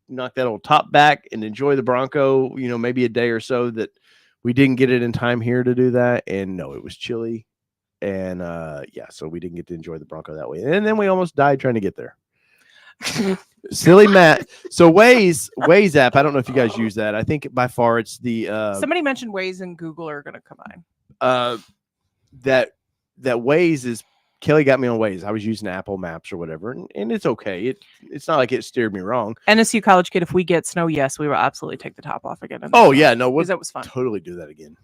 [SPEAKER 2] knock that old top back and enjoy the Bronco. You know, maybe a day or so. That we didn't get it in time here to do that, and no, it was chilly, and so we didn't get to enjoy the Bronco that way. And then we almost died trying to get there. Silly Matt. So Waze app. I don't know if you guys use that. I think by far it's the
[SPEAKER 1] somebody mentioned Waze and Google are going to combine.
[SPEAKER 2] That Waze is Kelly got me on Waze. I was using Apple Maps or whatever, and it's okay. It's not like it steered me wrong.
[SPEAKER 1] NSU College Kid, if we get snow, yes, we will absolutely take the top off again.
[SPEAKER 2] Oh yeah, no,
[SPEAKER 1] that was fun.
[SPEAKER 2] Totally do that again.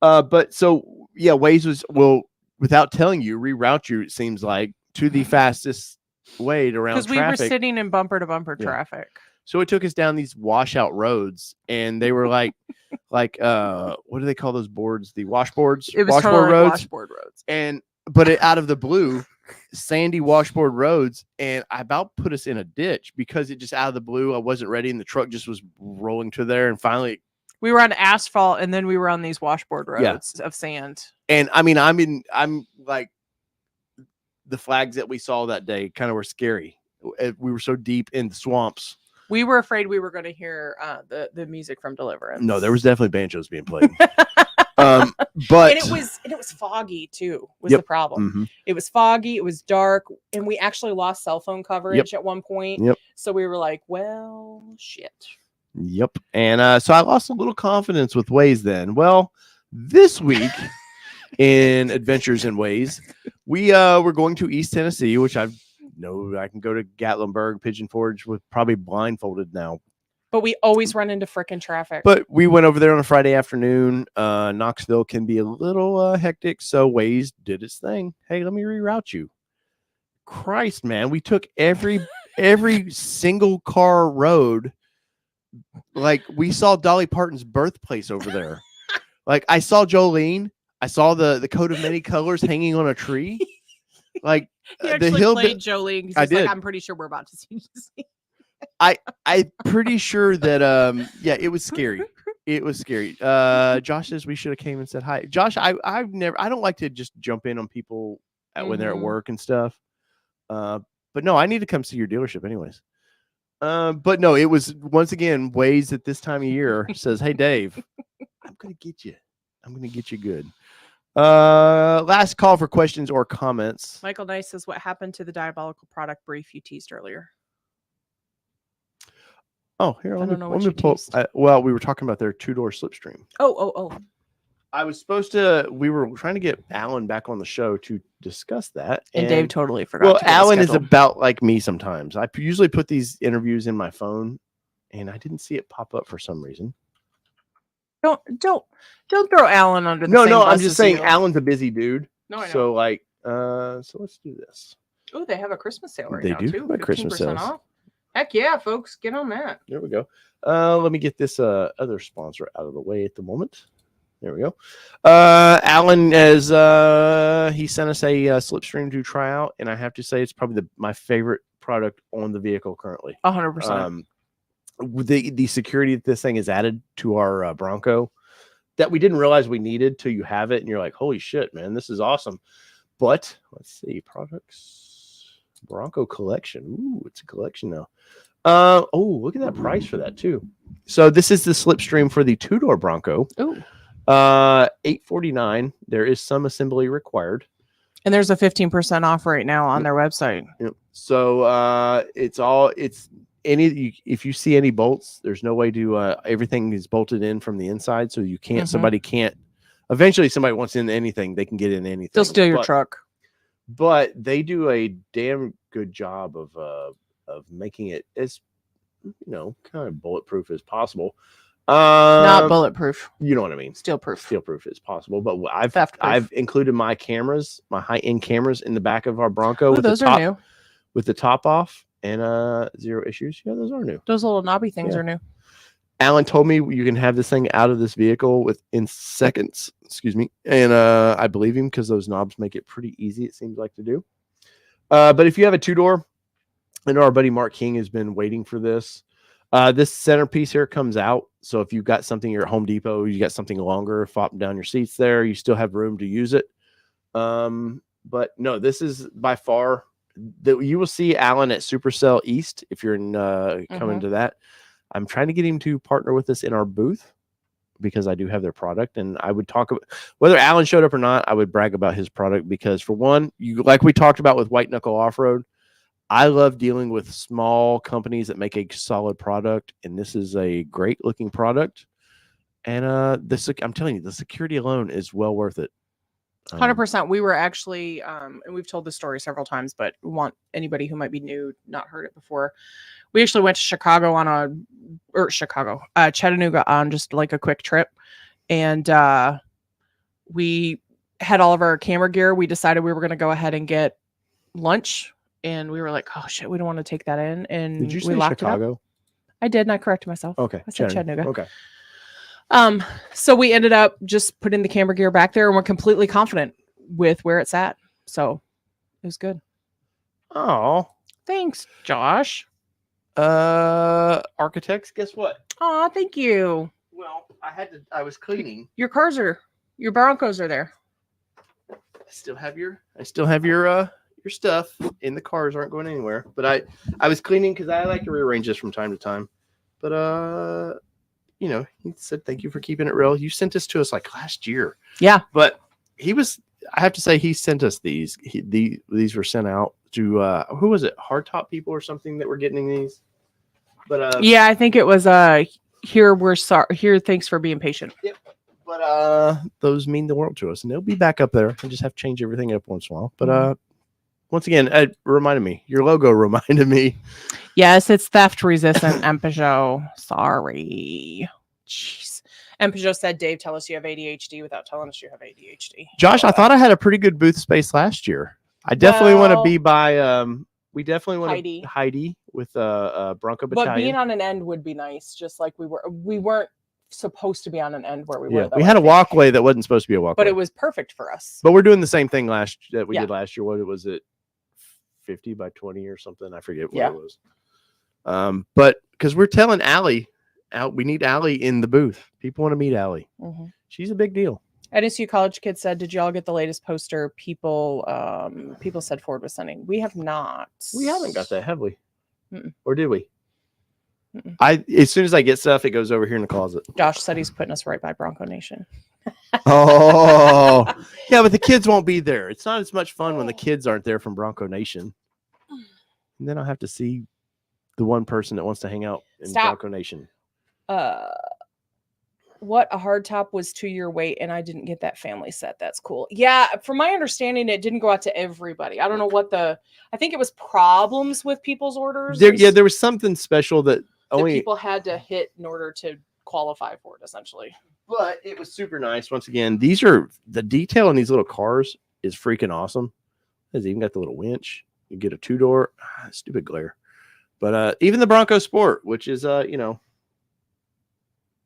[SPEAKER 2] But so yeah, Waze will without telling you reroute you. It seems like to the fastest way to round
[SPEAKER 1] because we were sitting in bumper to bumper traffic.
[SPEAKER 2] So it took us down these washout roads, and they were like what do they call those boards? The washboards.
[SPEAKER 1] It was
[SPEAKER 2] washboard
[SPEAKER 1] totally
[SPEAKER 2] roads.
[SPEAKER 1] Washboard roads.
[SPEAKER 2] But out of the blue, sandy washboard roads, and I about put us in a ditch because it just out of the blue. I wasn't ready, and the truck just was rolling to there, and finally
[SPEAKER 1] we were on asphalt, and then we were on these washboard roads of sand.
[SPEAKER 2] And I mean, I'm like. The flags that we saw that day kind of were scary. We were so deep in the swamps.
[SPEAKER 1] We were afraid we were going to hear the music from Deliverance.
[SPEAKER 2] No, there was definitely banjos being played. But
[SPEAKER 1] and it was foggy too. Was the problem? It was foggy. It was dark, and we actually lost cell phone coverage at one point. So we were like, "Well, shit."
[SPEAKER 2] Yep. And so I lost a little confidence with Waze. Then, well, this week. In Adventures in Ways, we're going to East Tennessee, which I know I can go to Gatlinburg, Pigeon Forge with probably blindfolded now.
[SPEAKER 1] But we always run into frickin' traffic.
[SPEAKER 2] But we went over there on a Friday afternoon. Knoxville can be a little hectic, so Waze did its thing. Hey, let me reroute you. Christ, man, we took every single car road. Like we saw Dolly Parton's birthplace over there. Like I saw Jolene. I saw the coat of many colors hanging on a tree. Like
[SPEAKER 1] the hill played Jolene. I did. Like, I'm pretty sure we're about to see.
[SPEAKER 2] I'm pretty sure that it was scary. It was scary. Josh says we should have came and said hi. Josh, I don't like to just jump in on people when they're at work and stuff. But no, I need to come see your dealership anyways. But no, it was once again Waze at this time of year says, "Hey Dave, I'm gonna get you. I'm gonna get you good." Last call for questions or comments.
[SPEAKER 1] Michael Nice says, "What happened to the Diabolical product brief you teased earlier?"
[SPEAKER 2] Oh, here, let me pull. Well, we were talking about their two-door slipstream.
[SPEAKER 1] Oh.
[SPEAKER 2] I was we were trying to get Alan back on the show to discuss that.
[SPEAKER 1] And Dave totally forgot.
[SPEAKER 2] Well, Alan is about like me sometimes. I usually put these interviews in my phone, and I didn't see it pop up for some reason.
[SPEAKER 1] Don't throw Alan under the same bus.
[SPEAKER 2] I'm just saying Alan's a busy dude.
[SPEAKER 1] No, I know.
[SPEAKER 2] So like, so let's do this.
[SPEAKER 1] Oh, they have a Christmas sale right
[SPEAKER 2] now
[SPEAKER 1] too.
[SPEAKER 2] They do have a Christmas sale
[SPEAKER 1] off. Heck yeah, folks, get on that.
[SPEAKER 2] There we go. Let me get this other sponsor out of the way at the moment. There we go. Alan, as he sent us a slipstream to try out, and I have to say it's probably my favorite product on the vehicle currently.
[SPEAKER 1] 100%.
[SPEAKER 2] The security that this thing is added to our Bronco that we didn't realize we needed till you have it, and you're like, holy shit, man, this is awesome. But let's see, products, Bronco collection. Ooh, it's a collection now. Oh, look at that price for that too. So this is the slipstream for the two-door Bronco.
[SPEAKER 1] Ooh.
[SPEAKER 2] $849. There is some assembly required.
[SPEAKER 1] And there's a 15% off right now on their website.
[SPEAKER 2] Yep. So if you see any bolts, there's no way to everything is bolted in from the inside, so you can't somebody can't eventually somebody wants in anything, they can get in anything.
[SPEAKER 1] They'll steal your truck.
[SPEAKER 2] But they do a damn good job of making it as kind of bulletproof as possible.
[SPEAKER 1] Not bulletproof.
[SPEAKER 2] You know what I mean?
[SPEAKER 1] Steel proof.
[SPEAKER 2] Steel proof is possible, but
[SPEAKER 1] Theft proof.
[SPEAKER 2] I've included my cameras, my high-end cameras in the back of our Bronco.
[SPEAKER 1] Ooh, those are new.
[SPEAKER 2] With the top off and 0 issues. Yeah, those are new.
[SPEAKER 1] Those little knobby things are new.
[SPEAKER 2] Alan told me you can have this thing out of this vehicle within seconds. Excuse me. And I believe him because those knobs make it pretty easy, it seems like to do. But if you have a 2-door, I know our buddy Mark King has been waiting for this. This centerpiece here comes out. So if you've got something you're at Home Depot, you got something longer, flopping down your seats there, you still have room to use it. But no, this is by far that you will see Alan at Cel East if you're in coming to that. I'm trying to get him to partner with us in our booth because I do have their product, and I would talk about whether Alan showed up or not. I would brag about his product because, for one, like we talked about with White Knuckle Off-Road, I love dealing with small companies that make a solid product, and this is a great looking product. And I'm telling you, the security alone is well worth it.
[SPEAKER 1] 100%. We were actually, and we've told this story several times, but we want anybody who might be new, not heard it before. We actually went to Chattanooga on just like a quick trip. And we had all of our camera gear. We decided we were going to go ahead and get lunch. And we were like, oh shit, we don't want to take that in. And
[SPEAKER 2] did you say
[SPEAKER 1] we locked
[SPEAKER 2] Chicago?
[SPEAKER 1] it up. I did, and I corrected myself.
[SPEAKER 2] Okay.
[SPEAKER 1] I said Chattanooga.
[SPEAKER 2] Okay.
[SPEAKER 1] So we ended up just putting the camera gear back there, and we're completely confident with where it's at. So it was good.
[SPEAKER 2] Oh,
[SPEAKER 1] thanks, Josh.
[SPEAKER 2] Architects, guess what?
[SPEAKER 1] Oh, thank you.
[SPEAKER 2] Well, I was cleaning.
[SPEAKER 1] Your Broncos are there.
[SPEAKER 2] I still have your stuff in the cars, aren't going anywhere. But I was cleaning because I like to rearrange this from time to time. But he said thank you for keeping it real. You sent this to us like last year.
[SPEAKER 1] Yeah.
[SPEAKER 2] But I have to say he sent us these. These were sent out to who was it? Hardtop people or something that were getting these. But
[SPEAKER 1] yeah, I think it was here we're sorry. Here, thanks for being patient.
[SPEAKER 2] Yep. But those mean the world to us, and they'll be back up there. I just have to change everything up once in a while. But once again, it reminded me. Your logo reminded me.
[SPEAKER 1] Yes, it's theft resistant and Peugeot. Sorry. Jeez. And Peugeot said, Dave, tell us you have ADHD without telling us you have ADHD.
[SPEAKER 2] Josh, I thought I had a pretty good booth space last year. I definitely want to be by we definitely want to Heidi with Bronco Battalion.
[SPEAKER 1] But being on an end would be nice, just like we weren't supposed to be on an end where we were.
[SPEAKER 2] We had a walkway that wasn't supposed to be a walkway.
[SPEAKER 1] But it was perfect for us.
[SPEAKER 2] But we're doing the same thing that we did last year. What was it? 50 by 20 or something. I forget what it was. But because we're telling Allie, we need Allie in the booth. People want to meet Allie. Mm-hmm. She's a big deal.
[SPEAKER 1] NSU College Kids said, did y'all get the latest poster? People said Ford was sending. We have not.
[SPEAKER 2] We haven't got that, have we? Mm-mm. Or did we? Mm-mm. As soon as I get stuff, it goes over here in the closet.
[SPEAKER 1] Josh said he's putting us right by Bronco Nation.
[SPEAKER 2] Oh, yeah, but the kids won't be there. It's not as much fun when the kids aren't there from Bronco Nation. And then I'll have to see the one person that wants to hang out in Bronco Nation.
[SPEAKER 1] What a hardtop was 2-year wait, and I didn't get that family set. That's cool. Yeah, from my understanding, it didn't go out to everybody. I don't know what I think it was problems with people's orders.
[SPEAKER 2] There was something special that only
[SPEAKER 1] people had to hit in order to qualify for it, essentially.
[SPEAKER 2] But it was super nice. Once again, the detail in these little cars is freaking awesome. It's even got the little winch. You get a 2-door. Stupid glare. But even the Bronco Sport, which is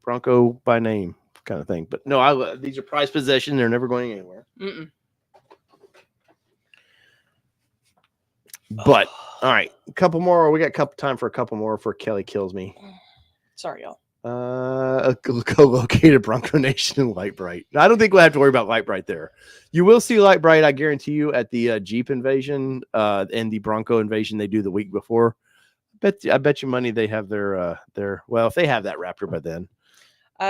[SPEAKER 2] Bronco by name kind of thing. But no, these are prized possession. They're never going anywhere. Mm-mm. But all right, a couple more. We got time for a couple more before Kelly kills me.
[SPEAKER 1] Sorry, y'all.
[SPEAKER 2] Co-located Bronco Nation and Light Bright. I don't think we'll have to worry about Light Bright there. You will see Light Bright, I guarantee you, at the Jeep invasion and the Bronco invasion they do the week before. I bet you money they have their well, if they have that Raptor by then.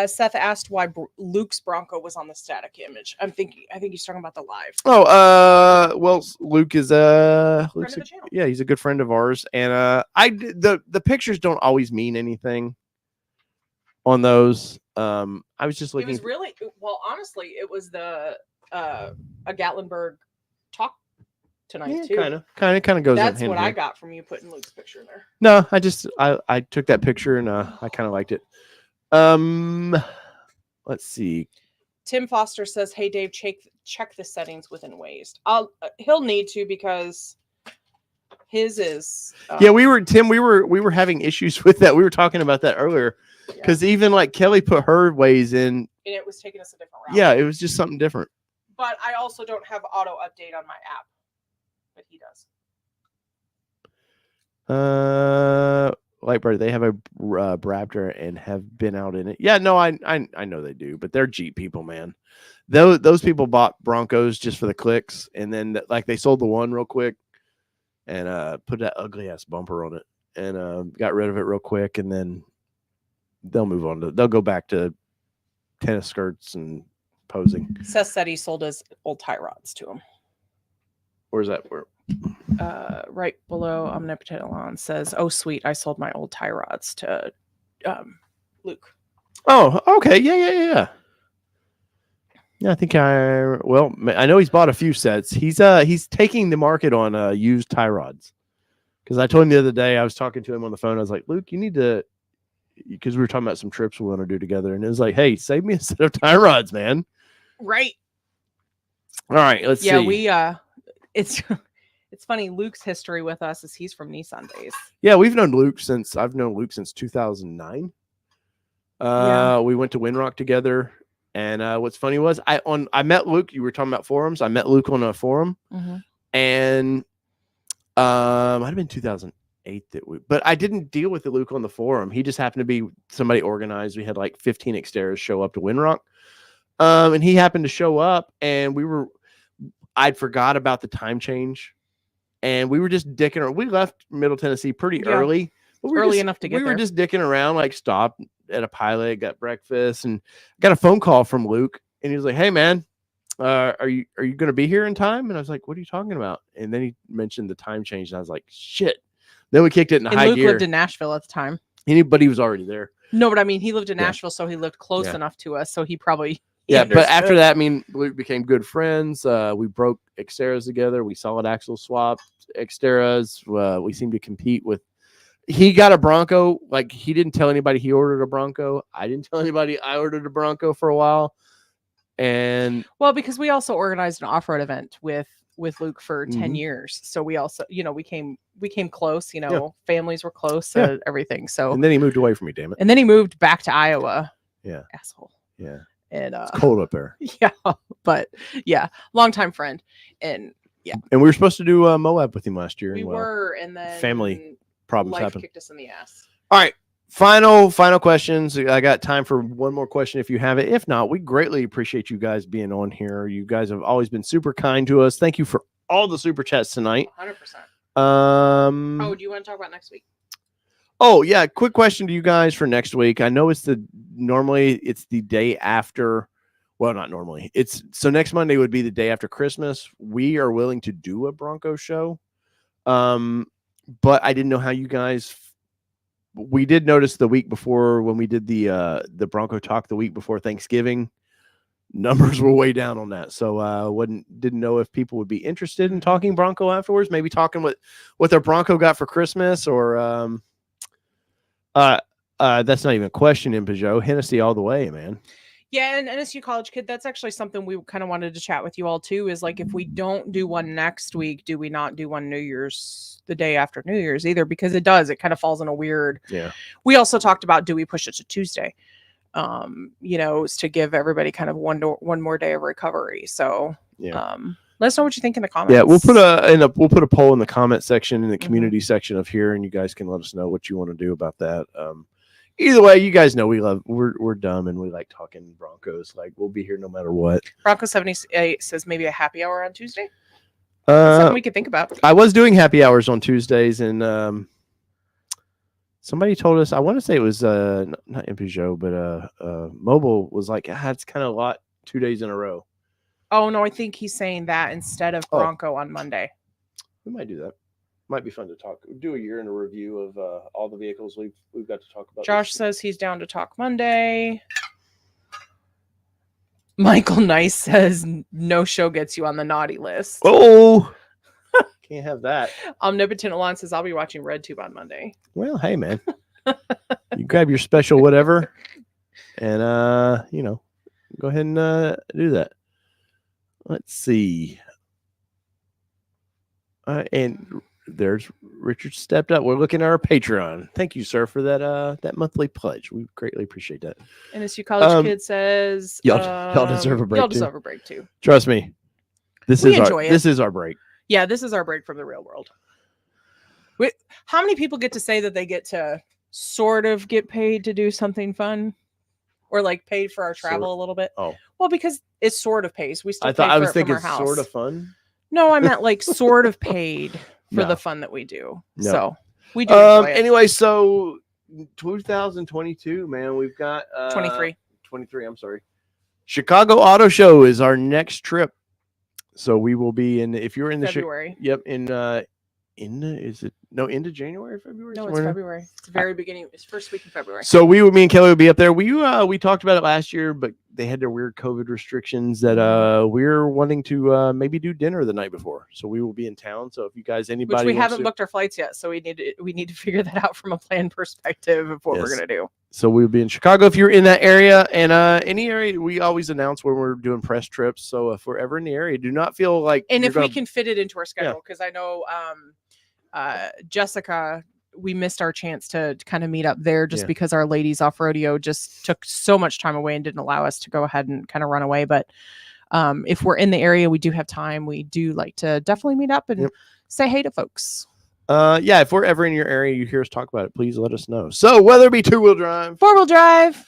[SPEAKER 1] Seth asked why Luke's Bronco was on the static image. I think he's talking about the live.
[SPEAKER 2] Oh, well, Luke is
[SPEAKER 1] Luke's friend of the channel.
[SPEAKER 2] Yeah, he's a good friend of ours, and the pictures don't always mean anything on those. I was just looking.
[SPEAKER 1] It was honestly, it was a Gatlinburg talk tonight
[SPEAKER 2] Yeah,
[SPEAKER 1] too.
[SPEAKER 2] kind of goes.
[SPEAKER 1] That's
[SPEAKER 2] hand
[SPEAKER 1] what
[SPEAKER 2] in
[SPEAKER 1] I
[SPEAKER 2] hand.
[SPEAKER 1] got from you putting Luke's picture in there.
[SPEAKER 2] No, I took that picture and I kind of liked it. Let's see.
[SPEAKER 1] Tim Foster says, "Hey Dave, check the settings within Waze. He'll need to because his is
[SPEAKER 2] Yeah, we were having issues with that. We were talking about that earlier because even like Kelly put her Waze in,
[SPEAKER 1] and it was taking us a different route.
[SPEAKER 2] Yeah, it was just something different.
[SPEAKER 1] But I also don't have auto update on my app, but he does.
[SPEAKER 2] Lightbird, they have a Raptor and have been out in it. Yeah, no, I know they do, but they're Jeep people, man. Those people bought Broncos just for the clicks, and then like they sold the one real quick, and put that ugly ass bumper on it, and got rid of it real quick, and then they'll move on they'll go back to tennis skirts and posing.
[SPEAKER 1] Seth said he sold his old tie rods to him.
[SPEAKER 2] Where's that? Where?
[SPEAKER 1] Right below Omnipotent Alon says, "Oh sweet, I sold my old tie rods to Luke."
[SPEAKER 2] Oh, okay, yeah. I think I know he's bought a few sets. He's taking the market on used tie rods. Because I told him the other day, I was talking to him on the phone. I was like, Luke, you need to, because we were talking about some trips we want to do together, and it was like, hey, save me a set of tie rods, man.
[SPEAKER 1] Right.
[SPEAKER 2] All right, let's see.
[SPEAKER 1] Yeah, it's funny. Luke's history with us is he's from Nissan days.
[SPEAKER 2] Yeah, I've known Luke since 2009. We went to Windrock together, and what's funny was I met Luke. You were talking about forums. I met Luke on a forum, and might have been 2008 but I didn't deal with the Luke on the forum. He just happened to be somebody organized. We had like 15 Xteras show up to Windrock, and he happened to show up, and I'd forgot about the time change. And we were just dicking around. We left Middle Tennessee pretty early. But
[SPEAKER 1] early enough to get
[SPEAKER 2] there.
[SPEAKER 1] We
[SPEAKER 2] were just dicking around, like stopped at a Pilot, got breakfast, and got a phone call from Luke. And he was like, hey, man, are you going to be here in time? And I was like, what are you talking about? And then he mentioned the time change. And I was like, shit. Then we kicked it in high
[SPEAKER 1] Luke
[SPEAKER 2] gear.
[SPEAKER 1] Lived in Nashville at the time.
[SPEAKER 2] But he was already there.
[SPEAKER 1] No, but I mean, he lived in Nashville, so he lived close enough to us. So he probably...
[SPEAKER 2] But after that, I mean, Luke became good friends. We broke Xteras together. We solid axle swapped Xteras. We seemed to compete with. He got a Bronco. Like, he didn't tell anybody he ordered a Bronco. I didn't tell anybody I ordered a Bronco for a while. And
[SPEAKER 1] because we also organized an off-road event with Luke for 10 years. So we also, we came close. Families were close and everything. So
[SPEAKER 2] and then he moved away from me. Damn it.
[SPEAKER 1] And then he moved back to Iowa.
[SPEAKER 2] Yeah.
[SPEAKER 1] Asshole.
[SPEAKER 2] Yeah.
[SPEAKER 1] And
[SPEAKER 2] it's cold up there.
[SPEAKER 1] Yeah, but longtime friend, and
[SPEAKER 2] and we were supposed to do Moab with him last year.
[SPEAKER 1] We were, and then
[SPEAKER 2] family problems happened.
[SPEAKER 1] Kicked us in the ass.
[SPEAKER 2] All right, final questions. I got time for one more question if you have it. If not, we greatly appreciate you guys being on here. You guys have always been super kind to us. Thank you for all the super chats tonight.
[SPEAKER 1] 100%.
[SPEAKER 2] Oh,
[SPEAKER 1] do you want to talk about next week?
[SPEAKER 2] Oh, yeah. Quick question to you guys for next week. I know normally it's the day after. Well, not normally. So next Monday would be the day after Christmas. We are willing to do a Bronco show. But I didn't know how you guys. We did notice the week before when we did the Bronco talk the week before Thanksgiving, numbers were way down on that. So didn't know if people would be interested in talking Bronco afterwards. Maybe talking what their Bronco got for Christmas or. That's not even a question in Peugeot. Hennessy all the way, man.
[SPEAKER 1] Yeah, and NSU College Kid, that's actually something we kind of wanted to chat with you all too, is like, if we don't do one next week, do we not do one the day after New Year's either? Because it kind of falls in a weird. Yeah. We also talked about, do we push it to Tuesday? To give everybody kind of one more day of recovery. So let us know what you think in the comments.
[SPEAKER 2] Yeah, we'll put a poll in the comment section in the community section of here, and you guys can let us know what you want to do about that. Either way, you guys know we're dumb and we like talking Broncos. Like, we'll be here no matter what.
[SPEAKER 1] Bronco 78 says maybe a happy hour on Tuesday. Something we could think about.
[SPEAKER 2] I was doing happy hours on Tuesdays, and somebody told us, I want to say it was not in Peugeot, but Mobile was like, it's kind of a lot 2 days in a row.
[SPEAKER 1] Oh, no, I think he's saying that instead of Bronco on Monday.
[SPEAKER 2] We might do that. Might be fun to do a year in a review of all the vehicles we've got to talk about.
[SPEAKER 1] Josh says he's down to talk Monday. Michael Nice says no show gets you on the naughty list.
[SPEAKER 2] Oh, Can't have that.
[SPEAKER 1] Omnipotent Alon says I'll be watching RedTube on Monday.
[SPEAKER 2] Well, hey man, you grab your special whatever, and go ahead and do that. Let's see. And there's Richard stepped up. We're looking at our Patreon. Thank you, sir, for that monthly pledge. We greatly appreciate that.
[SPEAKER 1] NSU College Kid says
[SPEAKER 2] y'all deserve a break.
[SPEAKER 1] Y'all
[SPEAKER 2] too.
[SPEAKER 1] deserve a break too.
[SPEAKER 2] Trust me. This is our break.
[SPEAKER 1] Yeah, this is our break from the real world. How many people get to say that they get to sort of get paid to do something fun, or like paid for our travel a little bit?
[SPEAKER 2] Oh,
[SPEAKER 1] well, because it's sort of pays. We still.
[SPEAKER 2] I was thinking sort of fun.
[SPEAKER 1] No, I meant like sort of paid for the fun that we do. No. So we do.
[SPEAKER 2] Anyway, so 2022, man, we've got 23. I'm sorry. Chicago Auto Show is our next trip. So we will be in. If you're in the
[SPEAKER 1] February.
[SPEAKER 2] Into January, February?
[SPEAKER 1] No, it's February. It's the very beginning. It's first week in February.
[SPEAKER 2] So me and Kelly will be up there. We talked about it last year, but they had their weird COVID restrictions that we're wanting to maybe do dinner the night before. So we will be in town. So if you guys which
[SPEAKER 1] we haven't booked our flights yet, so we need to figure that out from a plan perspective of what we're gonna do. So
[SPEAKER 2] we'll be in Chicago if you're in that area, and any area we always announce when we're doing press trips. So if we're ever in the area, do not feel like
[SPEAKER 1] we can fit it into our schedule, because I know Jessica, we missed our chance to kind of meet up there just because our ladies off rodeo just took so much time away and didn't allow us to go ahead and kind of run away. But if we're in the area, we do have time. We do like to definitely meet up and say hey to folks.
[SPEAKER 2] If we're ever in your area, you hear us talk about it, please let us know. So whether it be 2-wheel drive,
[SPEAKER 1] 4-wheel drive,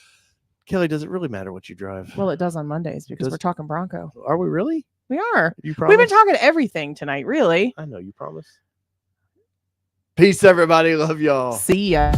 [SPEAKER 2] Kelly, does it really matter what you drive?
[SPEAKER 1] Well, it does on Mondays because we're talking Bronco.
[SPEAKER 2] Are we really?
[SPEAKER 1] We are.
[SPEAKER 2] You promise?
[SPEAKER 1] We've been talking everything tonight, really.
[SPEAKER 2] I know you promise. Peace, everybody. Love y'all.
[SPEAKER 1] See ya.